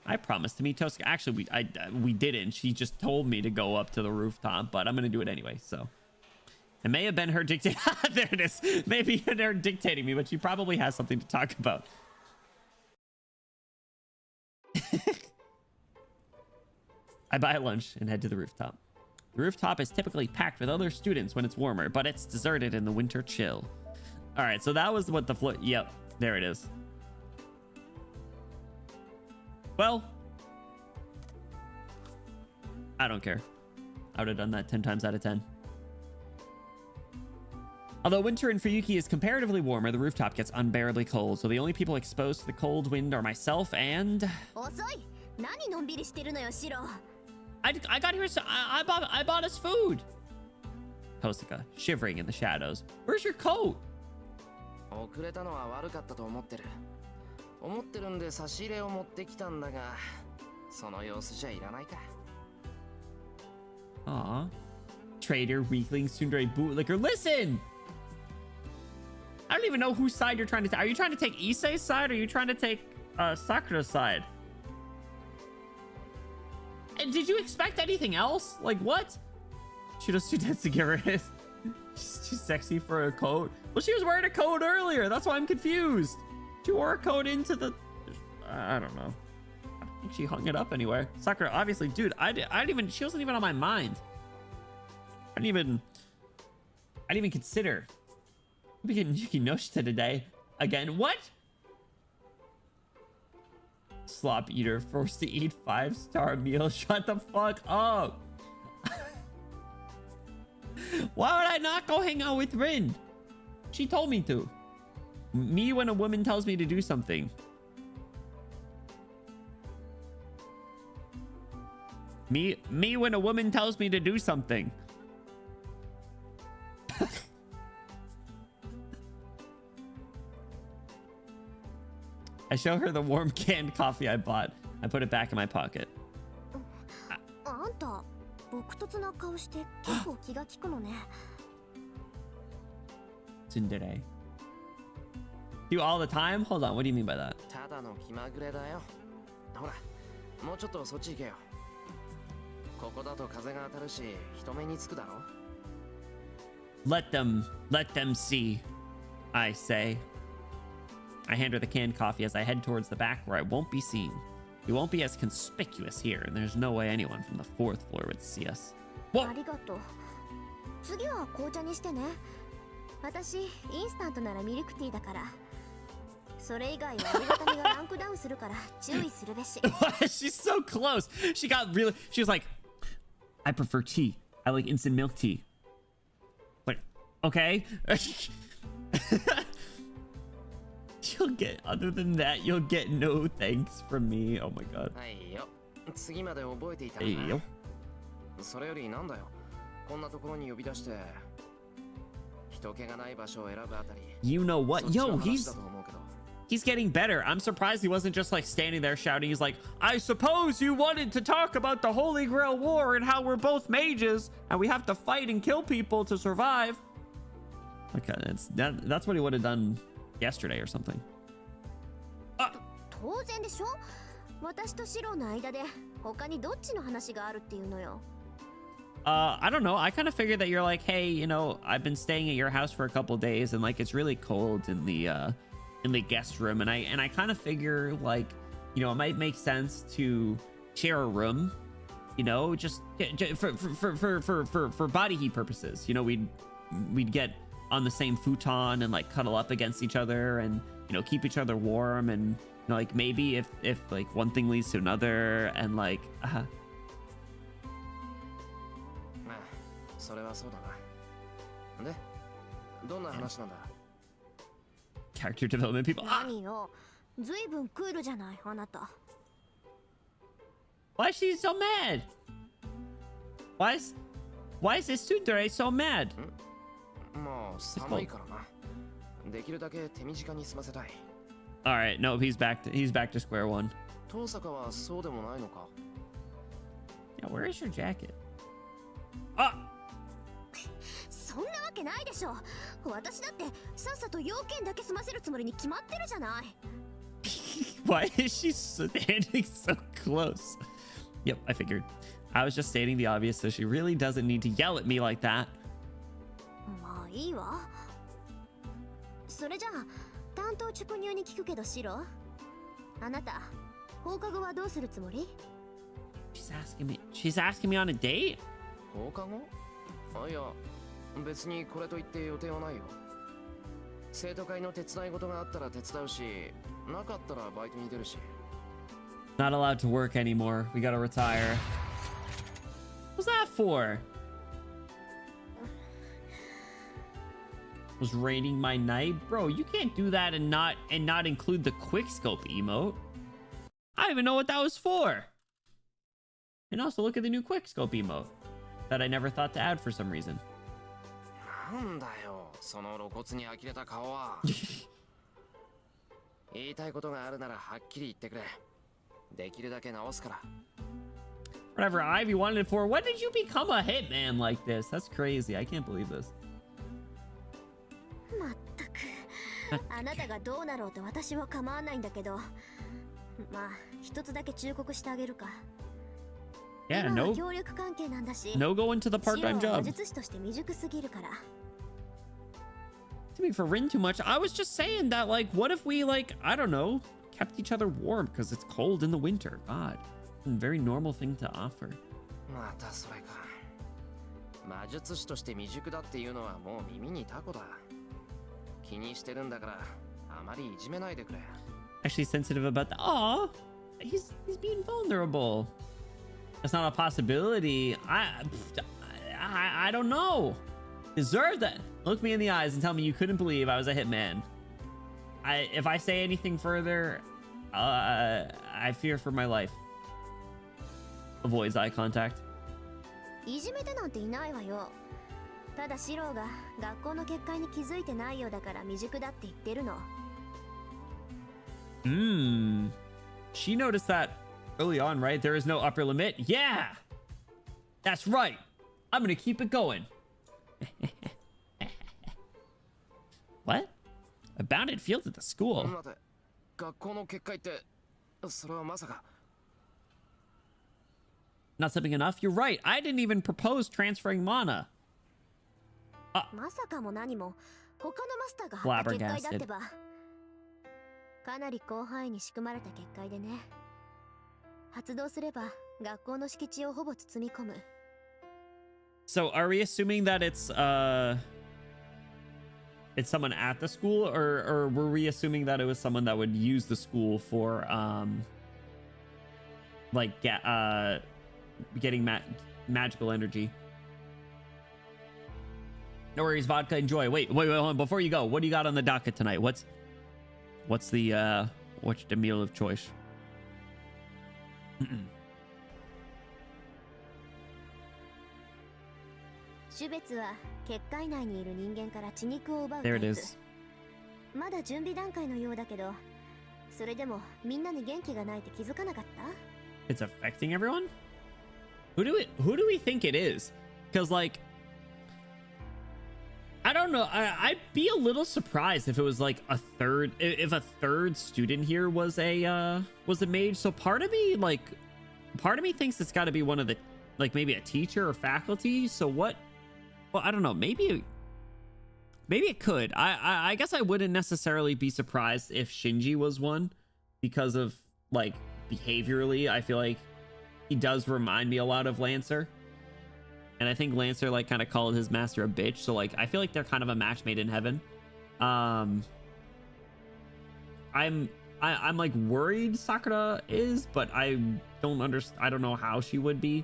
I promised to meet Tosuka. Actually, we didn't. She just told me to go up to the rooftop, but I'm going to do it anyway, so... It may have been her dictating. There it is. Maybe they're dictating me, but she probably has something to talk about. I buy lunch and head to the rooftop. The rooftop is typically packed with other students when it's warmer, but it's deserted in the winter chill. All right, so that was what the float. Yep, there it is. Well, I don't care. I would have done that 10 times out of 10. Although winter in Fuyuki is comparatively warmer, the rooftop gets unbearably cold, so the only people exposed to the cold wind are myself and... I got here, so I bought us food. Tosuka, shivering in the shadows. Where's your coat? Aw. Traitor, weakling, tsundere, bootlicker. Listen! I don't even know whose side you're trying to take. Are you trying to take Issei's side or are you trying to take Sakura's side? And did you expect anything else? Like what? Shido's too dense to get rid of. She's too sexy for a coat. Well, she was wearing a coat earlier. That's why I'm confused. She wore a coat into the... I don't know. think she hung it up anywhere. Sakura, obviously, dude, I didn't even, she wasn't even on my mind. I didn't even consider. We get Yuki Noshita today. Again, what? Slop eater, forced to eat 5-star meal. Shut the fuck up. Why would I not go hang out with Rin? She told me to. Me when a woman tells me to do something. Me when a woman tells me to do something. I show her the warm canned coffee I bought. I put it back in my pocket. あんた、朴突な顔して結構気が利くのね。Tsundere. Do all the time? Hold on, what do you mean by that? ただの気まぐれだよ。ほら、もうちょっとそっち行けよ。ここだと風が当たるし、人目につくだろ。Let them see, I say. I hand her the canned coffee as I head towards the back where I won't be seen. We won't be as conspicuous here, and there's no way anyone from the 4th floor would see us. ありがとう。次は紅茶にしてね。私、インスタントならミルクティーだから。それ以外はありがたみがランクダウンするから注意するべし。She's so close. She was like, I prefer tea. I like instant milk tea. Like, okay. Other than that, you'll get no thanks from me. Oh my god. はいよ。次まで覚えていたいいよ。それよりなんだよ。こんなところに呼び出して。人気がない場所を選ぶあたり。You know what? Yo, he's getting better. I'm surprised he wasn't just like standing there shouting. He's like, I suppose you wanted to talk about the Holy Grail War and how we're both mages and we have to fight and kill people to survive. Okay, that's what he would have done yesterday or something. 当然でしょ。私とシロの間で他にどっちの話があるっていうのよ。I don't know. I kind of figured that you're like, hey, you know, I've been staying at your house for a couple days and like it's really cold in the guest room, and I kind of figure like, you know, it might make sense to share a room, you know, just for body heat purposes. You know, we'd get on the same futon and like cuddle up against each other and, you know, keep each other warm, and you know, like maybe if like one thing leads to another and like それはそうだな。で、どんな話なんだ。character development people. 何よ、ずいぶんクールじゃないあなた。Why is she so mad? Why is this tsundere so mad? まあ寒いからな。できるだけ手短に済ませたい。All right, no, he's back to square one. 遠坂はそうでもないのか。Yeah, where is your jacket? そんなわけないでしょ。私だってさっさと要件だけ済ませるつもりに決まってるじゃない。Why is she standing so close? Yep, I figured. I was just stating the obvious, so she really doesn't need to yell at me like that. まあいいわ。それじゃあ担当直入に聞くけどシロ、あなた放課後はどうするつもり？ She's asking me on a date? 放課後？あ、いや、別にこれといって予定はないよ。生徒会の手伝い事があったら手伝うし、なかったらバイトに出るし。Not allowed to work anymore. We gotta retire. What's that for? Was raiding my night? Bro, you can't do that and not include the quickscope emote. I don't even know what that was for. And also look at the new quickscope emote that I never thought to add for some reason. なんだよ、その露骨に呆れた顔は。言いたいことがあるならはっきり言ってくれ。できるだけ直すから。Whatever Ivy wanted it for. When did you become a hitman like this? That's crazy. I can't believe this. まったく。あなたがどうなろうと私は構わないんだけど、まあ一つだけ忠告してあげるか。Yeah, no 協力関係なんだし。No go into the part-time シロは job. 魔術師として未熟すぎるから。To me for Rin too much. I was just saying that, like, what if we, like, I don't know, kept each other warm because it's cold in the winter. God, a very normal thing to offer. またそれか。魔術師として未熟だっていうのはもう耳にタコだ。気にしてるんだからあまりいじめないでくれ。Actually sensitive about that. Aw, he's being vulnerable. That's not a possibility. I don't know. Deserve that. Look me in the eyes and tell me you couldn't believe I was a hitman. If I say anything further, I fear for my life. Avoids eye contact. いじめてなんていないわよ。ただシローが学校の結界に気づいてないようだから未熟だって言ってるの。She noticed that early on, right? There is no upper limit. Yeah, that's right. I'm gonna keep it going. What? A bounded field at the school? 待て、学校の結界ってそれはまさか。Not something enough? You're right. I didn't even propose transferring mana. まさかも何も他のマスターが張った結界だってば。かなり広範囲に仕組まれた結界でね。発動すれば学校の敷地をほぼ包み込む。So are we assuming that it's someone at the school, or were we assuming that it was someone that would use the school for getting magical energy? No worries, vodka, enjoy. Wait, hold on. Before you go, what do you got on the docket tonight? What's the meal of choice? 種別は結界内にいる人間から血肉を奪うタ There イ it プ。 is. まだ準備段階のようだけど、それでもみんなに元気がないって気づかなかった？ It's affecting everyone? Who do we think it is? Because like, I don't know. I'd be a little surprised if it was like if a third student here was a mage. So part of me thinks it's got to be one of the, like, maybe a teacher or faculty. So what? Well, I don't know. Maybe it could. I guess I wouldn't necessarily be surprised if Shinji was one, because of like behaviorally. I feel like he does remind me a lot of Lancer. And I think Lancer like kind of called his master a bitch. So like I feel like they're kind of a match made in heaven. I'm like worried Sakura is, but I don't understand. I don't know how she would be.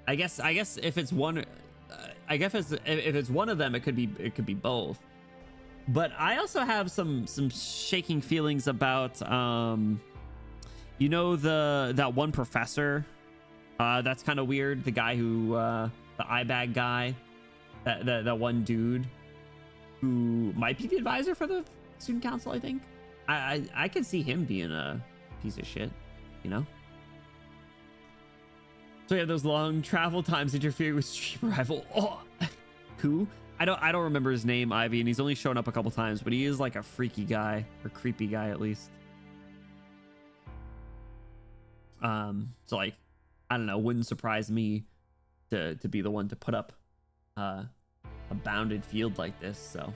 I guess if it's one, if it's one of them, it could be both. But I also have some shaking feelings about that one professor. That's kind of weird. The guy who the eye bag guy, that one dude who might be the advisor for the student council. I think I could see him being a piece of shit, you know. So yeah, those long travel times interfere with stream arrival. Oh, who? I don't remember his name, Ivy, and he's only shown up a couple times, but he is like a freaky guy, or creepy guy at least. So like, I don't know, wouldn't surprise me to be the one to put up a bounded field like this. So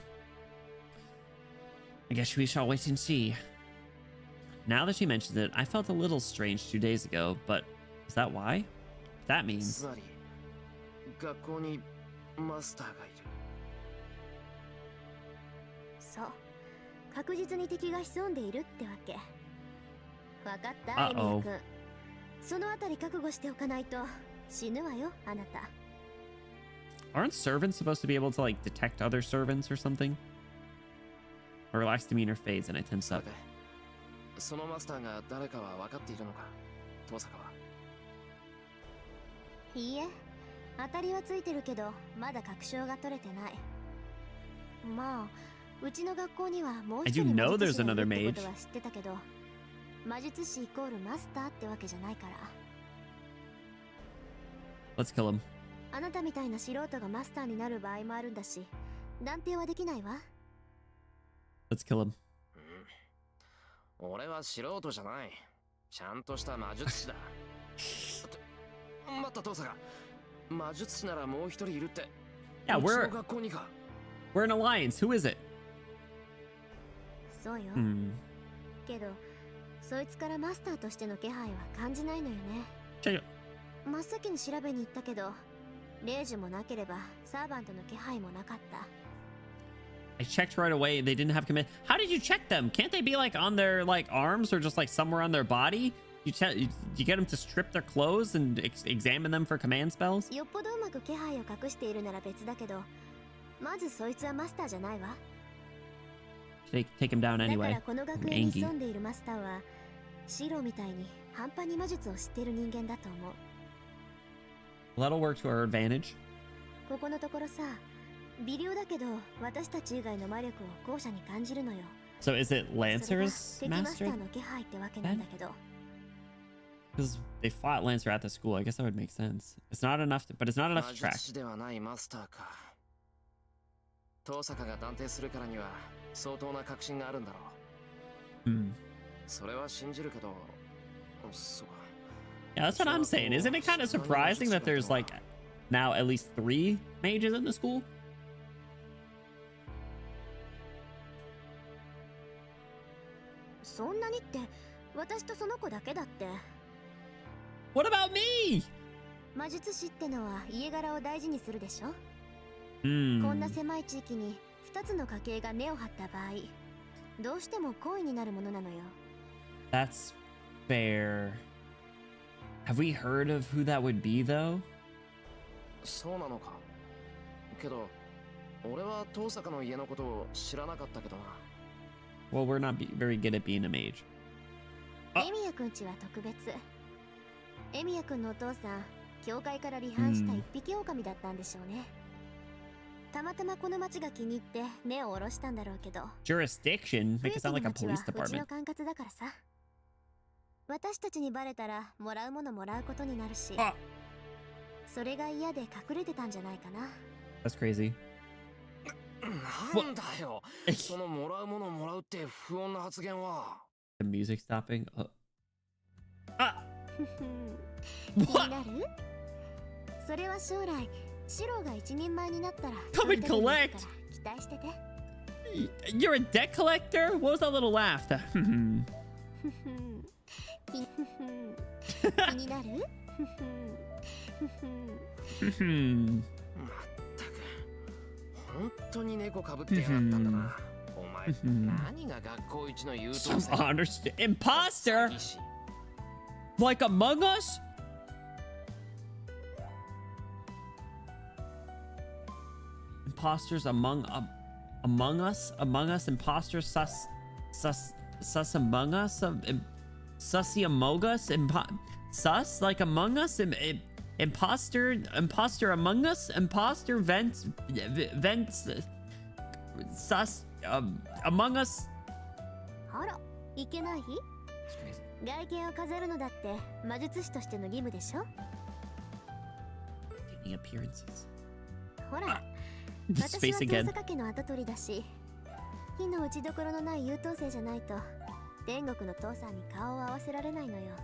I guess we shall wait and see. Now that she mentions it, I felt a little strange 2 days ago, but is that why? That means つまり学校にマスターがいる。そう、確実に敵が潜んでいるってわけ。わかった、エミヤ君。そのあたり覚悟しておかないと死ぬわよ、あなた。Aren't servants supposed to be able to like detect other servants or something? A relaxed demeanor fades and I tense up. そのマスターが誰かは分かっているのか、遠坂は。いいえ、当たりはついてるけどまだ確証が取れてない。まあ、うちの学校にはもう一人魔術師がいるってことは知ってたけど、魔術師イコールマスターってわけじゃないから。Let's kill him. あなたみたいな素人がマスターになる場合もあるんだし、断定はできないわ。Let's kill him. 俺は素人じゃない。ちゃんとした魔術師だ。待った遠坂。魔術師ならもう一人いるって。Yeah, うちの学校にか。we're an alliance. Who is it? そうよ。けどそいつからマスターとしての気配は感じないのよね。Check it. 真っ先に調べに行ったけどレイジもなければサーバントの気配もなかった。 I checked right away. They didn't have command. How did you check them? Can't they be like on their like arms or just like somewhere on their body? You get them to strip their clothes and examine them for command spells? よっぽどうまく気配を隠しているなら別だけど、まずそいつはマスターじゃないわ。Take him down だか anyway. らこの学園に潜んでいるマスターはシロみたいに半端に魔術を知っている人間だと思う。 That'll work to our advantage. ここのところさ、微量だけど私たち以外の魔力を後者に感じるのよ。 So is it それが Lancer's 敵マスタ master? ーの気配ってわけなんだけど、 Because they fought Lancer at the school. I guess that would make sense. It's not enough, but it's not 魔 enough to 術 track. 師ではないマスターか。遠坂が断定するからには相当な確信があるんだろう。 Hmm. それは信じるけど、そうか。 Yeah, that's what I'm saying. Isn't it kind of surprising that there's like now at least 3 mages in the school? そんなにって私とその子だけだって。 What about me? 魔術師ってのは家柄を大事にするでしょ。 Hmm. こんな狭い地域に2つの家系が根を張った場合、どうしても好意になるものなのよ。 That's fair. Have we heard of who that would be though? そうなのか。けど、俺は遠坂の家のことを知らなかったけどな。 Well, we're not very good at being a mage. あエミヤくんちは特別。エミヤくんのお父さん、教会から離反した一匹狼だったんでしょうね。たまたまこの町が気に入って根を下ろしたんだろうけど、 Jurisdiction? 冬 Make it 季 sound の like a 町は police うちの department. 管轄だからさ。私たちにバレたらもらうものもらうことになるし、あそれが嫌で隠れてたんじゃないかな。 That's crazy. なんだよ。そのもらうものもらうって不穏な発言は。The music stopping. Ah! 気に What? なる？それは将来シロが一人前になったら Come and そういう collect! ことになるから期待してて。 You're a debt collector? What was that little laugh? 気になる？まったく、本当に猫かぶってやがったんだな。お前、何が学校一の優等 Some 生 understand imposter 詐欺師 like Among Us? Imposters among us imposters sus among us sussy among us sus like among us imposter among us imposter vents sus among us. あら、いけない？外見を飾るのだって魔術師としての義務でしょ。 Taking appearances. ほら、 His 私 face は again. 遠坂家の跡取りだし、火の打ちどころのない優等生じゃないと天国の父さんに顔を合わせられないのよ。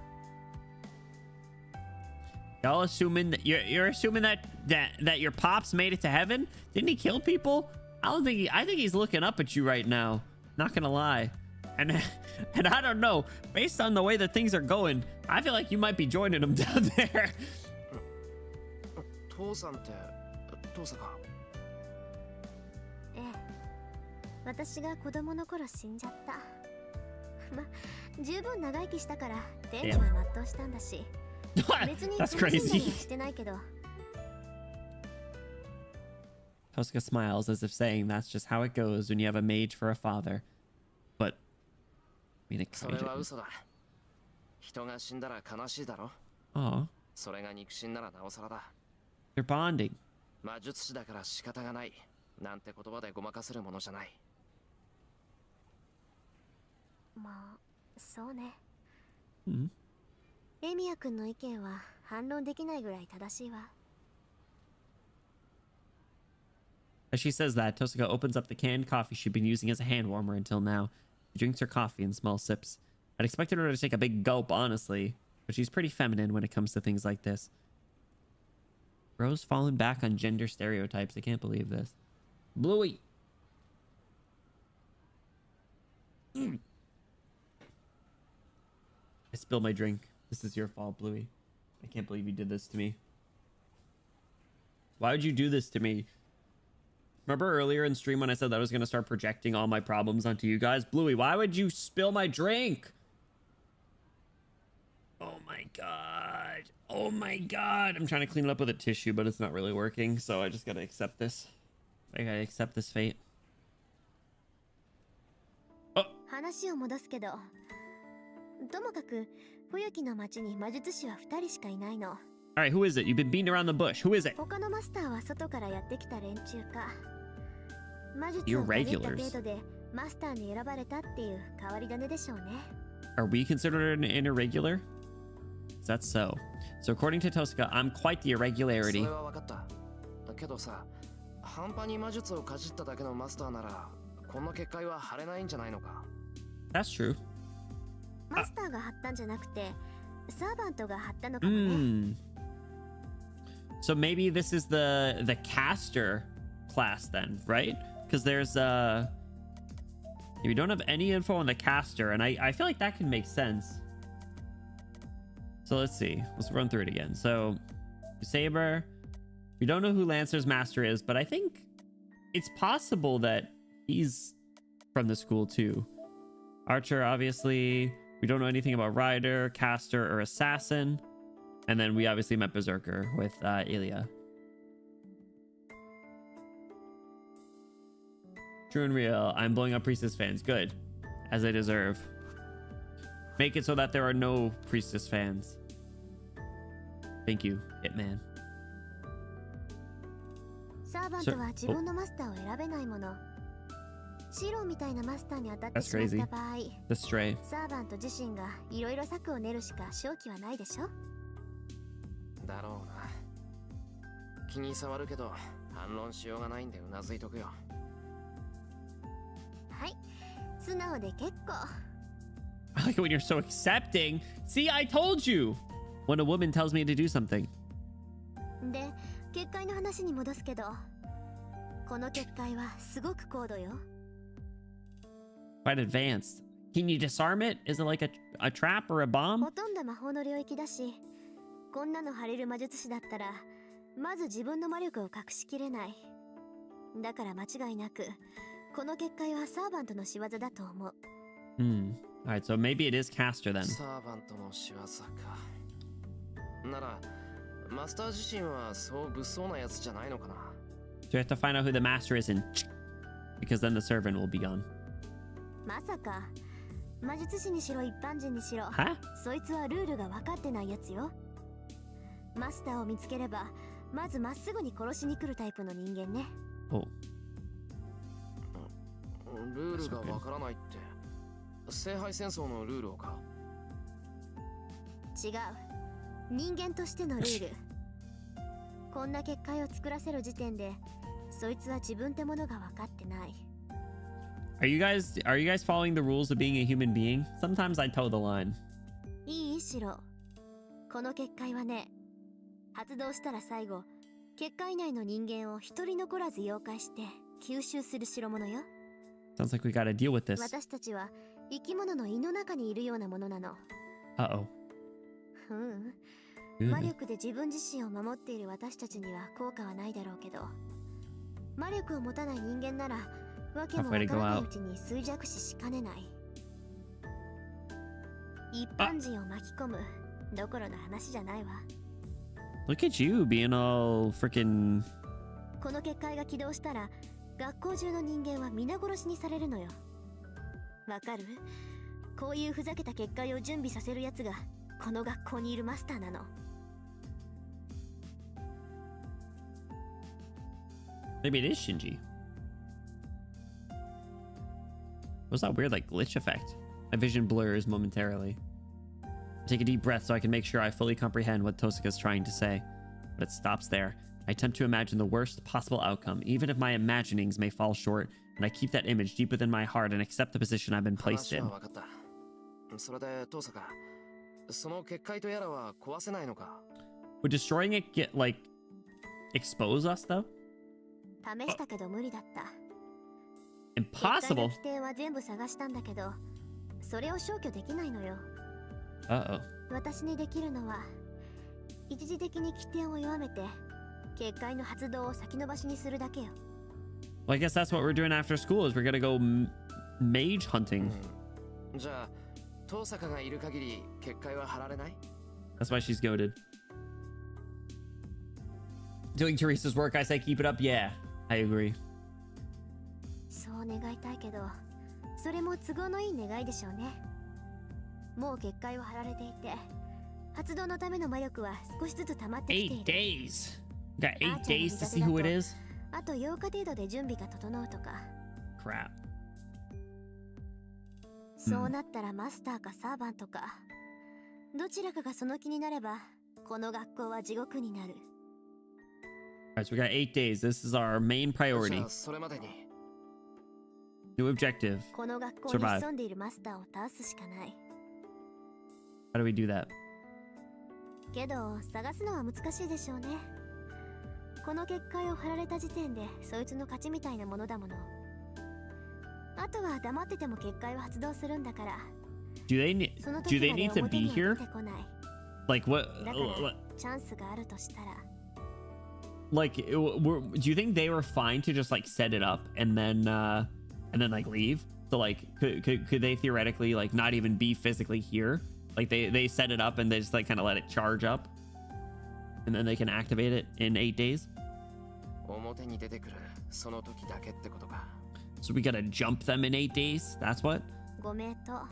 Y'all assuming that you're assuming that your pops made it to heaven? Didn't he kill people? I think he's looking up at you right now. Not gonna lie. And I don't know, based on the way that things are going, I feel like you might be joining him down there. 父さんって遠坂。ええ、私が子供の頃死んじゃった。ま、十分長生きしたから天寿は全うしたんだし、別に That's 楽しんだり crazy. はしてないけど。 Tosca smiles as if saying that's just how it goes when you have a mage for a father. But I mean, それは嘘だ。人が死んだら悲しいだろ。 oh, それが肉親ならなおさらだ。 they're bonding. 魔術師だから仕方がない。なんて言葉でごまかせるものじゃない。まあ、そうね。Hmm. エミヤ君の意見は反論できないぐらい正しいわ。 As she says that, Tosca opens up the canned coffee she'd been using as a hand warmer until now. She drinks her coffee in small sips. I'd expected her to take a big gulp, honestly, but she's pretty feminine when it comes to things like this. Rose fallen back on gender stereotypes. I can't believe this. Bluey. spilled my drink. This is your fault, Bluey. I can't believe you did this to me. Why would you do this to me? Remember earlier in stream when I said that I was going to start projecting all my problems onto you guys? Bluey, why would you spill my drink? Oh my god. Oh my god. I'm trying to clean it up with a tissue, but it's not really working. So I just got to accept this. I got to accept this fate. Oh. 話を戻すけど、ともかく冬木の町に魔術師は2人しかいないの。All right, who is it? You've been beating around the bush. Who is it? 他のマスターは外からやってきた連中か。魔術を借りた程度でマスターに選ばれたっていう変わり種でしょうね。Are we considered an irregular? Is that so? So according to Tosca, I'm quite the irregularity. それは分かった。けどさ、半端に魔術をかじっただけのマスターなら、この結界は張れないんじゃないのか。That's true. マスターが張ったんじゃなくて、サーバントが張ったのかもね。So maybe this is the caster class then, right? Because there's we don't have any info on the caster, and I feel like that can make sense. So let's see. Let's run through it again. So Saber, we don't know who Lancer's master is, but I think it's possible that he's from the school too. Archer, obviously. We don't know anything about Rider, caster, or assassin. And then we obviously met Berserker with Ilya. True and real. I'm blowing up Priestess fans. Good. As I deserve. Make it so that there are no Priestess fans. Thank you, Hitman. サーバントは自分のマスターを選べないもの。シローみたいなマスターに当たってしまった場合、The Stray. サーバント自身がいろいろ策を練るしか勝機はないでしょ。だろうな。気に障るけど反論しようがないんでうなずいとくよ。はい、素直で結構。I like it when you're so accepting. See, I told you. When a woman tells me to do something. で、結界の話に戻すけど、この結界はすごく高度よ。Quite advanced. Can you disarm it? Is it like a trap or a bomb? ほとんど魔法の領域だし、こんなの張れる魔術師だったら、まず自分の魔力を隠しきれない。だから間違いなく、この結界はサーバントの仕業だと思う。Alright, so maybe it is caster then. サーバントの仕業か。なら、マスター自身はそう物騒なやつじゃないのかな。So you have to find out who the master is and because then the servant will be gone. まさか、魔術師にしろ一般人にしろ、そいつはルールが分かってないやつよ。マスターを見つければ、まずまっすぐに殺しに来るタイプの人間ね。ルールが分からないって、聖杯戦争のルールをか。違う。人間としてのルール。こんな結界を作らせる時点で、そいつは自分ってものが分かってない。Are you guys following the rules of being a human being? Sometimes I toe the line. いいシロ。この結界はね、発動したら最後、結界内の人間を一人残らず溶解して吸収する代物よ。Sounds like we gotta deal with this. 私たちは生き物の胃の中にいるようなものなの。Uh-oh. 魔力で自分自身を守っている私たちには効果はないだろうけど、魔力を持たない人間ならわけもわからないうちに衰弱死しかねない。一般人を巻き込むどころの話じゃないわ。Look at you being all freaking. この結界が起動したら学校中の人間は皆殺しにされるのよ。わかる？こういうふざけた結界を準備させるやつがこの学校にいるマスターなの。Maybe it is Shinji. What's that weird like glitch effect? My vision blurs momentarily. Take a deep breath so I can make sure I fully comprehend what Tosaka's trying to say. But it stops there. I attempt to imagine the worst possible outcome, even if my imaginings may fall short, and I keep that image deep within my heart and accept the position I've been placed in. それでトサカ、その結界とやらは壊せないのか? Would destroying it get like expose us though? 試したけど無理だった。Impossible. 結界の規定は全部探したんだけど、それを消去できないのよ。Uh-oh. 私にできるのは一時的に起点を弱めて結界の発動を先延ばしにするだけよ。 Well, I guess that's what we're doing after school is we're gonna go mage hunting. じゃあ遠坂がいる限り結界は張られない？ That's why she's goaded. Doing Teresa's work, I say keep it up. Yeah, I agree. そう願いたいけど、それも都合のいい願いでしょうね。もう結界は張られていて、発動のための魔力は少しずつ溜まってきている。 8 days. You got 8 days to see who it is? あと8日程度で準備が整うとか。 Crap. そうなったらマスターかサーバントか、どちらかがその気になれば、この学校は地獄になる。 Alright, so we got 8 days. This is our main じ priority. ゃあそれまでに New objective. この学校に Survive. 潜んでいるマスターを倒すしかない。 How do we do that? けど探すのは難しいでしょうね。この結界を張られた時点でそいつの勝ちみたいなものだもの。あとは黙ってても結界は発動するんだから。 Do they need その do 時 they まで need to 表 be には here? 出てこない。 Like what? だからチャンスがあるとしたら。 Like do you think they were fine to just like set it up and then like leave? So like could they theoretically like not even be physically here? Like they set it up and they just like kind of let it charge up and then they can activate it in 8 days? 表に出てくるその時だけってことか。 So we gotta jump them in 8 days? That's what? ご名答。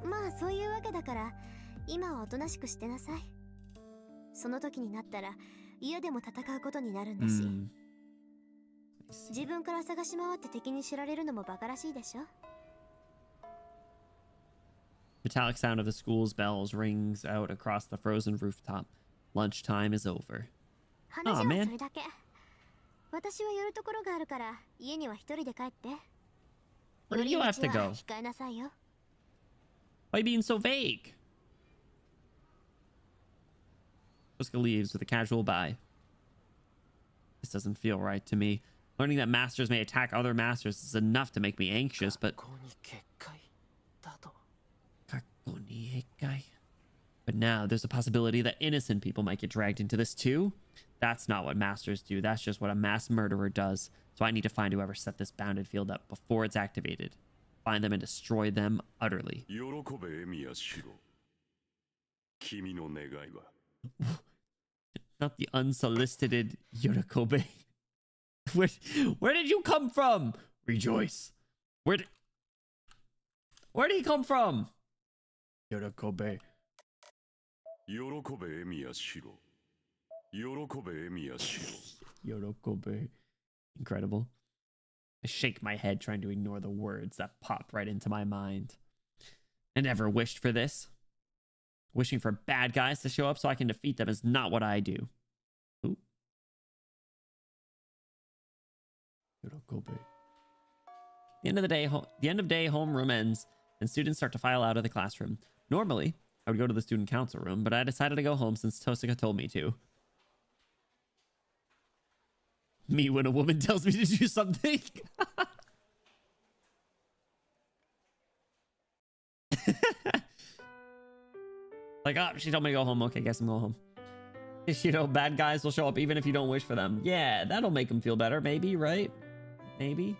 まあそういうわけだから今はおとなしくしてなさい。その時になったら嫌でも戦うことになるんだし、自分から探し回って敵に知られるのもバカらしいでしょ。 Metallic sound of the school's bells rings out across the frozen rooftop. Lunchtime is over. 話は man. それだけ。私はやるところがあるから家には一人で帰って。 Where do you have to 寄り道は go? 控えなさいよ。 Why are you being so vague? Oscar leaves with a casual bye. This doesn't feel right to me. Learning that masters may attack other masters is enough to make me anxious, but... ここに結界だと。 But now there's a possibility that innocent people might get dragged into this too. That's not what masters do. That's just what a mass murderer does. So I need to find whoever set this bounded field up before it's activated. Find them and destroy them utterly. 喜べエミヤシロ。君の願いは。 Not the unsolicited Yorokobe. Where did you come from? Rejoice. Where did he come from? Yorokobe. 喜べエミヤシロ。喜べエミヤシロ。 Yorokobe. Incredible. I shake my head trying to ignore the words that pop right into my mind. I never wished for this. Wishing for bad guys to show up so I can defeat them is not what I do. Ooh. Yorokobe. The end of day, homeroom ends, and students start to file out of the classroom. Normally, I would go to the student council room, but I decided to go home since Tosaka told me to. Me when a woman tells me to do something. Like, oh, she told me to go home. Okay, guess I'm going home. You know, bad guys will show up even if you don't wish for them. Yeah, that'll make them feel better. Maybe, right? Maybe.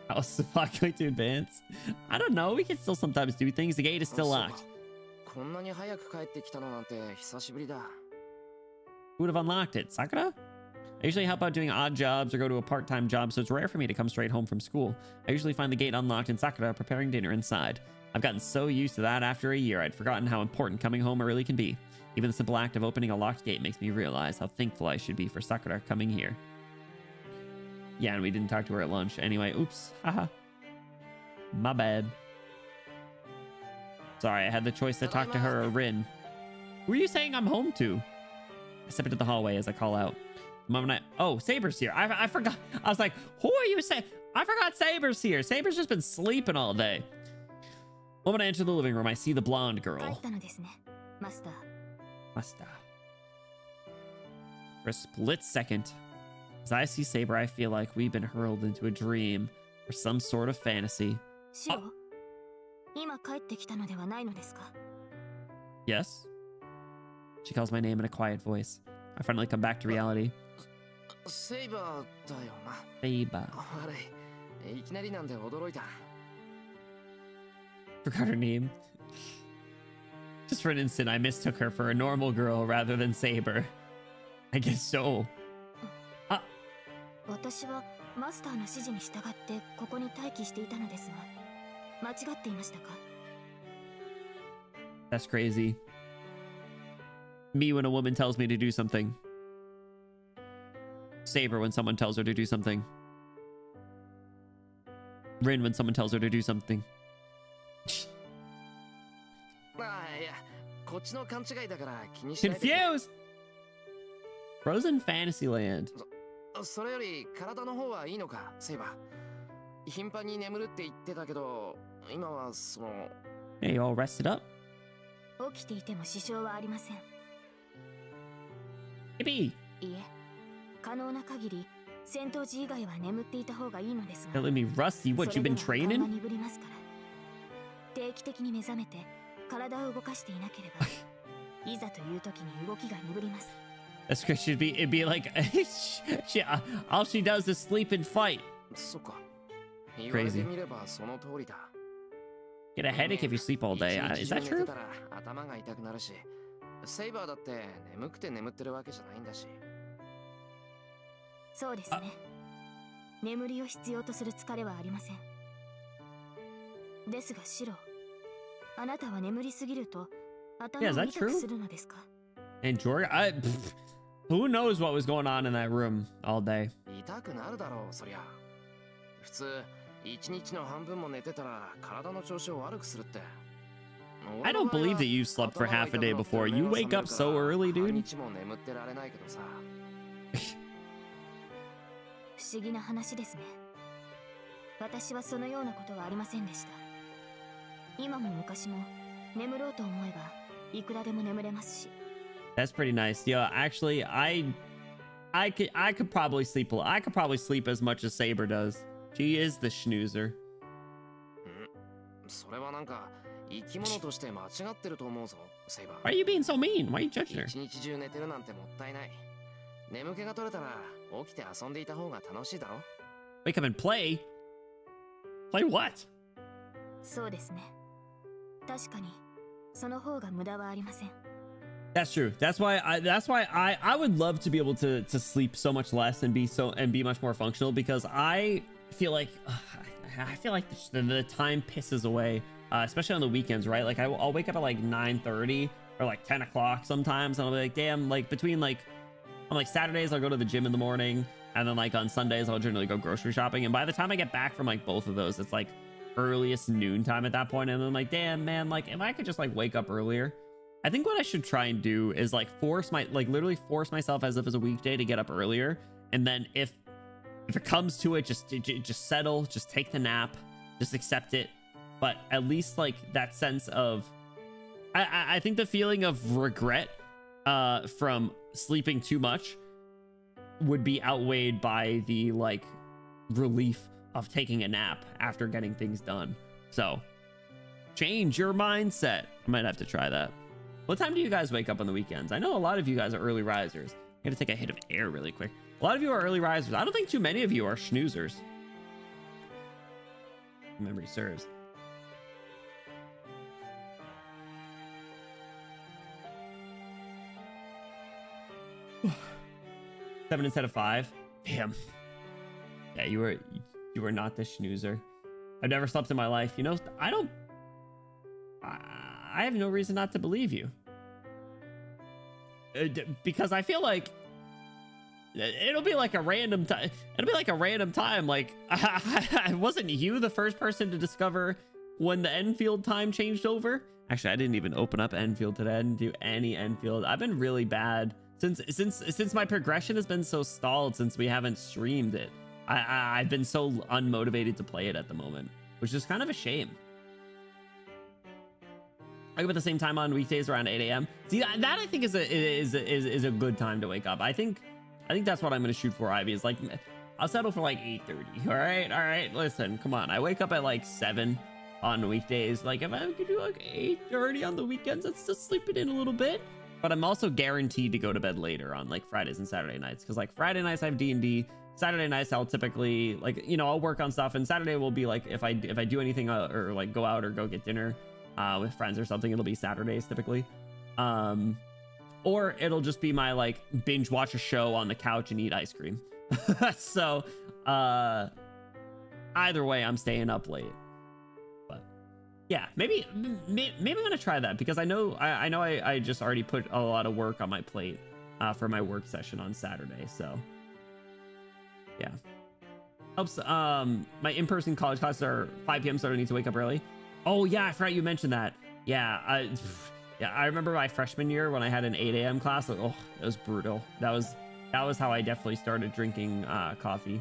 How's the plot going to advance? I don't know. We can still sometimes do things. The gate is still locked. こんなに早く帰ってきたのなんて久しぶりだ。 Who would have unlocked it? Sakura? I usually help out doing odd jobs or go to a part-time job, so it's rare for me to come straight home from school. I usually find the gate unlocked and Sakura preparing dinner inside. I've gotten so used to that after a year, I'd forgotten how important coming home really can be. Even the simple act of opening a locked gate makes me realize how thankful I should be for Sakura coming here. Yeah, and we didn't talk to her at lunch. Anyway, oops. Haha. My bad. Sorry, I had the choice to talk to her or Rin. Who are you saying I'm home to? I step into the hallway as I call out. The moment oh, Saber's here. I forgot. I was like, who are you saying? I forgot Saber's here. Saber's just been sleeping all day. The moment I enter the living room, I see the blonde girl. Master. For a split second, as I see Saber, I feel like we've been hurled into a dream or some sort of fantasy. シロ、今帰ってきたのではないのですか？ Yes. She calls my name in a quiet voice. I finally come back to reality. セイバーだよな。 Saber. あれ、いきなりなんで驚いた。 Forgot her name. Just for an instant, I mistook her for a normal girl rather than Saber. I guess so. 私はマスターの指示に従ってここに待機していたのですが、間違っていましたか？ That's crazy. Me when a woman tells me to do something. Saber when someone tells her to do something. Rin when someone tells her to do something. ああ、いや、こっちの勘違いだから気にしないで。 Confused! Frozen Fantasyland. それより体の方はいいのか、セイバー。頻繁に眠るって言ってたけど、今はその。 Hey, you all rested up? 起きていても支障はありません。 Yippee! いえ、可能な限り戦闘時以外は眠っていた方がいいのですが。 Telling me rusty? What, you've been それでは training? 顔が鈍りますから。定期的に目覚めて体を動かしていなければ、いざという時に動きが鈍ります。 That's because it'd be like all she does is sleep and fight. そっか。言われてみればその通りだ。 Get a headache if you sleep all day. Is that true? 頭が痛くなるし、セイバーだって眠くて眠ってるわけじゃないんだし。そうですね。眠りを必要とする疲れはありません。ですがシロ、あなたは眠りすぎると頭を痛くするのですか？ And Jorg, who knows what was going on in that room all day? 痛くなるだろう、そりゃ。普通、一日の半分も寝てたら体の調子を悪くするって。 I don't believe that you slept for half a day before. You wake up so early, dude. 日も眠ってられないけどさ。不思議な話ですね。私はそのようなことはありませんでした。今も昔も眠ろうと思えばいくらでも眠れますし。 That's pretty nice. Yeah, actually, I could probably sleep. I could probably sleep as much as Saber does. She is the snoozer. それはなんか生き物として間違ってると思うぞ、セイバー。 Why are you being so mean? Why are you judging her? 一日中寝てるなんてもったいない。眠気が取れたら起きて遊んでいた方が楽しいだろ。 Wake up and play? Play what? そうですね。確かにその方が無駄はありません。 That's true. That's why I would love to be able to sleep so much less and be much more functional, because I feel like the time pisses away, especially on the weekends, right? Like I'll wake up at like 9:30 or like 10 o'clock sometimes, and I'll be like, damn, like between like on like Saturdays I'll go to the gym in the morning, and then like on Sundays I'll generally go grocery shopping, and by the time I get back from like both of those, it's like earliest noon time at that point, and then like, damn man, like if I could just like wake up earlier. I think what I should try and do is like literally force myself as if it's a weekday to get up earlier, and then if it comes to it, just settle, just take the nap, just accept it. But at least like that sense of I think the feeling of regret from sleeping too much would be outweighed by the like relief of taking a nap after getting things done. So change your mindset. I might have to try that. What time do you guys wake up on the weekends? I know a lot of you guys are early risers. I gotta take a hit of air really quick. A lot of you are early risers. I don't think too many of you are schnoozers. Memory serves. Seven instead of 5. Damn. Yeah, you were not the schnoozer. I've never slept in my life. You know, I have no reason not to believe you. Because I feel like it'll be like a random time. It'll be like a random time. Like, wasn't you the first person to discover when the Enfield time changed over? Actually, I didn't even open up Enfield today. I didn't do any Enfield. I've been really bad since my progression has been so stalled since we haven't streamed it. I've been so unmotivated to play it at the moment, which is kind of a shame. I wake up at the same time on weekdays around 8 a.m. See, that I think is a good time to wake up. I think that's what I'm gonna shoot for, Ivy. Is like, I'll settle for like 8:30. All right. Listen, come on. I wake up at like 7. on weekdays. Like if I could do like 8:30 on the weekends, that's still sleeping in a little bit. But I'm also guaranteed to go to bed later on like Fridays and Saturday nights, because like Friday nights I have D&D. Saturday nights I'll typically like, you know, I'll work on stuff, and Saturday will be like if I do anything or like go out or go get dinner with friends or something, it'll be Saturdays typically. Or it'll just be my like binge watch a show on the couch and eat ice cream. So either way I'm staying up late. But yeah, maybe I'm gonna try that, because I know I just already put a lot of work on my plate for my work session on Saturday. So yeah, helps. My in-person college classes are 5 p.m. so I don't need to wake up early. Oh yeah, I forgot you mentioned that. Yeah, I remember my freshman year when I had an 8 a.m. class. Oh, it was brutal. That was how I definitely started drinking coffee.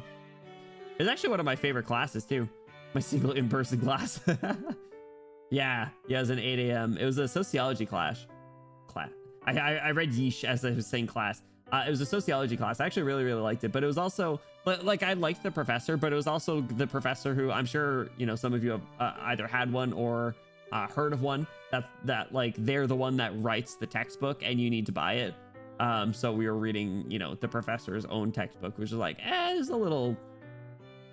It was actually one of my favorite classes too. My single in-person class. Yeah, it was an 8 a.m. It was a sociology class. I read yeesh as I was saying class. It was a sociology class. I actually really liked it, but it was also like I liked the professor, but it was also the professor who I'm sure, you know, some of you have either had one or heard of one that like they're the one that writes the textbook and you need to buy it. So we were reading, you know, the professor's own textbook, which is like, there's a little,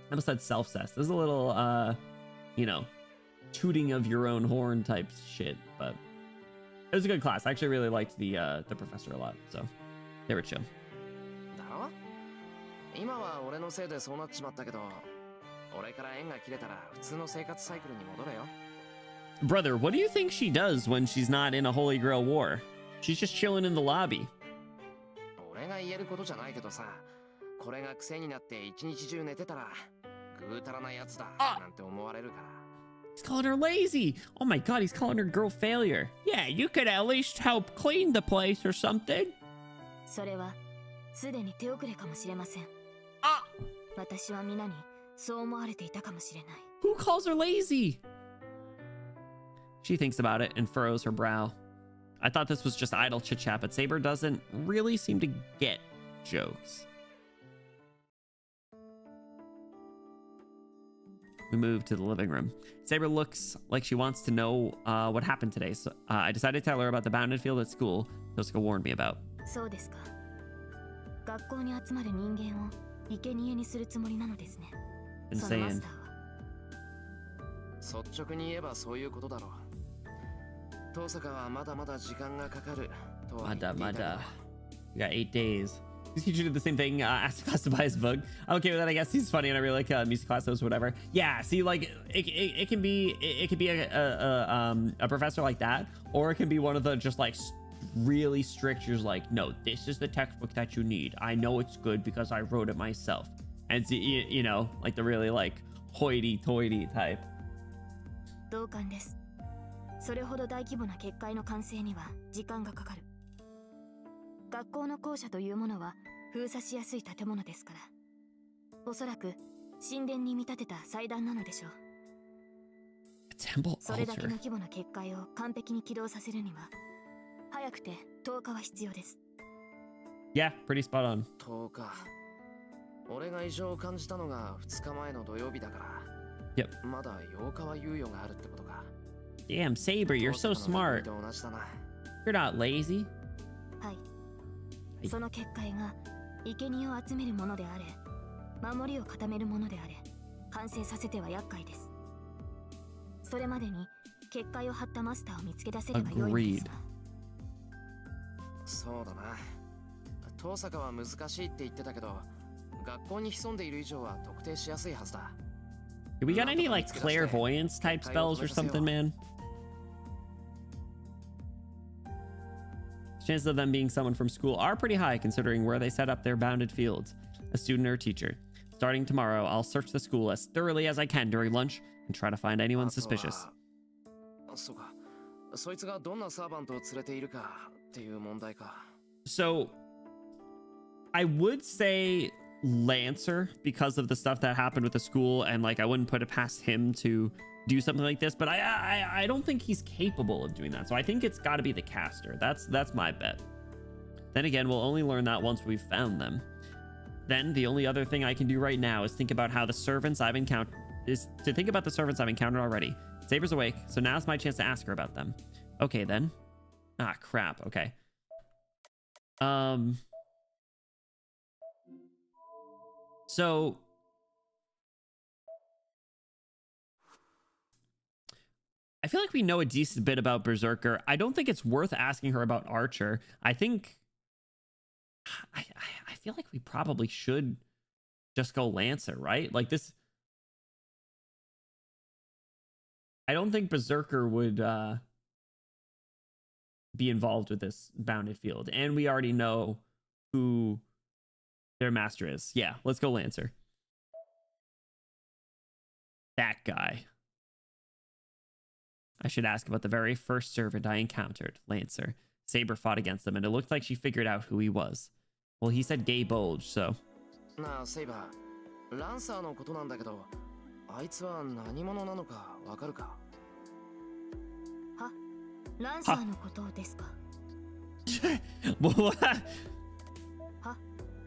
I almost said self-cess. There's a little, you know, tooting of your own horn type shit, but it was a good class. I actually really liked the professor a lot, so they were chill. だろ？今は俺のせいでそうなっちまったけど、俺から縁が切れたら普通の生活サイクルに戻れよ。 Brother, what do you think she does when she's not in a Holy Grail war? She's just chilling in the lobby. 俺が言えることじゃないけどさ、これが癖になって一日中寝てたらぐうたらなやつだなんて思われるから。 He's calling her lazy. Oh my god, he's calling her girl failure. Yeah, you could at least help clean the place or something. それはすでに手遅れかもしれません。私は皆にそう思われていたかもしれない。 Who calls her lazy? She thinks about it and furrows her brow. I thought this was just idle chit-chat, but Saber doesn't really seem to get jokes. We move to the living room. Saber looks like she wants to know what happened today, so I decided to tell her about the bounded field at school Tosaka warned me about. そうですか。学校に集まる人間を生贄にするつもりなのですね。そのマスターは。率直に言えばそういうことだろう。遠坂はまだまだ時間がかかるとは言っていたけど。Mada. We got 8 days. His teacher did the same thing, asked class to buy his book. I'm okay with that. I guess he's funny and I really like music class, those whatever. Yeah, see, like it can be a professor like that, or it can be one of the just like really strict. You're like, no, this is the textbook that you need. I know it's good because I wrote it myself. And see, you know, like the really like hoity-toity type. 同感です。それほど大規模な結界の完成には時間がかかる。学校の校舎というものは封鎖しやすい建物ですから、おそらく神殿に見立てた祭壇なのでしょう。それだけの規模な結界を完璧に起動させるには、早くて10日は必要です。Yeah, pretty spot on. 10日。俺が異常を感じたのが2日前の土曜日だから。Yep. まだ8日は猶予があるってことか。Damn, Saber, you're so smart. You're not lazy. はい。その結界が生贄を集めるものであれ、守りを固めるものであれ、完成させては厄介です。それまでに結界を張ったマスターを見つけ出せればよいのですが。そうだな。遠坂は難しいって言ってたけど、学校に潜んでいる以上は特定しやすいはずだ。Do we got any like clairvoyance type spells or something, man? Chances of them being someone from school are pretty high considering where they set up their bounded fields. A student or a teacher. Starting tomorrow, I'll search the school as thoroughly as I can during lunch and try to find anyone suspicious. そうか。そいつがどんなサーバントを連れているかっていう問題か。So, I would say Lancer because of the stuff that happened with the school, and like I wouldn't put it past him to do something like this, but I don't think he's capable of doing that. So I think it's got to be the caster. That's my bet. Then again, we'll only learn that once we've found them. Then the only other thing I can do right now is think about how the servants I've encountered already. Saber's awake, so now's my chance to ask her about them. Okay, then. Ah, crap. Okay. So I feel like we know a decent bit about Berserker. I don't think it's worth asking her about Archer. I think I feel like we probably should just go Lancer, right? Like this. I don't think Berserker would be involved with this bounded field. And we already know who their master is. Yeah, let's go Lancer. That guy. I should ask about the very first servant I encountered, Lancer. Saber fought against him, and it looked like she figured out who he was. Well, he said gay bulge, so. なあ、セイバー。ランサーのことなんだけど、あいつは何者なのかわかるか？は、ランサーのことですか？もうは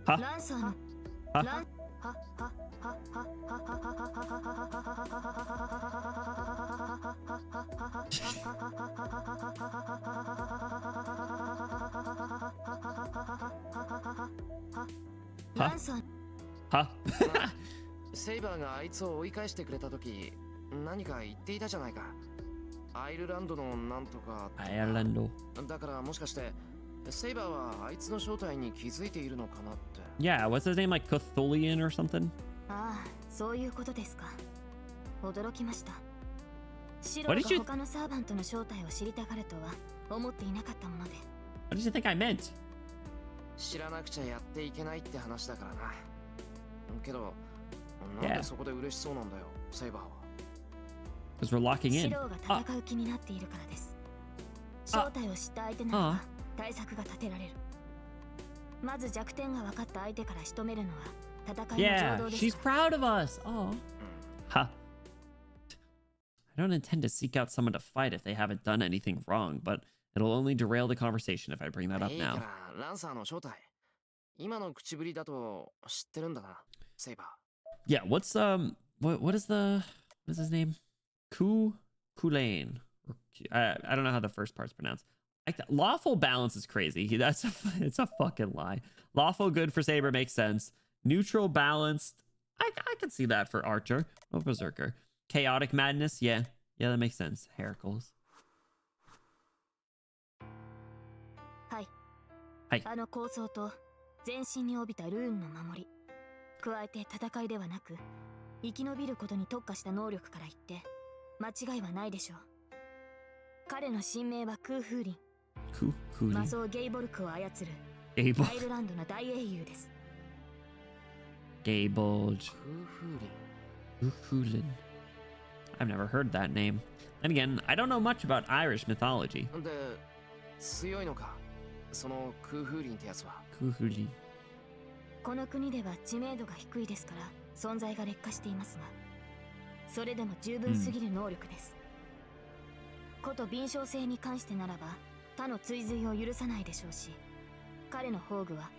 は、ランサーのはランはランサーはセイバーがあいつを追い返してくれたとき、何か言っていたじゃないか。アイルランドのなんとか。アイルランド。だからもしかしてセイバーはあいつの正体に気づいているのかなって。Yeah, what's his name, like Cthulhian or something? ああ、そういうことですか。驚きました。シロ What が did you- 他のサーバントの正体を知りたがるとは思っていなかったもので。What did you think I meant? 知らなくちゃやっていけないって話だからな。けど、なん Yeah. でそこで嬉しそうなんだよ、セイバーは。Because we're locking シ in. ロが戦う気になっているからです。正体を知った相手ならば対策が立てられる。まず弱点が分かった相手から仕留めるのは戦いの Yeah, 情動です she's から。 proud of us. Oh. Ha. I don't intend to seek out someone to fight if they haven't done anything wrong, but it'll only derail the conversation if I bring that up いいか now. ら、ランサーの正体。今の口ぶりだと知ってるんだな、セイバー。Yeah, what is his name? Kulane. I don't know how the first part's pronounced. Lawful balance is crazy. It's a fucking lie. Lawful good for Saber makes sense. Neutral balanced, I can see that for Archer. Oh, Berserker. Chaotic madness, yeah, that makes sense. Heracles. はい。はい。あの構想と全身に帯びたルーンの守り、加えて戦いではなく生き延びることに特化した能力から言って間違いはないでしょう。彼の新名は空風林。魔装ゲイボルクを操るアイルランドの大英雄です。Gay bulge. 空風林。 I've never heard that name. And again, I don't know much about Irish mythology. で、強いのか、その空風林ってやつは。Kuhuli. この国では知名度が低いですから存在が劣化していますが、それでも十分すぎる能力です。こと敏捷性に関してならば他の追随を許さないでしょうし、彼の宝具は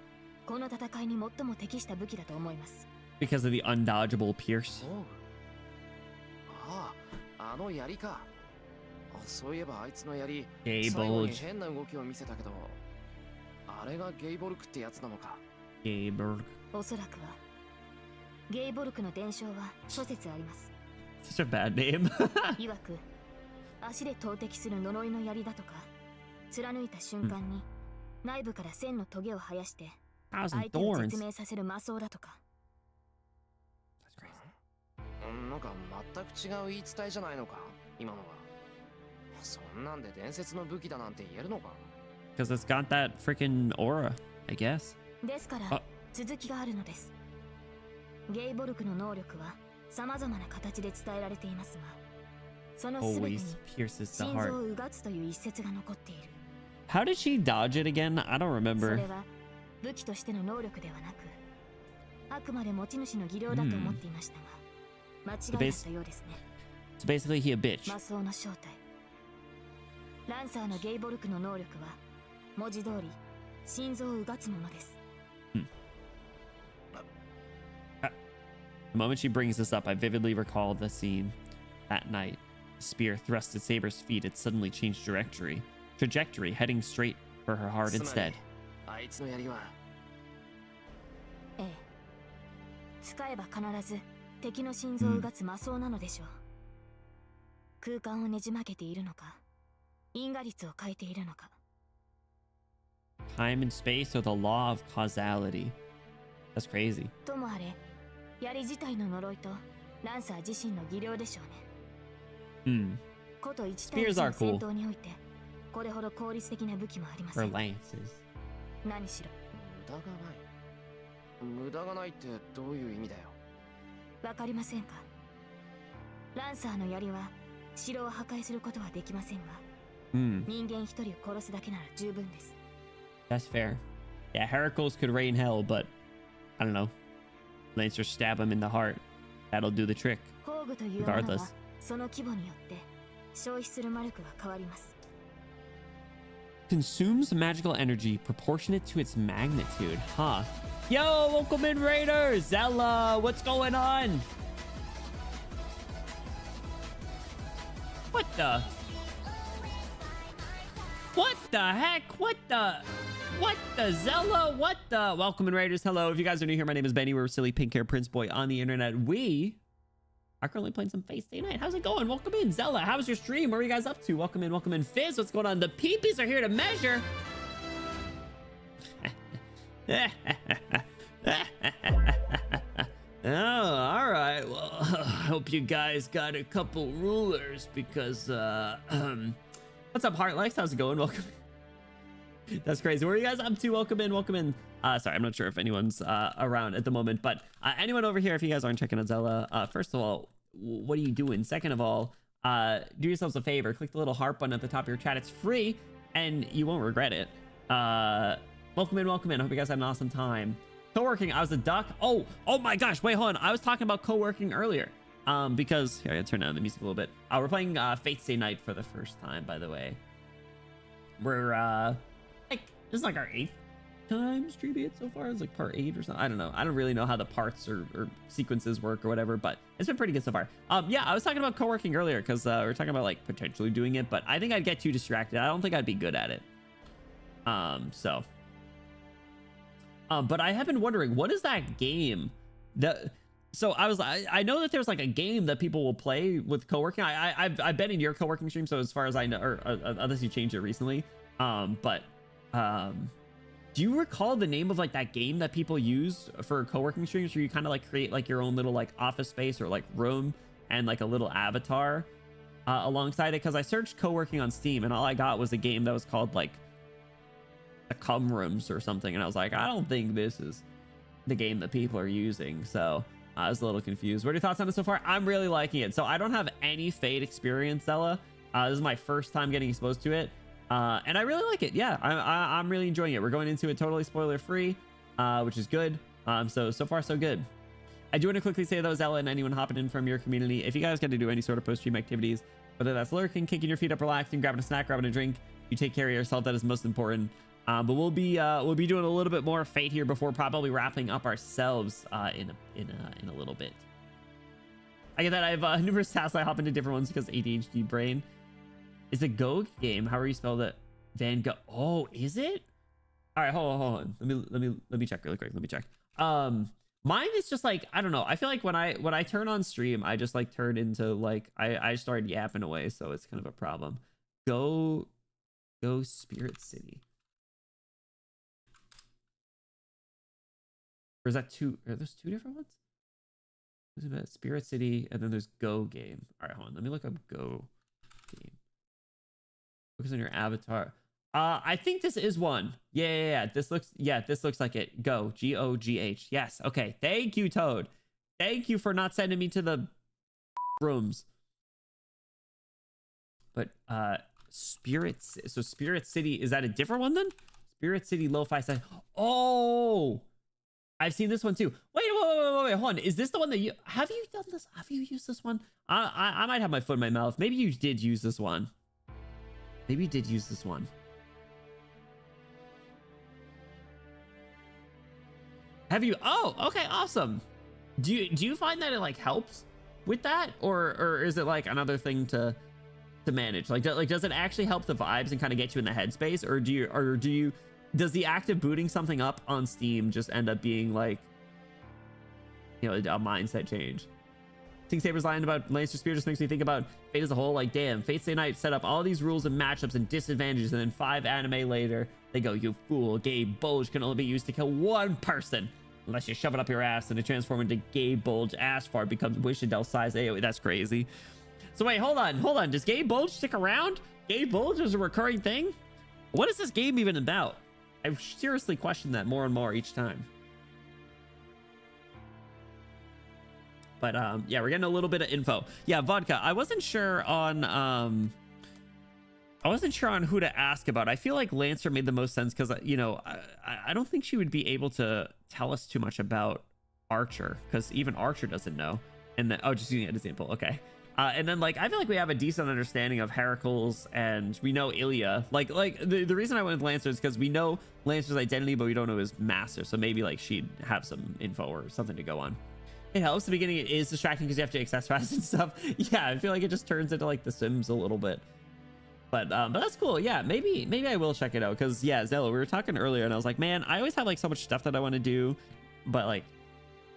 この戦いに最も適した武器だと思います。 Because of the undodgeable pierce. ああ、あの槍か。そういえばあいつの槍、ゲイボルク最後に変な動きを見せたけど、あれがゲイボルクってやつなのか。 Gay bulge. おそらくはゲイボルクの伝承は諸説あります。 Such a bad name. 曰く足で投擲する呪いの槍だとか、貫いた瞬間に内部から線のトゲを生やして相 Thousand 手を thorns. 絶命させる魔装だとか。 That's crazy. なんか全く違う言い伝えじゃないのか、今のは。そんなんで伝説の武器だなんて言えるのか。 Because it's got that freaking aura, I guess. ですからあ続きがあるのです。ゲイボルクの能力は様々な形で伝えられていますが、その全てに Always pierces the 心臓 heart. をうがつという一節が残っている。 How did she dodge it again? I don't そ remember. れは武器としての能力ではなく、あくまで持ち主の技量だと思っていましたが、間違いだったようですね。 So basically, he a bitch. 魔装の正体。ランサーのゲイボルクの能力は文字通り心臓をうがつものです。 The moment she brings this up, I vividly recall the scene that night. spear thrust at Saber's feet, it suddenly changed trajectory, heading straight for her heart instead. あいつの槍はええ。使えば必ず敵の心臓をうがつ魔装なのでしょう。空間をねじ曲げているのか、因果率を変えているのか。Time and space are the law of causality. That's crazy. ともあれ、槍自体の呪いとランサー自身の技量でしょうね。こと1対1の戦闘において、これほど効率的な武器もありませ Or ん。 lances. 何しろ。無駄がないってどういう意味だよ。わかりませんか。ランサーの槍は城を破壊することはできませんが、人間一人を殺すだけなら十分です。That's fair. Yeah, Heracles could rain hell, but I don't know. Lancer stab him in the heart. That'll do the trick. 宝具というものはその規模によって消費する魔力が変わります。Consumes magical energy proportionate to its magnitude. Huh. Yo, welcome in, Raiders! Zella, what's going on? What the? What the heck? What the Zella? What the? Welcome in, Raiders. Hello. If you guys are new here, my name is Benny. We're silly pink hair prince boy on the internet. We are currently playing some Face Day Night. How's it going? Welcome in, Zella. How was your stream? What are you guys up to? Welcome in, Fizz. What's going on? The peepees are here to measure. Oh, all right. Well, I hope you guys got a couple rulers because, what's up, Heartlex? How's it going? Welcome. That's crazy. What are you guys up to? Welcome in. Sorry, I'm not sure if anyone's around at the moment, but anyone over here, if you guys aren't checking out Zella, first of all, what are you doing? Second of all, do yourselves a favor. Click the little heart button at the top of your chat. It's free, and you won't regret it. Welcome in. Hope you guys had an awesome time. Co-working, I was a duck. Oh my gosh, wait, hold on. I was talking about co-working earlier. Because here, I gotta turn down the music a little bit. We're playing Fate Stay Night for the first time, by the way. We're like, this is like our 8th time streaming it so far. It's like part 8 or something. I don't know. I don't really know how the parts or sequences work or whatever, but it's been pretty good so far. Yeah, I was talking about co-working earlier because we were talking about like potentially doing it, but I think I'd get too distracted. I don't think I'd be good at it. But I have been wondering, what is that game that, so I know that there's like a game that people will play with co-working. I've been in your co-working stream, so as far as I know, or unless you changed it recently, do you recall the name of like that game that people use for co-working streams where you kind of like create like your own little like office space or like room and like a little avatar alongside it? Because I searched co-working on Steam and all I got was a game that was called like the cum rooms or something, and I was like, I don't think this is the game that people are using, so I was a little confused. What are your thoughts on it so far? I'm really liking it. So I don't have any Fate experience, Zella. This is my first time getting exposed to it, and I really like it. Yeah, I'm really enjoying it. We're going into it totally spoiler free, which is good. So far so good. I do want to quickly say though, Zella, and anyone hopping in from your community, if you guys get to do any sort of post-stream activities, whether that's lurking, kicking your feet up, relaxing, grabbing a snack, grabbing a drink, you take care of yourself. That is most important. But we'll be doing a little bit more Fate here before probably wrapping up ourselves in a little bit. I get that. I have numerous tasks. I hop into different ones because ADHD brain. Is it Go game? How are you spelled it? Van Gogh. Oh, is it? All right, hold on. Let me check really quick. Let me check. Mine is just like, I don't know. I feel like when I turn on stream, I just like turn into like I started yapping away, so it's kind of a problem. Go Spirit City. Or is that two? Are those two different ones? There's about Spirit City, and then there's Go game. All right, hold on. Let me look up Go game. Focus on your avatar. I think this is one. Yeah. This looks like it. Go. G-O-G-H. Yes. Okay. Thank you, Toad. Thank you for not sending me to the rooms. But Spirit City, is that a different one then? Spirit City Lo-Fi side. Oh, I've seen this one too. Wait, hold on. Is this the one that you have done this? Have you used this one? I might have my foot in my mouth. Maybe you did use this one. Maybe you did use this one. Have you? Oh, okay, awesome. Do you find that it like helps with that, or is it like another thing to to manage? Like does it actually help the vibes and kind of get you in the headspace, or does the act of booting something up on Steam just end up being like, you know, a mindset change? Think Saber's line about Lancer Spear just makes me think about Fate as a whole. Like, damn, Fate Stay Night set up all these rules and matchups and disadvantages, and then 5 anime later, they go, you fool, Gabe Bulge can only be used to kill one person. Unless you shove it up your ass and it transforms into Gabe Bulge ass fart becomes Wishdell size AoE. That's crazy. So wait, hold on. Does Gabe Bulge stick around? Gabe Bulge is a recurring thing? What is this game even about? I seriously question that more and more each time. But yeah, we're getting a little bit of info. Yeah, Vodka. I wasn't sure on who to ask about. I feel like Lancer made the most sense because, you know, I don't think she would be able to tell us too much about Archer, because even Archer doesn't know. And then, oh, just using an example. Okay. And then, like, I feel like we have a decent understanding of Heracles, and we know Ilya. Like the reason I went with Lancer is because we know Lancer's identity, but we don't know his master. So maybe like she'd have some info or something to go on. It helps. The beginning it is distracting because you have to accessorize and stuff. Yeah, I feel like it just turns into like The Sims a little bit. But that's cool. Yeah, maybe I will check it out, because yeah, Zello, we were talking earlier and I was like, man, I always have like so much stuff that I want to do, but like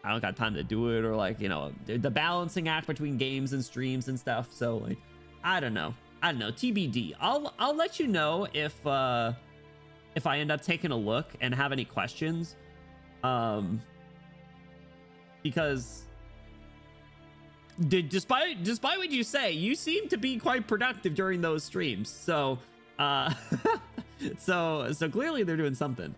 I don't got time to do it, or like, you know, the balancing act between games and streams and stuff. So like, I don't know, TBD. I'll let you know if I end up taking a look and have any questions, because despite what you say, you seem to be quite productive during those streams. So so clearly they're doing something.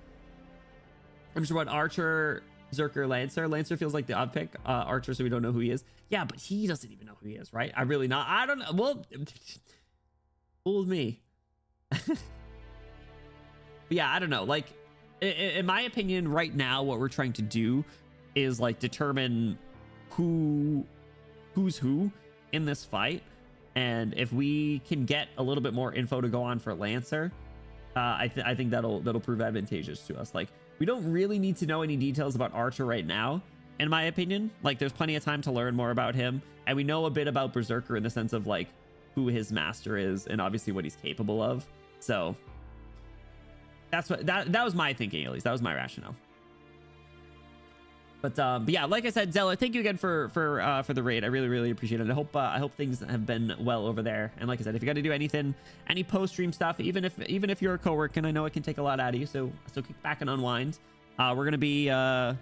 I'm sure what Archer, Zerker, Lancer feels like the odd pick. Archer, so we don't know who he is. Yeah, but he doesn't even know who he is, right? I don't know. Well, fooled me. But yeah, I don't know. Like, in my opinion, right now, what we're trying to do is like determine who's who in this fight, and if we can get a little bit more info to go on for Lancer, I think that'll prove advantageous to us. Like, we don't really need to know any details about Archer right now, in my opinion. Like, there's plenty of time to learn more about him, and we know a bit about Berserker in the sense of like who his master is and obviously what he's capable of. So that's what that was my thinking, at least. That was my rationale. But yeah, like I said, Zella, thank you again for the raid. I really appreciate it. I hope things have been well over there. And like I said, if you got to do anything, any post stream stuff, even if you're a coworker, and I know it can take a lot out of you, so kick back and unwind. We're gonna be chat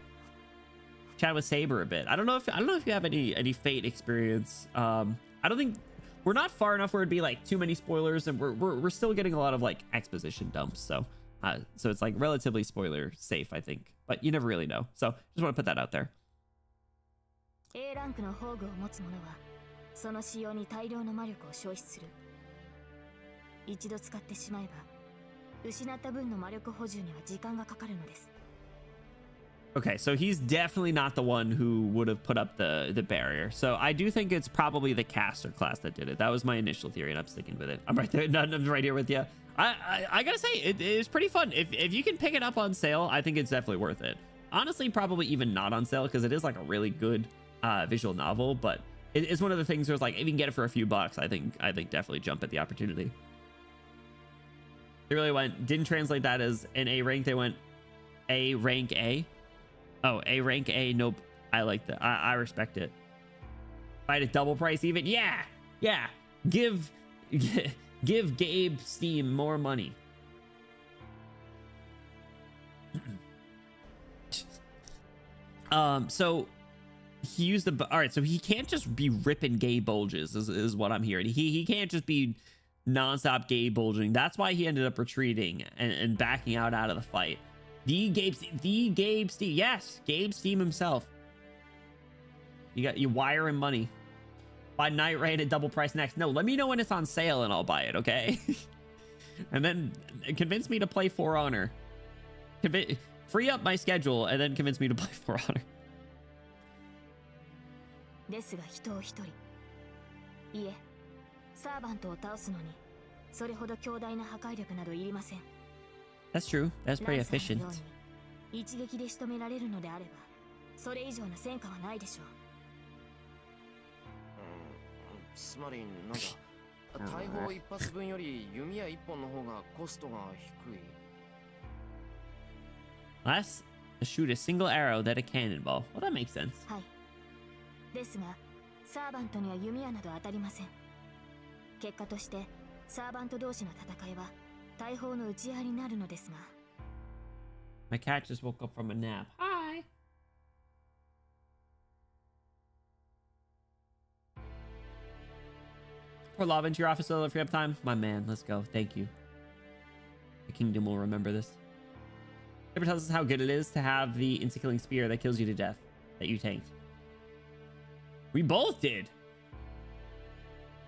with Saber a bit. I don't know if you have any Fate experience. I don't think we're not far enough where it'd be like too many spoilers, and we're still getting a lot of like exposition dumps. So it's like relatively spoiler safe, I think, but you never really know. So just want to put that out there. A ランクの宝具を持つ者はその使用に大量の魔力を消費する。一度使ってしまえば失った分の魔力補充には時間がかかるのです。Okay, so he's definitely not the one who would have put up the barrier. So I do think it's probably the caster class that did it. That was my initial theory, and I'm sticking with it. I'm right there. I'm right here with you. I gotta say, it is pretty fun. If you can pick it up on sale, I think it's definitely worth it. Honestly, probably even not on sale, because it is like a really good visual novel. But it's one of the things where it's like, if you can get it for a few bucks, I think definitely jump at the opportunity. They really didn't translate that as an A rank. They went A rank A. Oh, A rank A. Nope. I like that. I respect it. Fight at double price even. Yeah. Give Gabe Steam more money. So he used the, all right, so he can't just be ripping Gabe bulges is what I'm hearing. He can't just be nonstop Gabe bulging. That's why he ended up retreating and backing out of the fight. The Gabe Steam, yes, Gabe Steam himself. You wire him money. Buy Night Rain at double price next. No, let me know when it's on sale and I'll buy it, okay? And then convince me to play For Honor. Free up my schedule and then convince me to play For Honor. ですが人を一人。いえ、サーバントを倒すのにそれほど強大な破壊力などいりません。That's true. That's pretty efficient. 一撃で仕留められるのであれば、それ以上の戦果はないでしょう。つまりなんだ、大砲一発分より弓矢一本の方がコストが低い。Less to shoot a single arrow than a cannonball. Well, that makes sense. はい。ですが、サーバントには弓矢など当たりません。結果として、サーバント同士の戦いは大砲の打ち合いになるのですが。My cat just woke up from a nap. Hi. Pour lava into your office so if you have time. My man, let's go. Thank you. The kingdom will remember this. Saber tells us how good it is to have the instant-killing spear that kills you to death, that you tanked. We both did.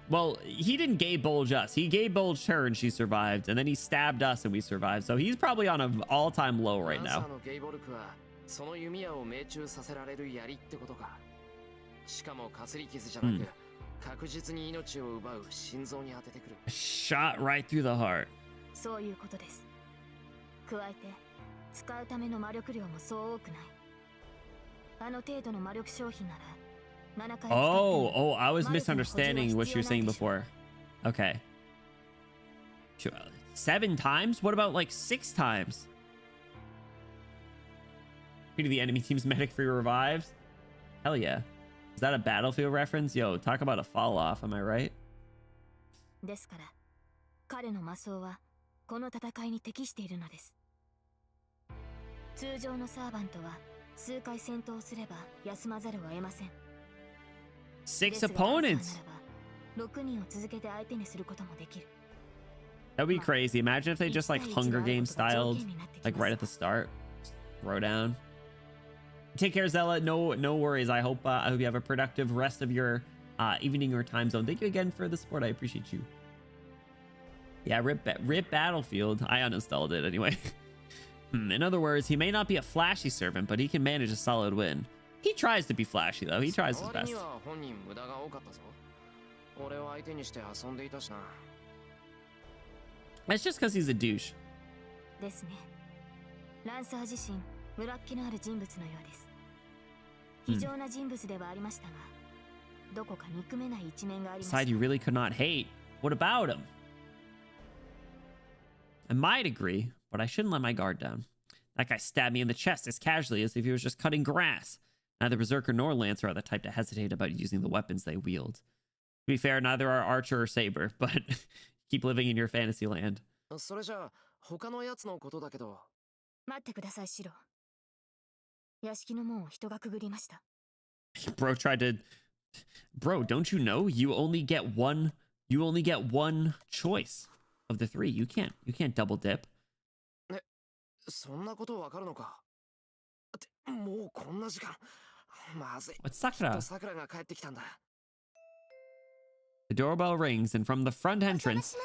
Well, he didn't gay bulge us. He gay bulged her and she survived, and then he stabbed us and we survived. So he's probably on an all-time low right now. その弓矢を命中させられる槍ってことか。しかもかすり傷じゃなく、確実に命を奪う心臓に当ててくる。Shot right through the heart. そういうことです。加えて、使うための魔力量もそう多くない。あの程度の魔力商品なら。Oh, I was misunderstanding what you were saying before. Okay. 7 times? What about like 6 times? Treating the enemy team's medic for your revives? Hell yeah. Is that a Battlefield reference? Yo, talk about a fall off, am I right? ですから、彼の魔装はこの戦いに適しているのです。通常のサーバントは数回戦闘すれば休まざるを得ません。6 opponents. That'd be crazy. Imagine if they just like Hunger Games styled, like right at the start. Just throw down. Take care, Zella. No worries. I hope you have a productive rest of your evening or time zone. Thank you again for the support. I appreciate you. Yeah, rip Battlefield. I uninstalled it anyway. In other words, he may not be a flashy servant, but he can manage a solid win. He tries to be flashy, though. He tries his best. That's just because he's a douche. Side you really could not hate. What about him? I might agree, but I shouldn't let my guard down. That guy stabbed me in the chest as casually as if he was just cutting grass. Neither Berserker nor Lancer are the type to hesitate about using the weapons they wield. To be fair, neither are Archer or Saber, but keep living in your fantasy land. Bro tried to... Bro, don't you know you only get one choice of the 3. You can't double dip. そんなことわかるのか。もうこんな時間。まずい。What's Sakura? 桜が帰ってきたんだ。The doorbell rings, and from the front entrance,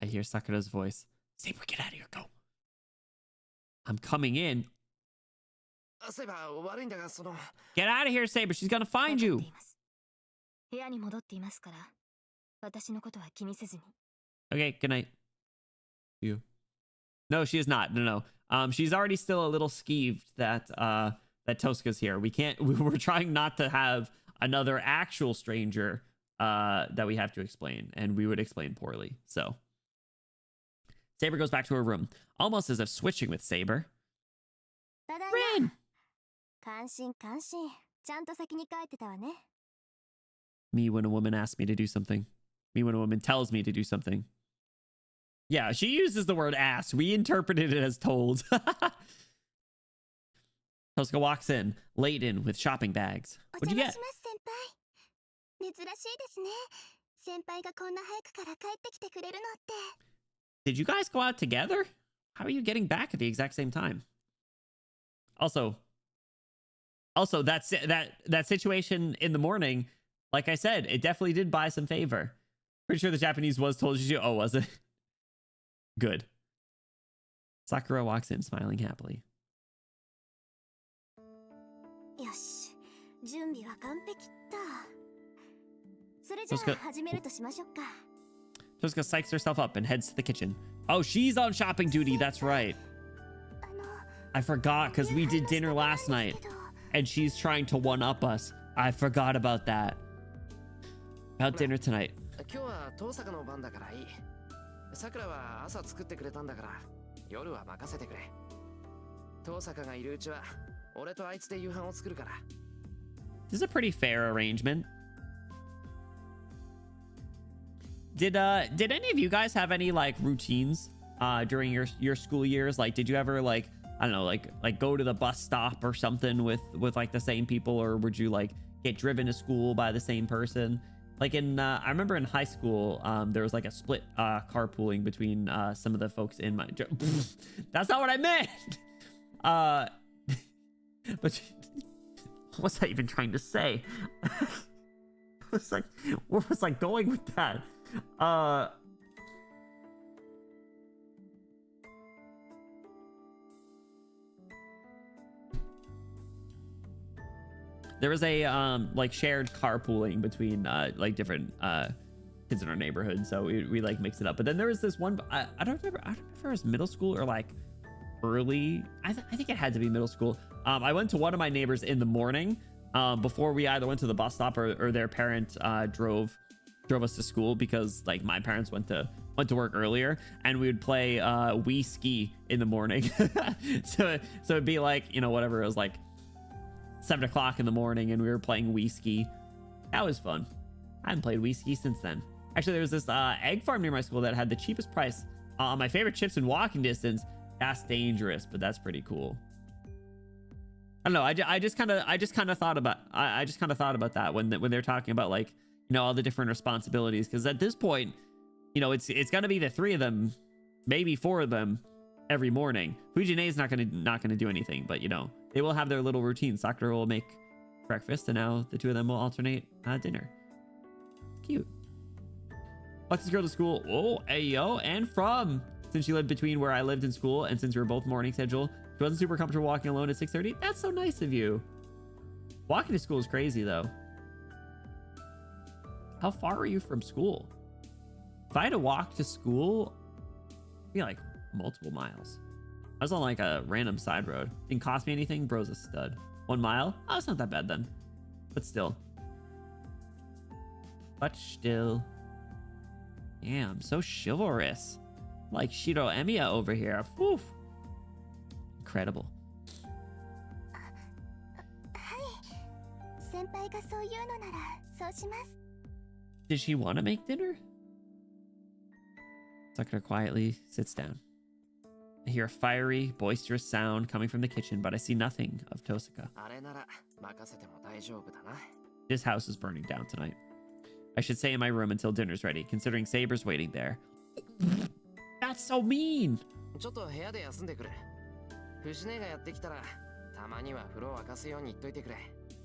I hear Sakura's voice. Saber, get out of here, go. I'm coming in. Get out of here, Saber. She's gonna find you. Okay, good night. You. No, she is not. No. She's already still a little skeeved that that Tosca's here. We're trying not to have another actual stranger that we have to explain, and we would explain poorly. So Saber goes back to her room, almost as if switching with Saber. Rin! Me when a woman asks me to do something. Me when a woman tells me to do something. Yeah, she uses the word ass. We interpreted it as told. Tosca walks in, laden with shopping bags. What'd you get? Did you guys go out together? How are you getting back at the exact same time? Also that situation in the morning, like I said, it definitely did buy some favor. Pretty sure the Japanese was told you. Oh, was it? Good. Sakura walks in, smiling happily. Tosca psychs herself up and heads to the kitchen. Oh, she's on shopping duty. That's right. I forgot because we did dinner last night and she's trying to one-up us. I forgot about that. About dinner tonight. 今日は遠坂の番だからいい。さくらは朝作ってくれたんだから夜は任せてくれ。遠坂がいるうちは俺とあいつで夕飯を作るから。This is a pretty fair arrangement. Did any of you guys have any like routines during your school years? Like, did you ever like, I don't know, like go to the bus stop or something with like the same people, or would you like get driven to school by the same person? Like in I remember in high school there was like a split carpooling between some of the folks in my that's not what I meant. But what's I even trying to say? It's like, where was I going with that? There was a like shared carpooling between like different kids in our neighborhood, so we like mixed it up. But then there was this one, I don't remember if it was middle school or like early. I think it had to be middle school. I went to one of my neighbors in the morning before we either went to the bus stop or their parent drove us to school, because like my parents went to work earlier, and we would play Wii Ski in the morning. so it'd be like, you know, whatever, it was like 7 o'clock in the morning and we were playing Wii Ski. That was fun. I haven't played Wii Ski since then. Actually, there was this egg farm near my school that had the cheapest price on my favorite chips in walking distance. That's dangerous, but that's pretty cool. I don't know. I just kind of thought about that when they're talking about, like, you know, all the different responsibilities, because at this point, you know, it's gonna be the 3 of them, maybe 4 of them every morning. Fujine is not gonna do anything, but you know, they will have their little routine. Sakura will make breakfast, and now the 2 of them will alternate dinner. Cute. Walk this girl to school. Oh, ayo, and from. Since she lived between where I lived in school, and since we were both morning schedule, she wasn't super comfortable walking alone at 6:30. That's so nice of you. Walking to school is crazy, though. How far are you from school? If I had to walk to school, it'd be like multiple miles. I was on like a random side road. Didn't cost me anything. Bro's a stud. 1 mile? Oh, it's not that bad then. But still. Damn, so chivalrous. Like Shiro Emiya over here. Woof. Incredible. Did she want to make dinner? Sakura quietly sits down. I hear a fiery, boisterous sound coming from the kitchen, but I see nothing of Tosaka. This house is burning down tonight. I should stay in my room until dinner's ready, considering Saber's waiting there. That's so mean!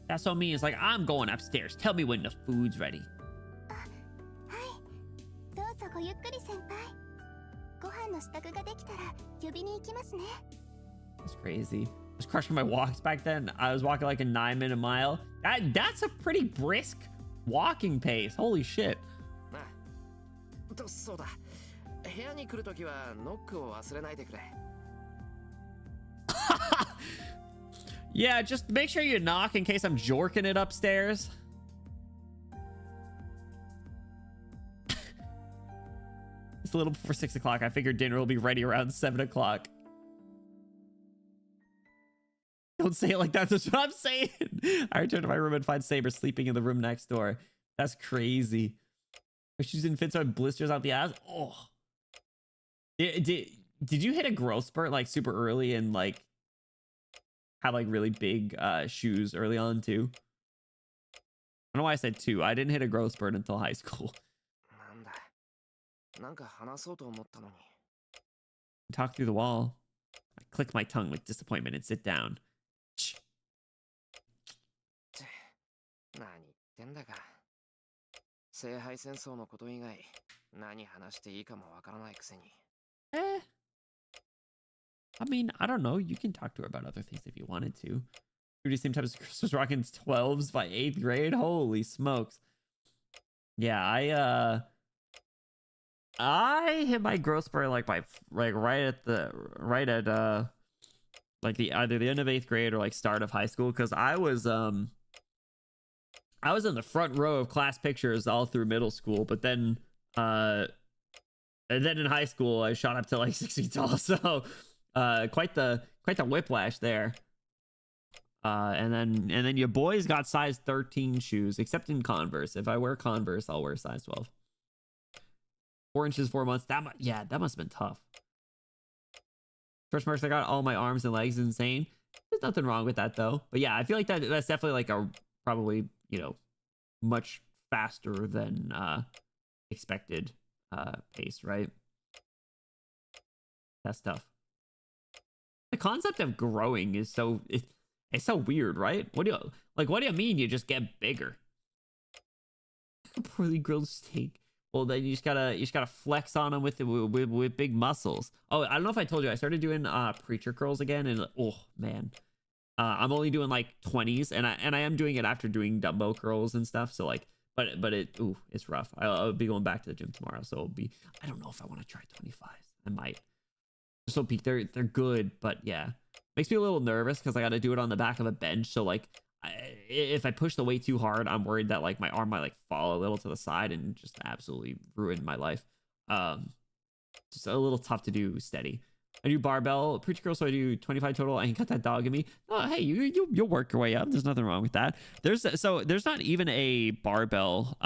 That's so mean. It's like, I'm going upstairs. Tell me when the food's ready. That's crazy. I was crushing my walks back then. I was walking like a 9-minute mile. That's a pretty brisk walking pace. Holy shit. Yeah, just make sure you knock in case I'm jorking it upstairs. It's a little before 6 o'clock. I figured dinner will be ready around 7 o'clock. Don't say it like that. That's what I'm saying. I return to my room and find Saber sleeping in the room next door. That's crazy. Her shoes didn't fit, so I had blisters out the ass. Oh. Did you hit a growth spurt like super early and like have like really big shoes early on too? I don't know why I said 2. I didn't hit a growth spurt until high school. Talk through the wall. I click my tongue with disappointment and sit down. I mean, I don't know. You can talk to her about other things if you wanted to. Through the same time as Chris was rocking 12s by 8th grade. Holy smokes. Yeah, I hit my growth spurt like by right at like either the end of 8th grade or like start of high school, because I was I was in the front row of class pictures all through middle school, but then and then in high school I shot up to like 6 feet tall. So quite the whiplash there. And then your boys got size 13 shoes, except in Converse. If I wear Converse, I'll wear size 12. 4 inches, 4 months. That must have been tough. First marks, I got all my arms and legs. Insane. There's nothing wrong with that though. But yeah, I feel like that's definitely like a probably, you know, much faster than expected pace, right? That's tough. The concept of growing is so it's so weird, right? What do you mean you just get bigger? A poorly grilled steak. Well, then you just gotta flex on them with big muscles. Oh, I don't know if I told you, I started doing preacher curls again, and oh man, I'm only doing like 20s, and I am doing it after doing dumbbell curls and stuff. So like, but it's rough. I'll be going back to the gym tomorrow, so I don't know if I want to try 25s. I might. So peak, they're good, but yeah, makes me a little nervous because I got to do it on the back of a bench. So like, if I push the weight too hard, I'm worried that like my arm might like fall a little to the side and just absolutely ruin my life. Just a little tough to do steady. I do barbell preacher curl, so I do 25 total. I can cut that dog in me. Oh, hey, you'll work your way up. There's nothing wrong with that. There's not even a barbell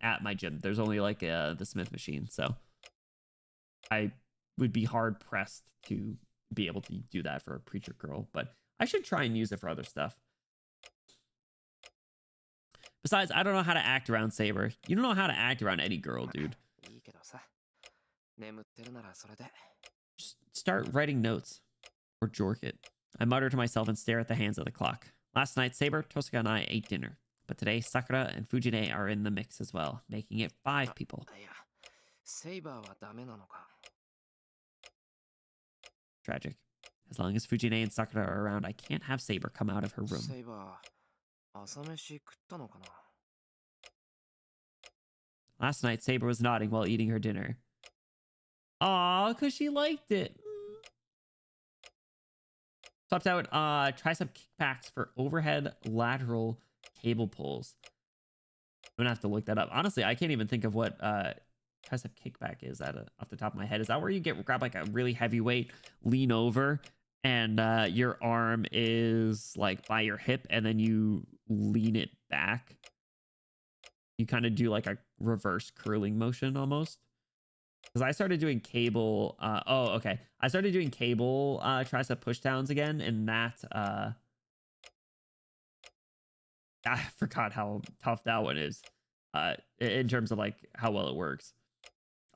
at my gym. There's only like the Smith machine. So I would be hard pressed to be able to do that for a preacher curl, but I should try and use it for other stuff. Besides, I don't know how to act around Saber. You don't know how to act around any girl, dude. Just start writing notes or jork it. I mutter to myself and stare at the hands of the clock. Last night, Saber, Tosaka, and I ate dinner, but today Sakura and Fujine are in the mix as well, making it 5 people. Tragic. As long as Fujine and Sakura are around, I can't have Saber come out of her room. Last night, Saber was nodding while eating her dinner. Aw, because she liked it. Swapped out tricep kickbacks for overhead lateral cable pulls. I'm gonna have to look that up. Honestly, I can't even think of what tricep kickback is off the top of my head. Is that where you grab like a really heavy weight, lean over, and your arm is like by your hip, and then you lean it back? You kind of do like a reverse curling motion almost. Because I started doing cable. Okay. I started doing cable tricep pushdowns again, and that I forgot how tough that one is. In terms of like how well it works.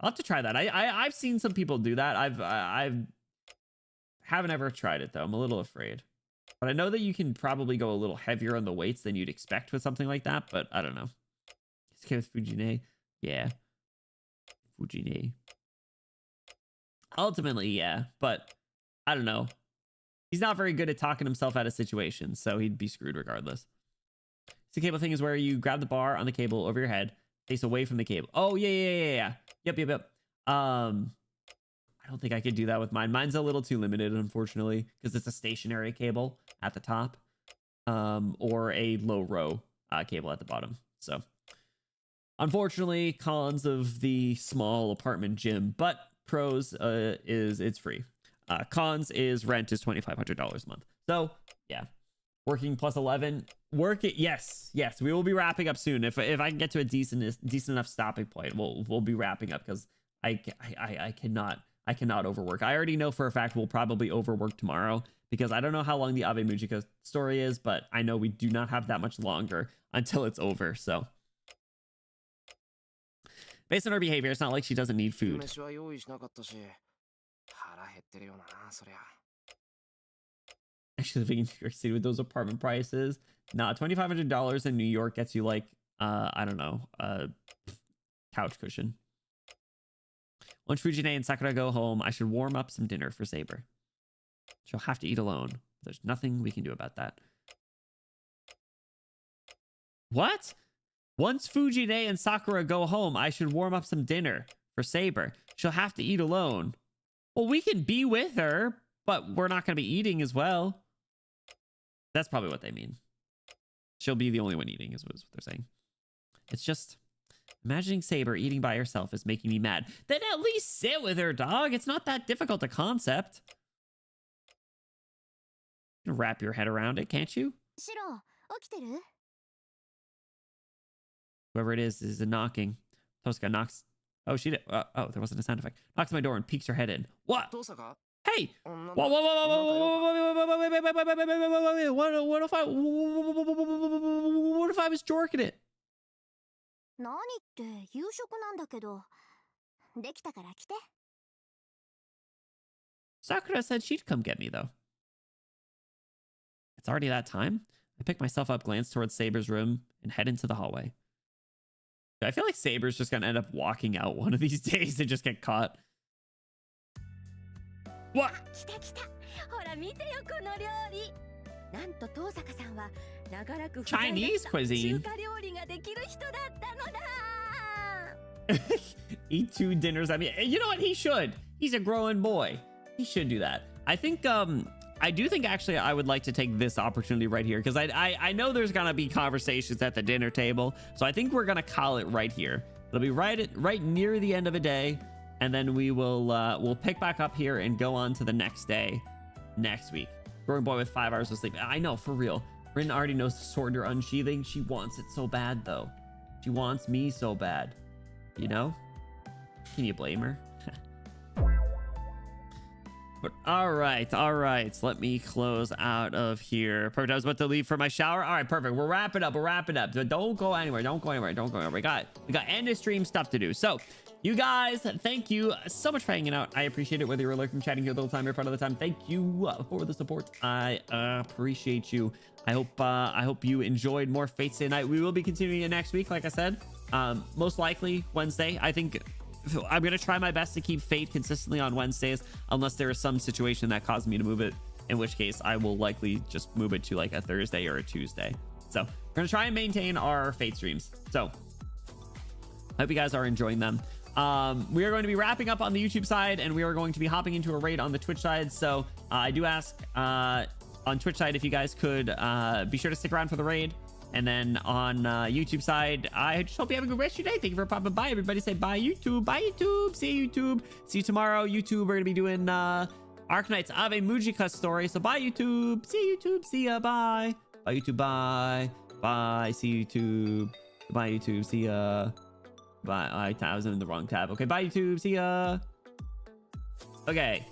I'll have to try that. I've seen some people do that. I haven't ever tried it though. I'm a little afraid. But I know that you can probably go a little heavier on the weights than you'd expect with something like that, but I don't know. It's okay with Fujine. Yeah. Fujine. Ultimately, yeah, but I don't know. He's not very good at talking himself out of situations, so he'd be screwed regardless. So the cable thing is where you grab the bar on the cable over your head, face away from the cable. Oh, yeah. Yep. I don't think I could do that with mine. Mine's a little too limited, unfortunately, because it's a stationary cable at the top, or a low row cable at the bottom. So unfortunately, cons of the small apartment gym, but pros is it's free. Cons is rent is $2,500 a month. So yeah, working plus 11. Work it. Yes. We will be wrapping up soon. If I can get to a decent enough stopping point, we'll be wrapping up because I cannot overwork. I already know for a fact we'll probably overwork tomorrow because I don't know how long the Ave Mujika story is, but I know we do not have that much longer until it's over. So based on her behavior, it's not like she doesn't need food. Actually, living in New York City with those apartment prices, nah, $2,500 in New York gets you like, I don't know, a couch cushion. Once Fujine and Sakura go home, I should warm up some dinner for Saber. She'll have to eat alone. There's nothing we can do about that. What? Once Fujine and Sakura go home, I should warm up some dinner for Saber. She'll have to eat alone. Well, we can be with her, but we're not going to be eating as well. That's probably what they mean. she'll be the only one eating, is what they're saying. It's just imagining Saber eating by herself is making me mad. Then at least sit with her, dog. It's not that difficult a concept. You can wrap your head around it, can't you? シロ、起きてる？ Whoever it is knocking. Tosca knocks. Oh, she did. Oh, there wasn't a sound effect. Knocks on my door and peeks her head in. What? 父さんか Hey! なんだ Whoa, whoa, whoa, whoa, なんか用か whoa, what if I was jorking it? 何って夕食なんだけど。できたから来て。 Sakura said she'd come get me, though. It's already that time. I pick myself up, glance towards Saber's room, and head into the hallway. I feel like Saber's just gonna end up walking out one of these days and just get caught. What? 来た来た。ほら見てよこの料理。なんと遠坂さんは長らく不在だった Chinese cuisine. 中華料理ができる人だったのだ。 Eat 2 dinners. I mean, you know what? He should. He's a growing boy. He should do that. I think, I do think actually I would like to take this opportunity right here because I know there's gonna be conversations at the dinner table. So I think we're gonna call it right here. It'll be right near the end of a day. And then we'll pick back up here and go on to the next day next week. Growing boy with 5 hours of sleep. I know, for real. Rin already knows the sword you're unsheathing. She wants it so bad, though. She wants me so bad. You know? Can you blame her? But all right. Let me close out of here. Perfect. I was about to leave for my shower. All right, perfect. We're wrapping up. Don't go anywhere. We got end of stream stuff to do. So, you guys, thank you so much for hanging out. I appreciate it. Whether you're lurking, chatting here the whole time, or part of the time, thank you for the support. I appreciate you. I hope you enjoyed more Fate Stay Night. We will be continuing it next week, like I said. Most likely Wednesday. I think I'm gonna try my best to keep Fate consistently on Wednesdays, unless there is some situation that caused me to move it, in which case I will likely just move it to like a Thursday or a Tuesday. So we're gonna try and maintain our Fate streams. So I hope you guys are enjoying them. We are going to be wrapping up on the YouTube side, and we are going to be hopping into a raid on the Twitch side. So I do ask on Twitch side if you guys could be sure to stick around for the raid. And then on YouTube side, I just hope you have a good rest of your day. Thank you for popping by. Everybody say bye, YouTube. Bye, YouTube. See you, YouTube. See you tomorrow. YouTube, we're going to be doing Arknights Ave Mujika story. So bye, YouTube. See you, YouTube. See ya. Bye. Bye, YouTube. Bye. Bye. See you, YouTube. Bye, YouTube. See ya. Bye. I was in the wrong tab. Okay, bye, YouTube. See ya. Okay.